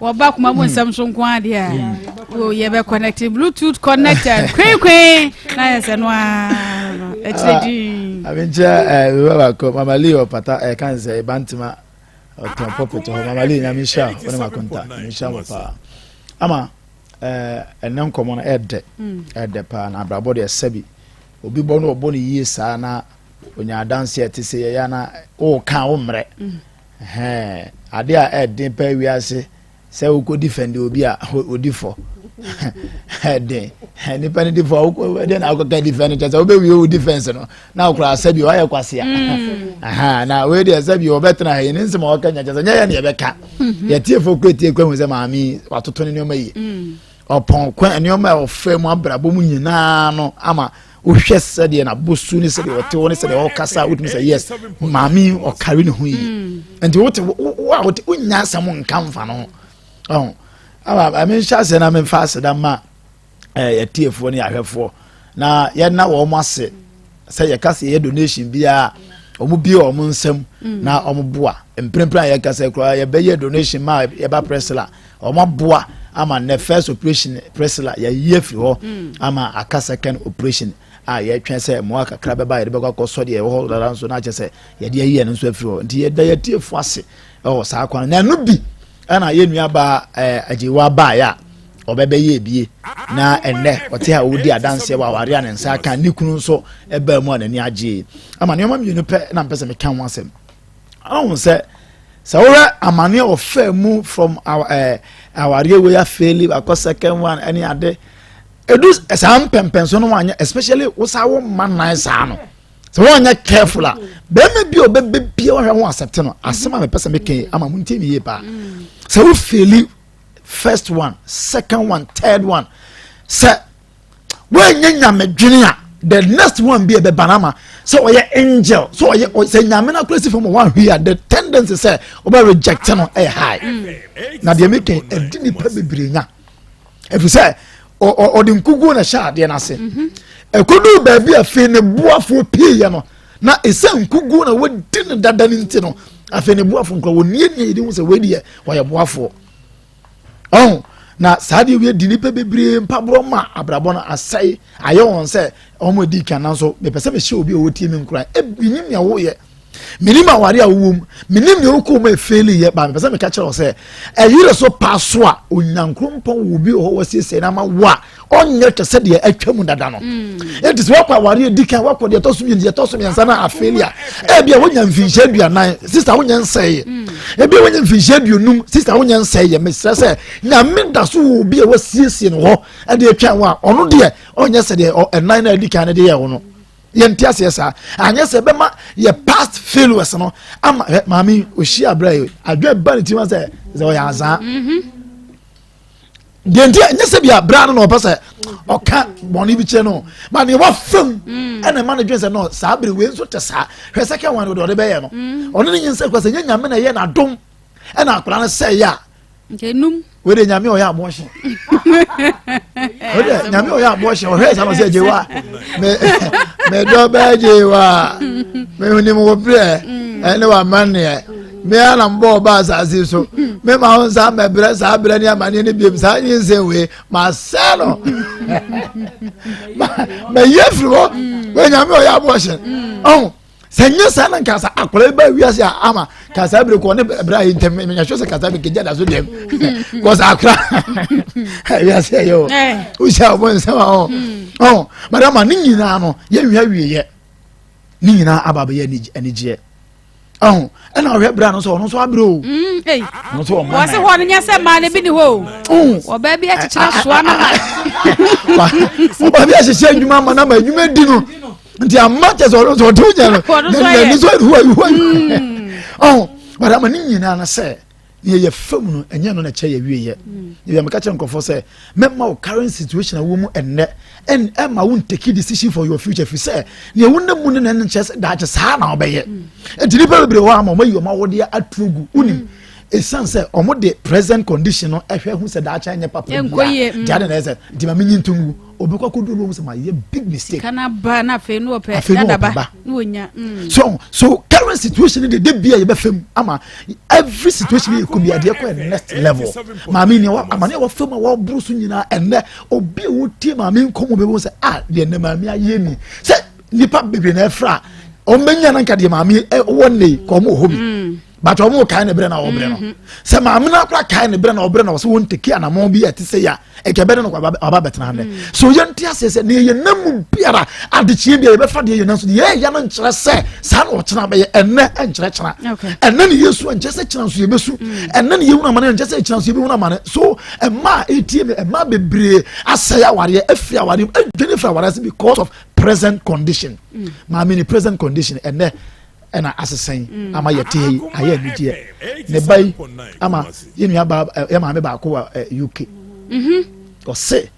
wo ba kuma mo nsam so kwan de a. Oh ye be connected bluetooth connected. Kwen na ye se no a. Echedi. Abenja we ba ko mama Leo pata kan say bantima oton popet ho mama Leo nya mi sha wona ma konta mi sha mo pa. Ama enem komo na ede pa na abrabo de sabi. Obi bo no obo ni yie sa na onya dance ete se ya na o kan o mre ade a edin pa wiase se wo ko defend obi a odifo ede ni pa ni defo wo de na ko ka defend just wo be wi o defense no na okura sabi o ya kwase na we de sabi o betra he ni nsema o ka nya just nya ya na ye beka ye tie fo ko tie kwa hu se maami watoto ni ma yi opon kwa ni o ma o fe mu abrabo mu nyina no ama uhwe sede na bosu ni sede wote woni sede o kasa wotumi say yes mami o carry ne hu yi enti wote wote unya asam nka mfa no I mean shase na me fast da ma yetiefo ni ahwefo na ye na wo mo ase say ye kasa ye donation bia omu bi o mo nsam na omo boa emprempra ye kasa kra ye be ye donation ma ye ba presla omo boa ama ne first operation presla ye ye fi ho ama aka second operation ye twen se mo aka kra be ba ye be kwa so de ye ho dara nso na che se ye de ye no nso afi ho nti ye da ye tiefo ase sa akwan na no bi ana ye nua ba ajiwa ba ya obebe ye bie na enne ote ha wodi adanse wa ware an nsa aka ni kunu nso eba mu anani age ama ne omam yunu pe na mpese me kan wasem ahun se wora amane ofa mu from our we ya fail akọ second one any ade edu sam pempenso no anya especially wosa wo man nice ano so wonya careful a be me bi obebe bie wo hwe ho accept no asema me pese me kan ama muntie mi ye pa so we fail first one, second one, third one. Say, when you medjini the next one be a banana. So are angel. So are say nyamena crazy from one here. The tendency say over rejecting on a high. Now they making a dini pebi brinya. If you say or the nkugu na sha de na say. E kudu baby a fe ne boafo pie no. Na e say nkugu na we din dada nti no. Afe ne boafo nko wo nie nie di hu say we die wo ye boafo. Na sadi we di nipa bebre mpabro ma abrabo na asai aye won se omo di kan so me pese me hye obi o tie me nkura ebinim ya wo ye minim aware awum minim ye ko ma feli ye ba me pese me ka kire se eyire so paso a onyankrompo wo bi o wo sese na ma wa onye te se de atwam dada no it is what aware di kan wakọ de tosum ye tosum yansa na afelia ebia wonya mfinhye aduanan sister wonya nseye ebia wonya mfinhye aduonum sister wonya nseye me stress na menda so wo bi e wasiesie no ho e de atwa wa ono de onye se de enan na di kan de ye ho no ye ntiase yesa anya se be ma ye past failures no ama mami oshi abra ye adwa ba ne tima se o ya azan Denti nyese bia bra no pese oka boni bi che no ma ne wa fam ene ma ne dwen se no sa bere we nso te sa hwe se ka wan do de be ye no ono ne nyese kwase nya nyame na ye na dom ena akora na se ya nkenum we de nyame o ya amohye we de nyame o ya amohye o hwe sa no se jewa me do ba jewa me huni mo bre ene wa manne me ana mbo ba asase so me ma hon sa me bre sa bre ni amane ni biem sa yin se we ma selo me yefro we nya me o ya abortion senye sa na kasa akole ba wiase ama kasa bre ko ne bra yintem me nya hwese kasa be keja da so dem ko sa akra wiase yo u sha bo nsa ma madam ni nyina no ye hwa wiye ni nyina ababa ye anije oh and I have brand so abro hey no so was it one nya say man be ni ho o baby a chichira so na o baby a chichira nduma ma na ma nduma di no nti amate so so to nya no ni so who oh but am ni nyina na say ye fam no enye no na che ye wiye ye me ka che nkofo say memma o current situation a wo mu enne en emma won take decision for your future if you say ne wonna mu ne na che da che sa na obeye enti ni bebre wo am ma yi ma wo de atugu unim esan say omo de present condition no ehwe hu say da cha nye papa jade na say di ma menyi ntungu obekwa kodo lo say ma ye big mistake kana ba na fe no pe da ba no nya so current situation de bia ye be fam ama every situation you could be at the next level ma me ni wa amane wa fam wa brusu nyina enne obi wo tie ma me nkomo be say de na ma me aye mi say nipa bebe na efra o menya na nka de ma me wonne ko mo hobi but omo kan ne bre na obre no se ma amena akra kan ne bre na obre na so won teki ana mo bi ati se ya e ke bere no kwa aba betena ne so ye ntia se ne ye namu biara adechie bia ye be fa de ye nanso ye ya no nkyere se sa na o kyena be ye enne enkyere kyena enne ne yesu enkyere se kyena so ye besu enne ne ye wuna mane enkyere se kyena so ye be wuna mane so emma etie me emma bebre asaya aware afiri aware edwene fra aware because of present condition ma me ni present condition enne ena asesen ama yete aye nije ne bai ama yenu ya ba ya ma me ba ko UK o se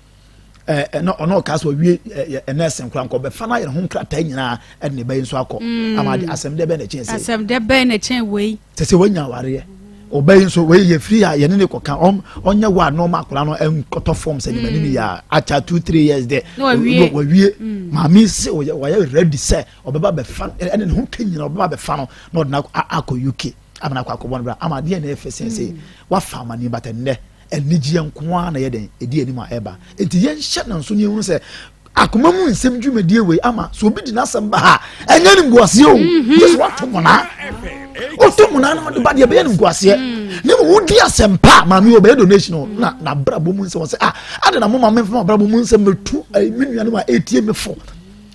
no ka so wie Nsem kran ko be fa na ye ho nkrata nyina ne bai nso akọ ama de asem de be na chen se asem de be na chen wei se wanya ware obey nso we ye free ya ye ne ko kan onye wa no makora no enkoto form se ni mani ya acha 2-3 years there wa wie mami se wa ye ready say obeba be fan ene ne ho kanyina obeba be fa no no na akọ UK amana kwa akobon bra ama de na efese se wa fa mani batenne enigye nko na ye den edi ani ma eba enti ye nhye na nso ne hu se akoma mu nsem dwumadie we ama so obi di nasem ba ha enya ni mbuase o yesu watomona otomona na de ba de be ni mbuase ne wo di asempa ma mi obe donation na brabo mu nsem se ade na mo ma me fa brabo mu nsem metu menua no ma etie me fo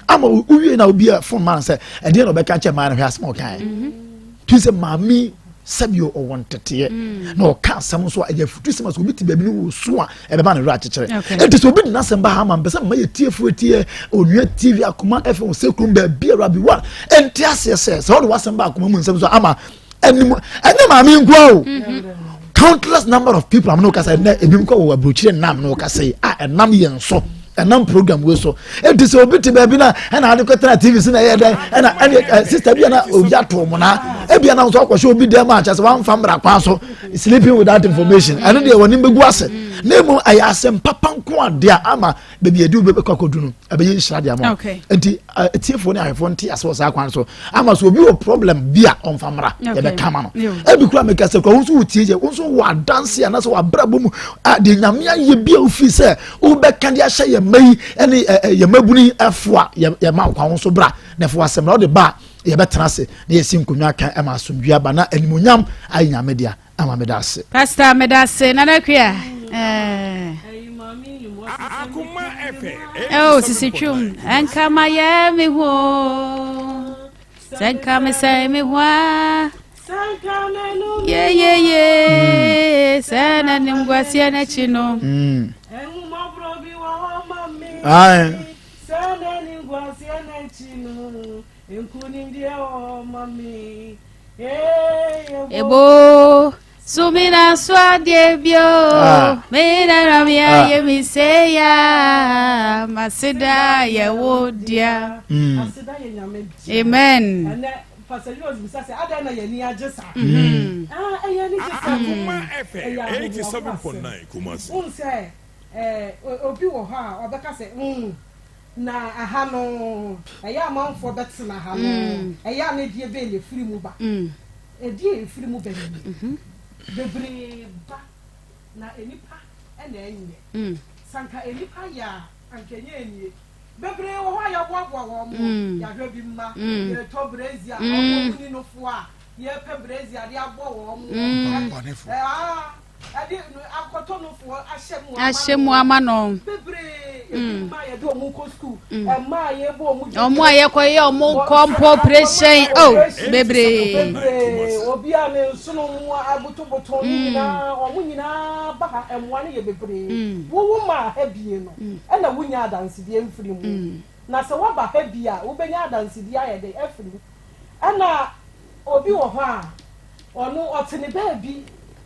ama uwie na obi a fo man se e de no be ka che man hwe asem o kan tu se ma mi sabio o wontete na o ka sam so aja futu sem so biti baby no so a e be ba na ra chekere enti so obi na sem ba ha man be sem ma ye tie fu tie onua TV Akoma FM sekrum ba bia rabi wa enti ase so do wasem ba Akoma mu nsem so ama eni ma mi nkwa o countless number of people am no ka say na ebi nkwa wo abrochire nam no ka say enam ye nso enam program we so enti so obi ti ba bi na na ade kwetara TV so na ye dan na sister bi na obi ato mo na ebia na so akwahwe obi dem a chase wan famra kwa so sleeping without information and dey woni mbegu ase nemu ayasem papa nko ade ama baby edu be kwakodu no abeyi nshade ama enti tiefo ni ahefo nti ase so akwan so ama so obi o problem bia on famra ye be kama no ebi kura make se kwa wonso wutie wonso wa dance ya na so wa brabo mu de nyame ye bia ofi se wo be kan de ahye ye mai ene ye mabuni afua ye ma kwa wonso bra na fo asem na de ba ye betena se na ye sinkonwa kan ema asomdua ba na animonyam ayi nyame dia ama medase pastor medase na nakua Akoma FM oh sisi chum enka maye mi ho senka me say mi wa senka menu ye sana nimgwasia na chino enuma brobi wa mami sana nimgwasia na chino enkuni ndia o mami ebo sumina swade bio mera ramia yemiseya masida ya wodia masida ya nyame amen and pastor was bisase ada na yeni ajesa yeni jesa Akoma FM 87.9 Kumasi unse obi wo ha obeka se na aha no eya manfo betena aha no eya na die be le firi mu ba die firi mu be ni bebre ba na enipa na enye sanka enipa ya ankenye enie bebre wo ha ya boaboa wo mo ya hwe bi mma ye to brezia o ni no fo a ye pe brezia de abo wo mo adi akoto no fo ahyemu ama no bebre ma ye do mu ko school ma ye bo mu omo aye ko ye omo kompo operation oh bebre obi a ne sunu mu abutoboto nyina omo nyina ba ha emwa ne ye bebre wo ma ha bie no e na wunya adanse die mfiri mu na se wo ba ha bia wo benya adanse die aye de afiri ana obi wo ho a ono otene baabi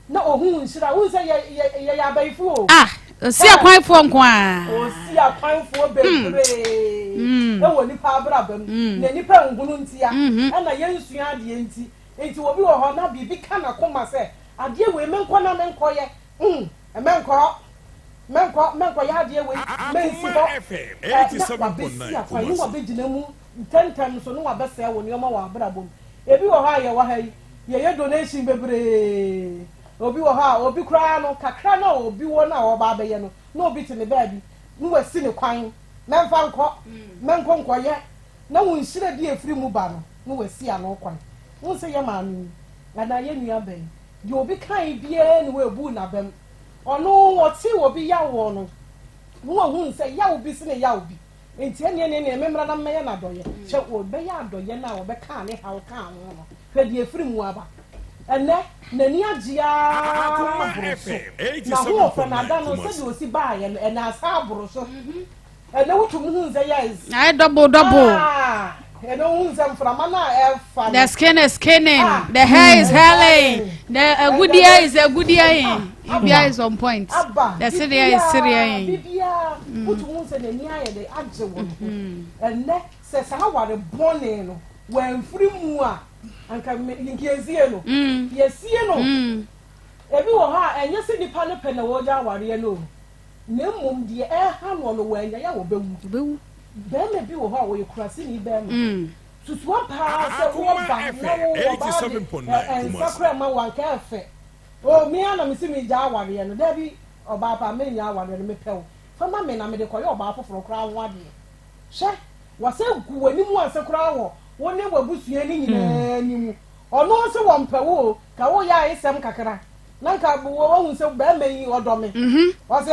na ohun nshira wo se ye ya baifu o si akwanfo nko a o si akwanfo bebre e wo nipa abrabam na nipa ngunu ntia na yensua ade enti obi wo ho na bibi kana koma se ade we menkọ na menkọ ye menkọ ya ade we mensi ho 87.9 akwanyi wo begina mu tentam so no wa bese wo ne wa abrabam ebi wo ha ye wa ha ye donation bebre obi wo ha obi kura no kakra na obi wo na wo ba beye no na obi te ne baabi no wasi ne kwan memfa nko ye na wo nsire di efiri mu ba no wasi ano kwan wo se ye ma nu na ye nua ben di obi kan bie ne we bu na bem ono wo ti obi ya wo no wo hu se ya obi se ne ya obi enti ne memra na meye na doye che wo be ya doye na wo be kan ne ha wo kan wo no hwe di efiri mu aba ene nani agia na ho fa na da no se di osi ba ye ene asa aburo so ene wutum hu nze yes ai double ene hu nze mframa na fa the skin is skinning the hair is hailing the good ear is a good ear ibia is on point the syria is syria bibia wutum nze nani aye de age wo ene se sa ware bone no wan firi mu a anka yinkie no yesie no ebi wo ha enye se nipa ne pe na wo ja aware no na mum de ha no no wanya ya wo bewu be me bi wo ha wo yikurase ni be me tutu pa se wo ba na wo ba 87.9 sakra ma wan ka efe o mi ana mi se mi ja aware no da bi oba pa me nya aware no me pew fa ma me na me de koyo oba foforo kra ho ade she wase gu wani mu ase kra ho woni wabusua ni nyina ni mu ono se wo mpawo ka wo ya isem kakra na nka wo hu se ba mai odome o se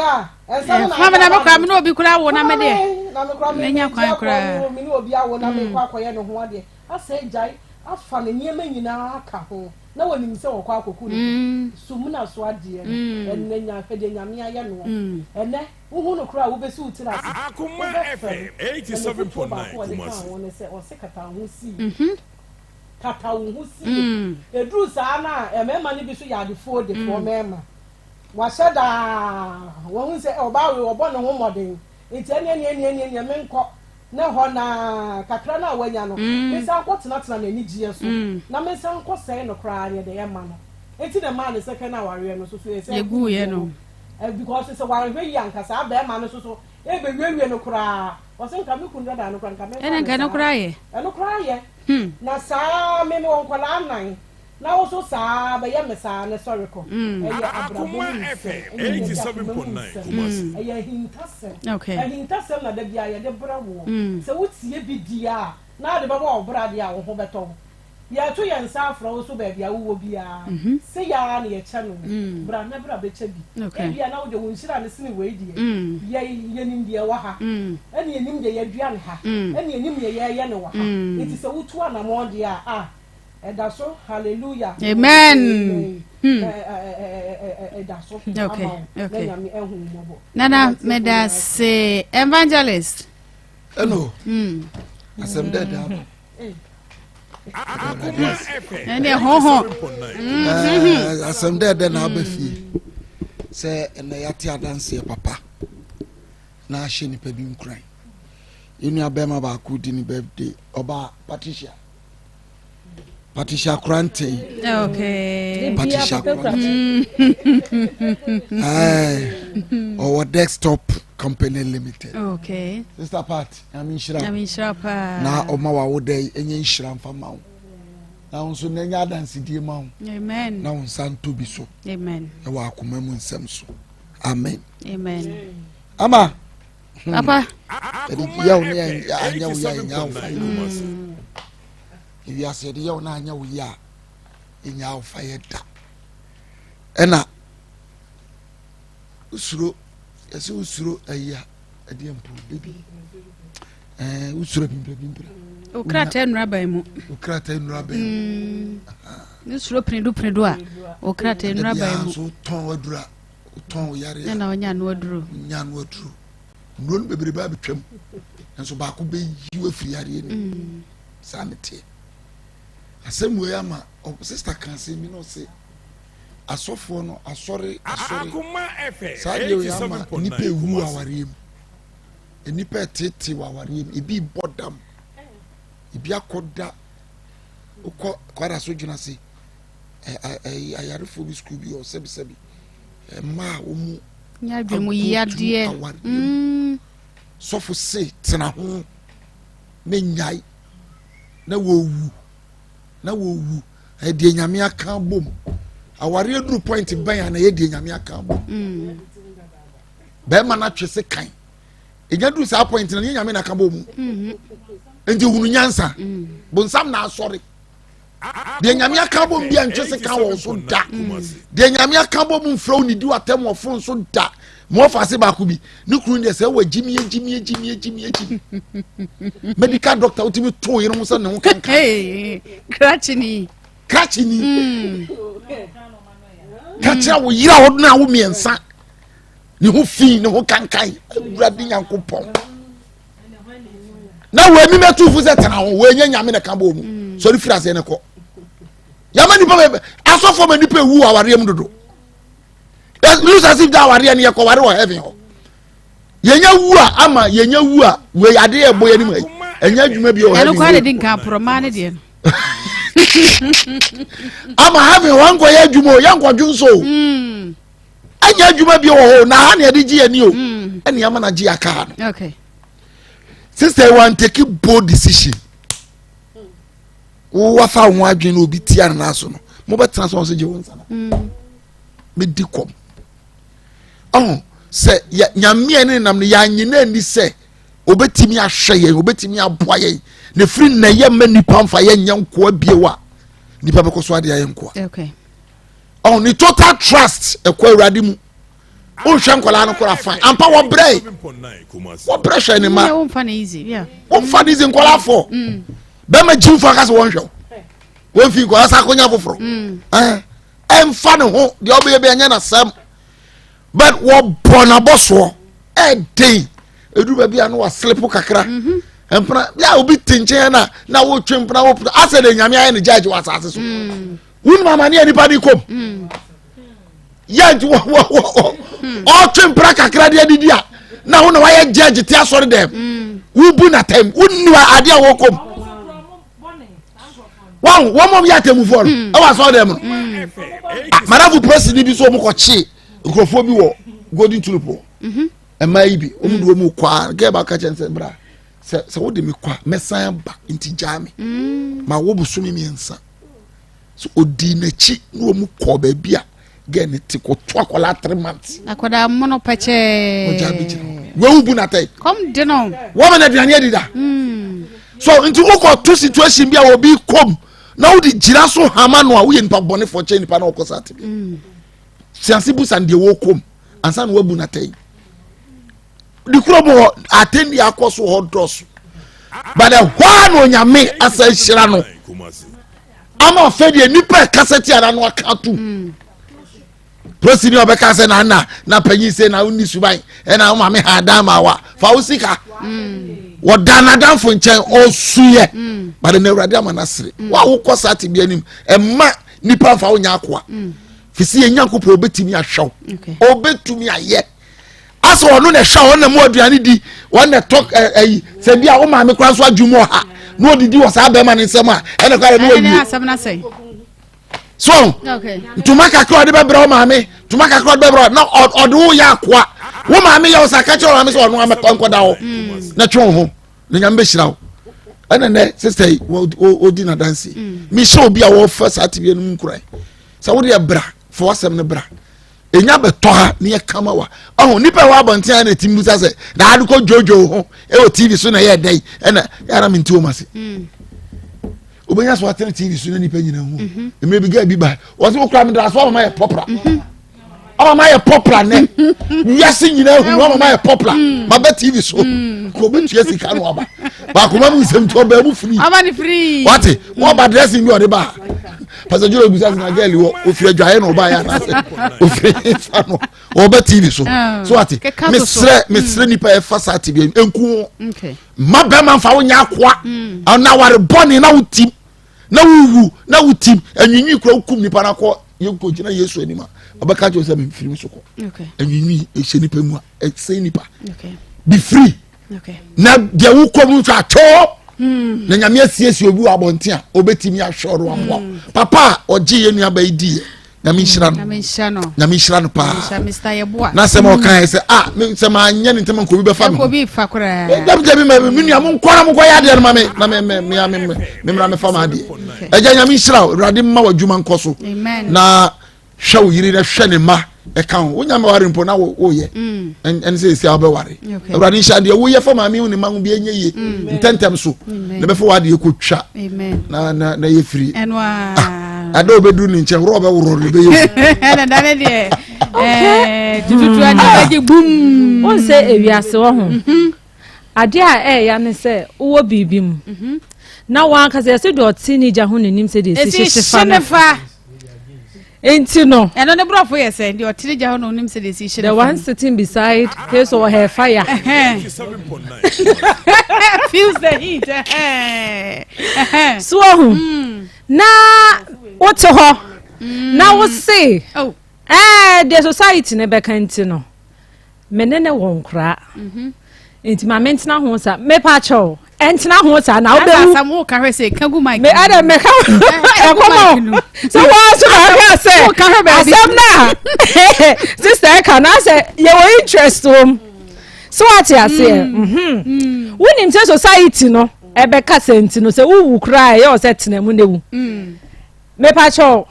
ensem na na me kra me no obi kra wo na me de na me kra me nya kwan kra me no obi awo na me kwa akoye no ho ade ase jai afa ne nyema nyina aka ho na woni mi se wo kwa akoku ni sumu na so ade enne nya fede nyame aye no enne wo no kra wo be su tira ase Akoma FM 87.9 Kumasi woni se o se kata ho si kata wo si edru sa na emema ni bi so ya de fo de fo mema wa sheda wo hu se oba we obo ne ho moden enti ene menko na ho na kakra na wanya no me san ko tena na ni gie so na me san ko sei no kra ne de yema no enti the man se kana ware no so e se yegu ye no because se ware we yanka sa ba ma no so e be wewe no kra o se nka me kunda da no kra nka me ene nka no kra ye na sa me mo nkola nan na wo so sa ba ye me sa ne sorry ko Akoma FM 87.9 Kumasi okay hintasem na da bia ye de bra wo se wotie bi dia na de ba wo bra dia wo ho beto ya to ye nsa afro wo so ba bia wo bia se ya na ye che no bra na bra be che bi e bia na wo de wo nshira ne sini we die ye nim dia wa ha ene ye nim de ye dua ne ha ene ye nim ye ne wa ha it is a wutu na mo dia edaso hallelujah amen edaso okay nana meda say evangelist hello asem dead Akoma FM ene ho asem dead na abafie se ene yate adanse papa na ahye ni pa bi nkran enu abema ba ku di ni birthday oba Patricia Krante. Okay. Patricia Krante. Our desktop company limited. Okay. Sister Pat, I'm in Shirapa. Na oma wa wode enye nhyiram fa ma wo. Na wonso na nya dance die ma wo. Amen. Na wonsan to bi so. Amen. E wa akoma mu nsem so. Amen. Amen. Ama. Papa. Ya wo ne anya wo ya wo. If you said you na anya wo ya enya wo fa yeda. Ena usuro yesi usuro aya adi ampo baby usura bimbra okrata nura ba mu okrata nura ba ni suro predu a okrata nura ba mu so ton wadura ton yare na onya no aduru no bebre ba betwam enso ba ko be yiwe firi yare ni sanete asem we ama sister kan say mi no say asofo no asori Akoma FM sadio ya ma nipa ewu awarem nipa tete awarem ebi bodam ebi akoda uko kwara so juna say ayarefo bi school bi o sebi ma omu nya dwemu yade sofo say tena ho ne nyai na wowu e de nyame aka bom awari eduru point ban na ye de nyame aka bom be ma na twese kan enya duru sa point na nyame na aka bom enti hunu nyansa bonsam na asori de nyame aka bom bia ntwese kan wo so da de nyame aka bom mfro ni di watem wo fon so da mo fa se ba ku bi ni kuru de se wa jimi medical doctor utimi to yiro so ne ho kan krachini kacha wo yira ho na wo miensa ni ho fi ne ho kankan awurade nyankopon na wo mi metu fu se tena ho wo enya nyame ne kan bo mu so ri fira se ne ko yama ni pa asofo ma ni pa wu aware am dodo lose as if that aware ne ko ware wo heaven ho yenya wu a ama yenya wu a we ade e boye ni mu enya adwuma bi o heaven eno kwa de nka proma ne de ama having one go ya adwuma o yanko dwunso anya adwuma bi o ho na ha ne de gi ani o ene ama na gi aka no okay sister want take bold decision wo fa ho adwen no obi tia na so no mo betena so je won sana me di kom se ya nyame ene nam ne ya nyina ni se obetimi ahwe ye obetimi aboa ye ne free na ye manipa mfa ye nyanko abiewa nipa be ko so ade ye nko okay ni total trust e ko awurade mu o hwe nkola no kora fan ampa wo brei hwe ni ma wo fa na easy yeah wo fa na easy nkola fo be ma jim fa ka so won hwe won fi ko asa konya foforo emfa ne ho de obe be anya na sam but wo bona boso dey edu ba bia no wa slip kakra empra ya obi tinche na wo twempra wo ase de nyame aye ne judge wa asase so wun mama ne nipa di kom ya ji wo o twempra kakra de didia na wo na wa ye judge ti asori dem wo bu na time wun wa ade a wo kom wo mom ya temu for e wa so dem maravu president bi so mo ko chi nkrofo bi wo golden tulip ema ibi omudu mu kwa ge ba ka chense bra se wo de me kwa mesan ba nti jami ma wo busumi miensa so odi na chi no mu ko ba bia ge ne ti ko to akola 3 months akoda mono peche o jabi jina we ubu na tai come de no wo me na duane adida so nti wo ko to situation bia wo bi kom na wo di jira so hama no a wo ye nipa bone for che nipa na wo ko sate siansi bu san de wo kom ansa no wabu na tai di krobo atendi akoso hodos but the one no nyame asa hira no ama fedie nipa kaseti ara no akatu prosini obeka se na panyi se na uni suban e na ma me ha dama wa fa usika wodana danfo nchen osuye but na urade ama nasre wa wo kosati bi anim e ma nipa fa wonya akoa fisi enyanko pro betimi ahwew obetumi aye aso onu na hwa wona mo aduane di wona tok se bia wo ma me kra so adwumo ha no odidi wo sa ba ma ne nsem a ene kware no ene asem na sei so okay ntuma kakra de bebra wo ma me ntuma kakra de bebra na odo ya akwa wo ma me ya wo sa ka kira me so onu am konkoda wo na twon ho na nyambe hira wo ene ne sister odi na dance mi show bia wo first atibia no nkura sa wo de bra for asem ne bra enya beto ha ne ye kama wa nipa wa abantia na timbusa se na aduko jojo ho o TV so na ye dai na yara minti o mase obenya so atene TV so na nipa nyina ho emre bi ga bi ba wo se okra me da so ma ye popra my popular ne yes nyina hu ama my popular ma be TV so ko be tue sika no aba ba ko ma mu nsem to ba mu free aba ni free what what ba dressing bi o de ba pastor Joe bisa na girl wo ofie dwaye no ba ya na ofie fa no o be TV so so what mesre nipa e fa sati bi enku okay ma be man fa wo nya akoa na ware boni na wutim na wuwu na wutim anwinwi kura hukum nipa na ko yenko gina Yesu anima abaka jo se me free so ko okay anwinwi e hye nipa mu e sei nipa okay be free okay na de wo ko mu twa cho na nyame asiesi obi wa abonte a obetimi ahworo amwa papa oje ye nua ba idi nyame nhyira no pa Mr. Yeboa na se mo kan se me se ma anya ne ntema ko bi be fa me ko bi fa kora dabje bi me nua mo nkora mo koya de ma me na me mra me fa ma de eja nyame nhyira urade ma wadwuma nkoso na hwa wo yiri na hwa ne ma e kan wo nyame ware mpo na wo ye en se sia obe ware urade nhyira de wo ye fa ma me ne ma bi enye ye ntentem so na be fa wade ko twa na ye free enwa ada obedu ni nche ro be woro be ye na dane de tututu ani baje bum on se ewiase wo ho ade a ya ne se wo bibi mu na wan ka se do teenager ho nenim se de si shefa enti no eno ne brofo ye se de teenager ho no nim se de si shefa the one sitting beside his or her fire 87.9 feels the heat so na what ho na wo say the society ne be kanti no menene won kra enti ma mentina ho sa me pa cho entina ho sa na obewu asa mo ka hwe say kagu mic me ada me ka Akoma so what so ka say asem na sister ka na say you were interest so what you say when in society no ebe ka senti no say wu kra e o setena mu newu me pa cho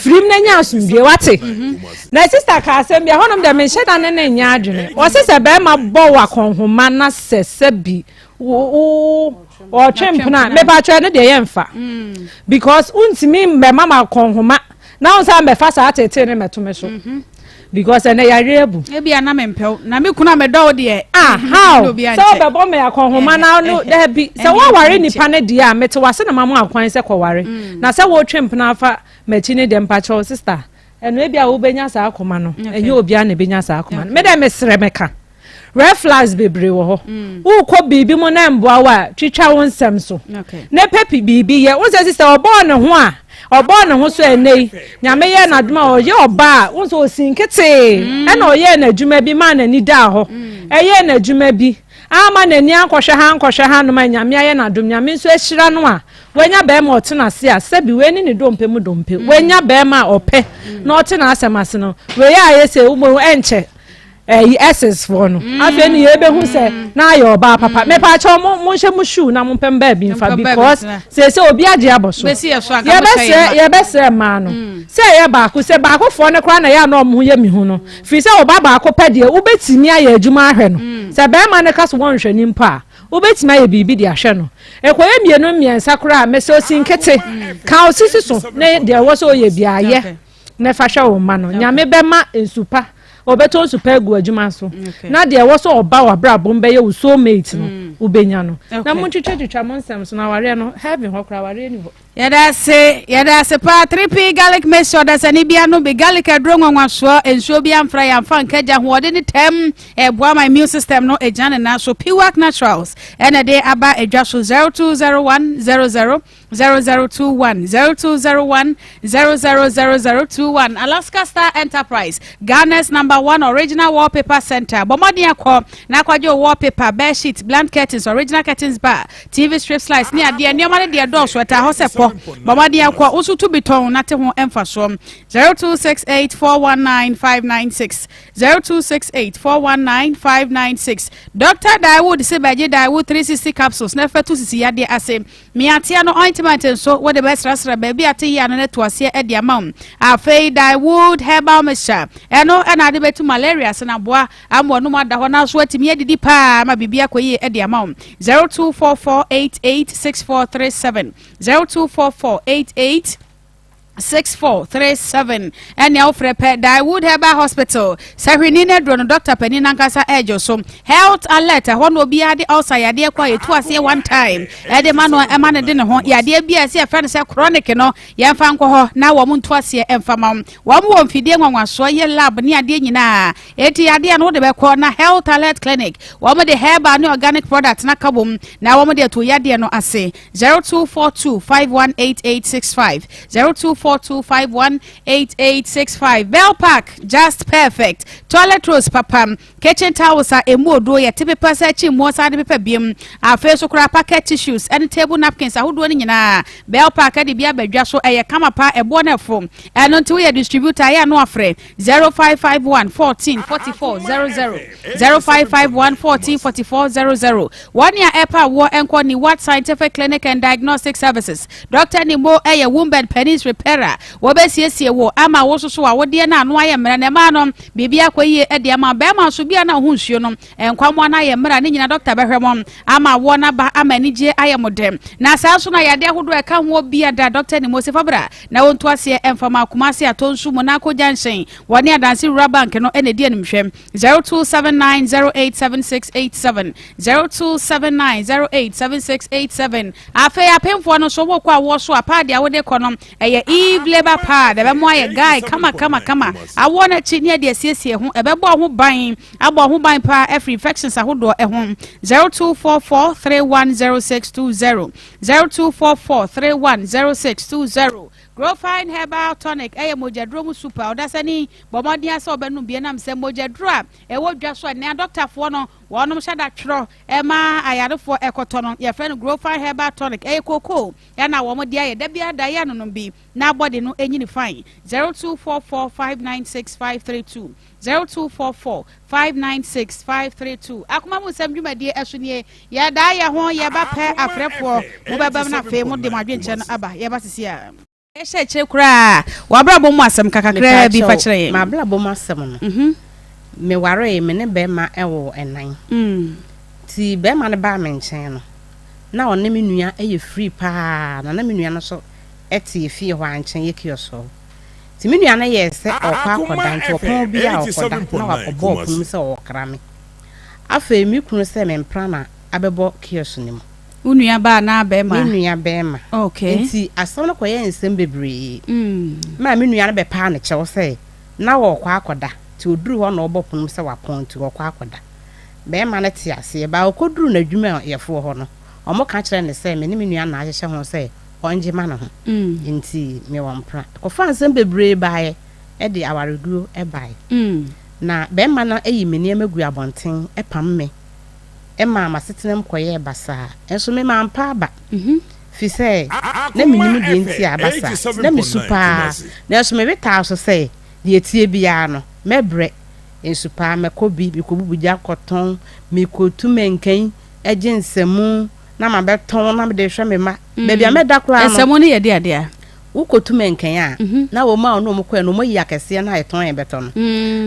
frim na nya asumdwe wate na sister ka asem bia honom de me hyeda ne nya adwene o sister be ma bo wa konhoma na sese bi o twempna me pa cho ne de ye mfa because untimi me mama konhoma na unsa me fa sa atete ne metome so because na ya rebu e bia na me mpew na me kuna me do de how so be bo me akonhoma na no de bi se wo ware nipa ne de a mete wase na mamu akwan se kware na se wo twempna afa machi ne de mpa cho sister eno e bia wo benya sa akoma no enye obi a na benya sa akoma me de me sere meka reflex bebre wo ho wo ko bibi mo na mboa wa twitwa wo nsem so ne pepi bibi ye wo se sister obo ne ho a obo ne ho so enei nyame ye na duma o ye oba wo so sinkete e na o ye na djuma bi ma na ni da ho e ye na djuma bi ama na ni ankohwe ha no ma nyame ye na dum nyame so ehira no a wenya be ma otena se a sebi we ni dompe mu dompe wenya be ma ope na otena asemase no we ya ye se umo enche SS for no afi ni ebe hu se na ayo ba papa me pa cho mo hye mu shoe na mo pem ba bi mfa because se obi age aboso ye be se ma no se ye ba ko se ba ko fo ne kra na ya no mo ye mi hu no fi se oba ba ko pede u betimi aye adwuma ahwe no se be ma ne ka so won hwe ni mpa u betimi aye bibi de ahwe no ekoye mienu miensa kra me se osinkete ka osisi so ne de wo so ye bia ye ne fa hwe wo ma no nyame be ma ensupa obeto super gu adwuma so na de wo so oba wa bra bombe ye wo so mate no ubenya no na mo twetwa mo nsem so na ware no heaven ho kra ware ni ho yada se pa 3p garlic mixture da se ni bia no be garlic adro nwanwa so ensuo bia mfra ya mfa nkaja ho de ni tem boa my immune system no ejane na so Piwak Naturals ene de aba edwa so 020100 0021 0201 000021 Alaska Star Enterprise Ghana's #1 original wallpaper center bomodi akọ na akwaje wallpaper bed sheet blanket curtains original curtains bar TV strip slides ni ade anyoma ne de do so ta ho sepo bomodi akọ usutu biton na te ho emfaso 0268419596 0268419596 Dr. Dawood Sebaje Dawood 360 capsules na fa 2cc yade ase miatia no ointment so what the best restaurant baby ate ya no to ase e dia mam afei Dawood herbal mixture eno na de betu malaria se na boa amwo no mada ho na so atimi edidi pa ma bibia koyi e dia mam 0244886437 024488 6437 and your prepare Daiwood Herbal Hospital. Sahrinine Drono Dr. Peninankasa Ejoso. Health alert. One will be at the outside. Ya dear quiet twice here one time. Edemano Emana dinner. Ya dear be a friend say chronic no. Ya fanko now woman twice here and famam. One won't feed them one so ye lab near dinina. Eti adia no the corner health alert clinic. One with the herbal no organic products na kabum. Now one there to yadia no ase 0242 518865 0242518865. Bell Park, just perfect. Toilet rolls, papa. Kitchen towels are a more do ya tipe pasachi more side paper beam. Our face okra packet tissues and table napkins are who doing na. Bell Park at the Bia Bedraso a kama pa a bonnet form. And until we distributor ya no afraid 0551 14 44 00 0551 14 44 00. 1 year EPA war and Kwani What Scientific Clinic and Diagnostic Services. Dr. Nimo a womb and pennies repairer. Wobesi wo ama wo so a wode na no aye mra ne ma no bibia kwaye e de ama be ma so bia na ho nsuo no enkwamo na aye mra ne nyina doctor behwemo ama wo na ba ama ni je aye modem na sa so na yade ahodo e ka ho bia da doctor ni Mose Fabra na wonto ase emfama kumase atonsu mu na ko janshen woni adansi rural bank no ene die nimhwem 0279087687 0279087687 afa apemfo no so wo kwa wo so apade a wode kono eye Eve labor pad ebe mo aye guy kama I wanna chi near the siesie ho ebe bo ho ban abo ho ban pa every infections ahodo e ho 0244310620 0244310620 Grow Fine Herbal Tonic mojadro super odasani bomodia so benum bienam se mojadro e wo dwa so na doctor fo no wonom shada tro ma ayarefo ekotono ye friend Grow Fine Herbal Tonic koko ya na wo modia ye da bia da ya no bi na body no enyini fine 0244596532 0244596532 akoma mu sam dwumadie esonie ya da ya ho ye ba pe afrefo mo beba na fe mo de madwenche no aba ye ba sisia che kura wa bra bom asem kakakra bi fa kire ma bra bom asem no me ware me ne be ma ewo enan ti be ma ne ba me nchen no na one me nua eye free pa na me nua no so eti fie ho anchen ye kioso ti me nua na ye se okwa akoda nto pon bi a okoda na wa kobo pon se okra me afa mi kunu se me mpra na abebo kioso nim Unuya ba na bema. Unuya bema. Okay. Nti asam no koye nsem bebre. Ma me nua na be pa na chewo se na wo kwa akoda. Ti oduru ho na obopon se wapon ti wo kwa akoda. Bema na ti ase ba okoduru na dwuma yefo ho no. Omo ka kire ne se me ne me nua na ahyehe ho se onje ma no ho. Nti me wo mpra. Ko fa nsem bebre bae e de awareduo e bae. Na bema na eyi me ne magu abonten e pam me. Emma masetenem koye basa enso me mampa ba fi se na minim de nti abasa na me supa na enso me beta so se de etie bia no mebre enso pa me kobi bi kobubuja koton me kotu menkan eje nsemu na ma beton na me de hwe me ma be bia me da kura no nsemu ne ye de ade a ukotu menkan a na wo ma no mo kwa no mo yi akese na eton e beton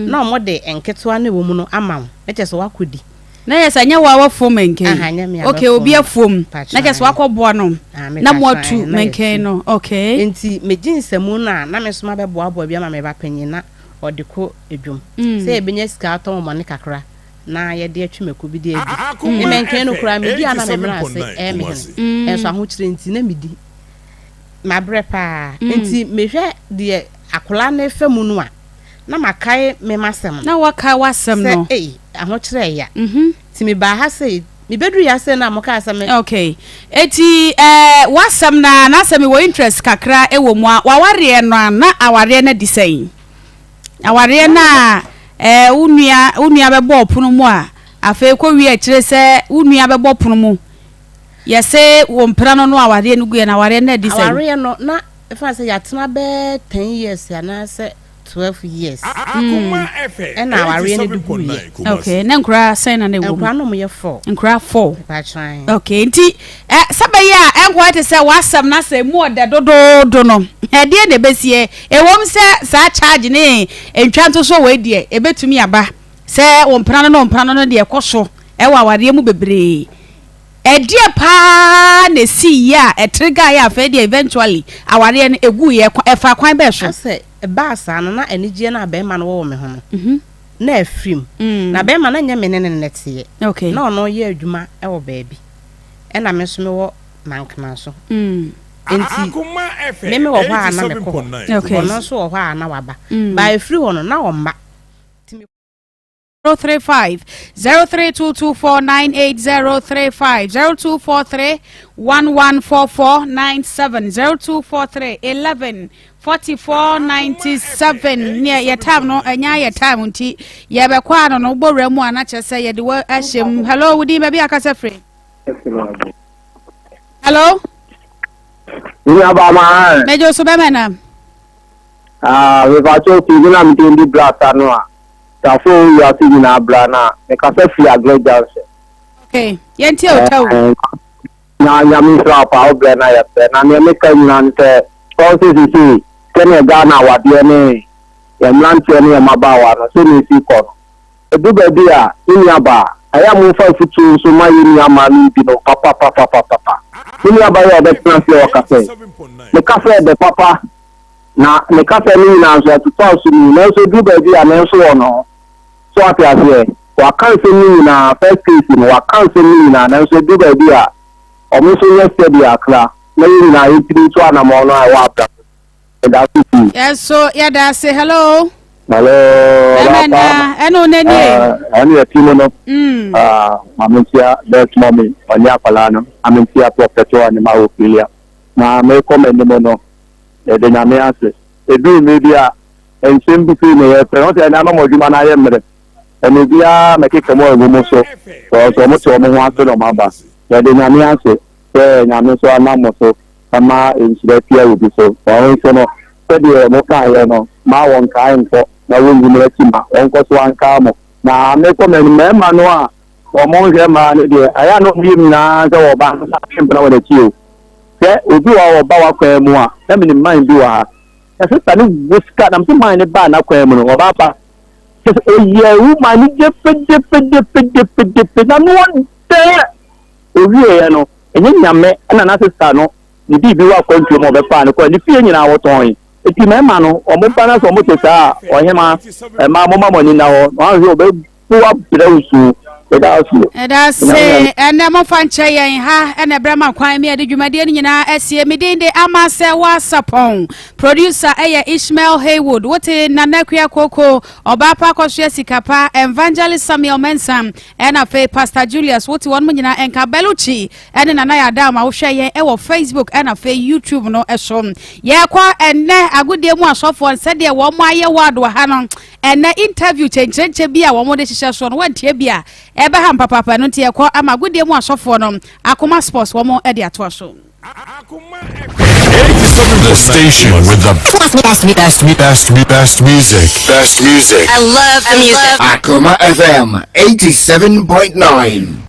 na mo de enketo na wo mu no ama e che so wakodi na yesa nya wa fom menken okay obi afom na kese wakobo no na mo atu menken no okay enti mejinsemu na me soma bebo abo bia ma me ba panyin na odiko edwum se ebenya sika aton mo ne kakra na ye de atwumako bi de ebi menken no kura me di ana me mra se me enso aho kire enti na me di ma bre pa enti mehwe de akola na efemu no a na makai me masem na waka wasem no aho kire ya ti me ba ha se me bedru ya se na mo ka asem okay eti wasem na se me wo interest kakra ewo mu a waware no na aware na disai aware na unua bebo pono mu a afa ko wi a kire se unua bebo pono mu yese wo mpra no aware no gu na aware na disai aware no na fa se ya tena be 10 years ya na se 12 years. Akoma FM. And now I really do. Okay, Nankra sign and the woman. You're 4. Nkra 4. Okay, nti sabaya enwa te say wasam na say more da do no. E de na besie. E wom say sa charge ne entwa to so we de e betumi aba. Say wo mpra no de ekoso. E wa ware mu bebre. Edia pa ne see ya a trigger ya fe eventually aware no egu ye efa kwan be so ase ba sa no na anigye na be ma no wo me ho no na afrim na be ma na nya me ne nete okay na ono ye adwuma e wo baabi e na me so me wo mankana so enti me wo hwa na me ko okay ono so wo hwa na waba ba afri ho no na wo mba 035 032249835 0243 114497 0243 near your time no anya your time unti ye be kwa no gbowra mu ana chese ye de wa ahyem hello wudi be bia kasa free hello Ina ba ma mejo so be mena we ba cho ti na mi ndi blasta no a tafo ya ti na bla na me ka se fi agrejanse okay yenti o taw na nya mi fra pa o bla na ya pe na me ka na nte so si kene ga na wa de ne ya mlantie ne ma ba wa no so ni si ko edu ba bi a inya ba aya mu fa futu so ma yi ni ama ni bi no papa inya ba ya de transfer o ka se me ka se de papa na me ka se ni na so to so ni na so du ba bi a na so no so ati ase wa kan se ni na first case ni wa kan se ni na so du ba bi a o mi so yesterday akra na yi na yi tri so na mo no a wa abra yes so yeah da say hello Emena eno neni ani ya timo no mamentia best mommy onya pala no amentia professor ni ma opilia na me comment mo no de nyame ase edu me bia ensem bi fi ne ye pre o te na ma moduma na ye mre ene bia me keke mo egumo so mo to mo ho aso no ma ba de nyame ase nyame so ana mo so ama ensire pia obi so so no de mo ka ye no ma won ka nko na won gumre tima onko so anka mo na me ko me ma no a o mo je ma ne de aya no bi na se wo ba sa chimpa na wo de ti o se obi wa ba wa kwa mu a na me ni mind bi wa ha se ta ni buska na me mind ba na kwa mu no wo ba pa se o ye u ma ni je pede na no de obi e no enye nyame na na sister no ni bi wa kwantu mo be pa no ko ni fie nyina wo ton eti mema no omo pa na so mo teta ohema ma mo ma mo ni na ho wan ho be puwa brausu Eda se ene mo fanche yen ha ene brama kwan me de dwumade ni nyina asie me den de ama Serwaa Sarpong producer eye Ishmael Haywood wote nanakua koko oba pa kwhwe sikapa evangelist Samuel Mensam ena fe Pastor Julius wote won mo nyina enka beluchi ene nana ya da ma wo hwe yen e wo Facebook ena fe YouTube no esom ye kwa ene agudie mu asofo se de wo mo aye word wa ha no ene interview chenchenche bia wo mo de hihye so no wantie bia ebe ha papa no tie kwa ama godie mu asofo no Akoma sports wo mo e de ato so The station with the best music. I love the music. Akoma FM 87.9.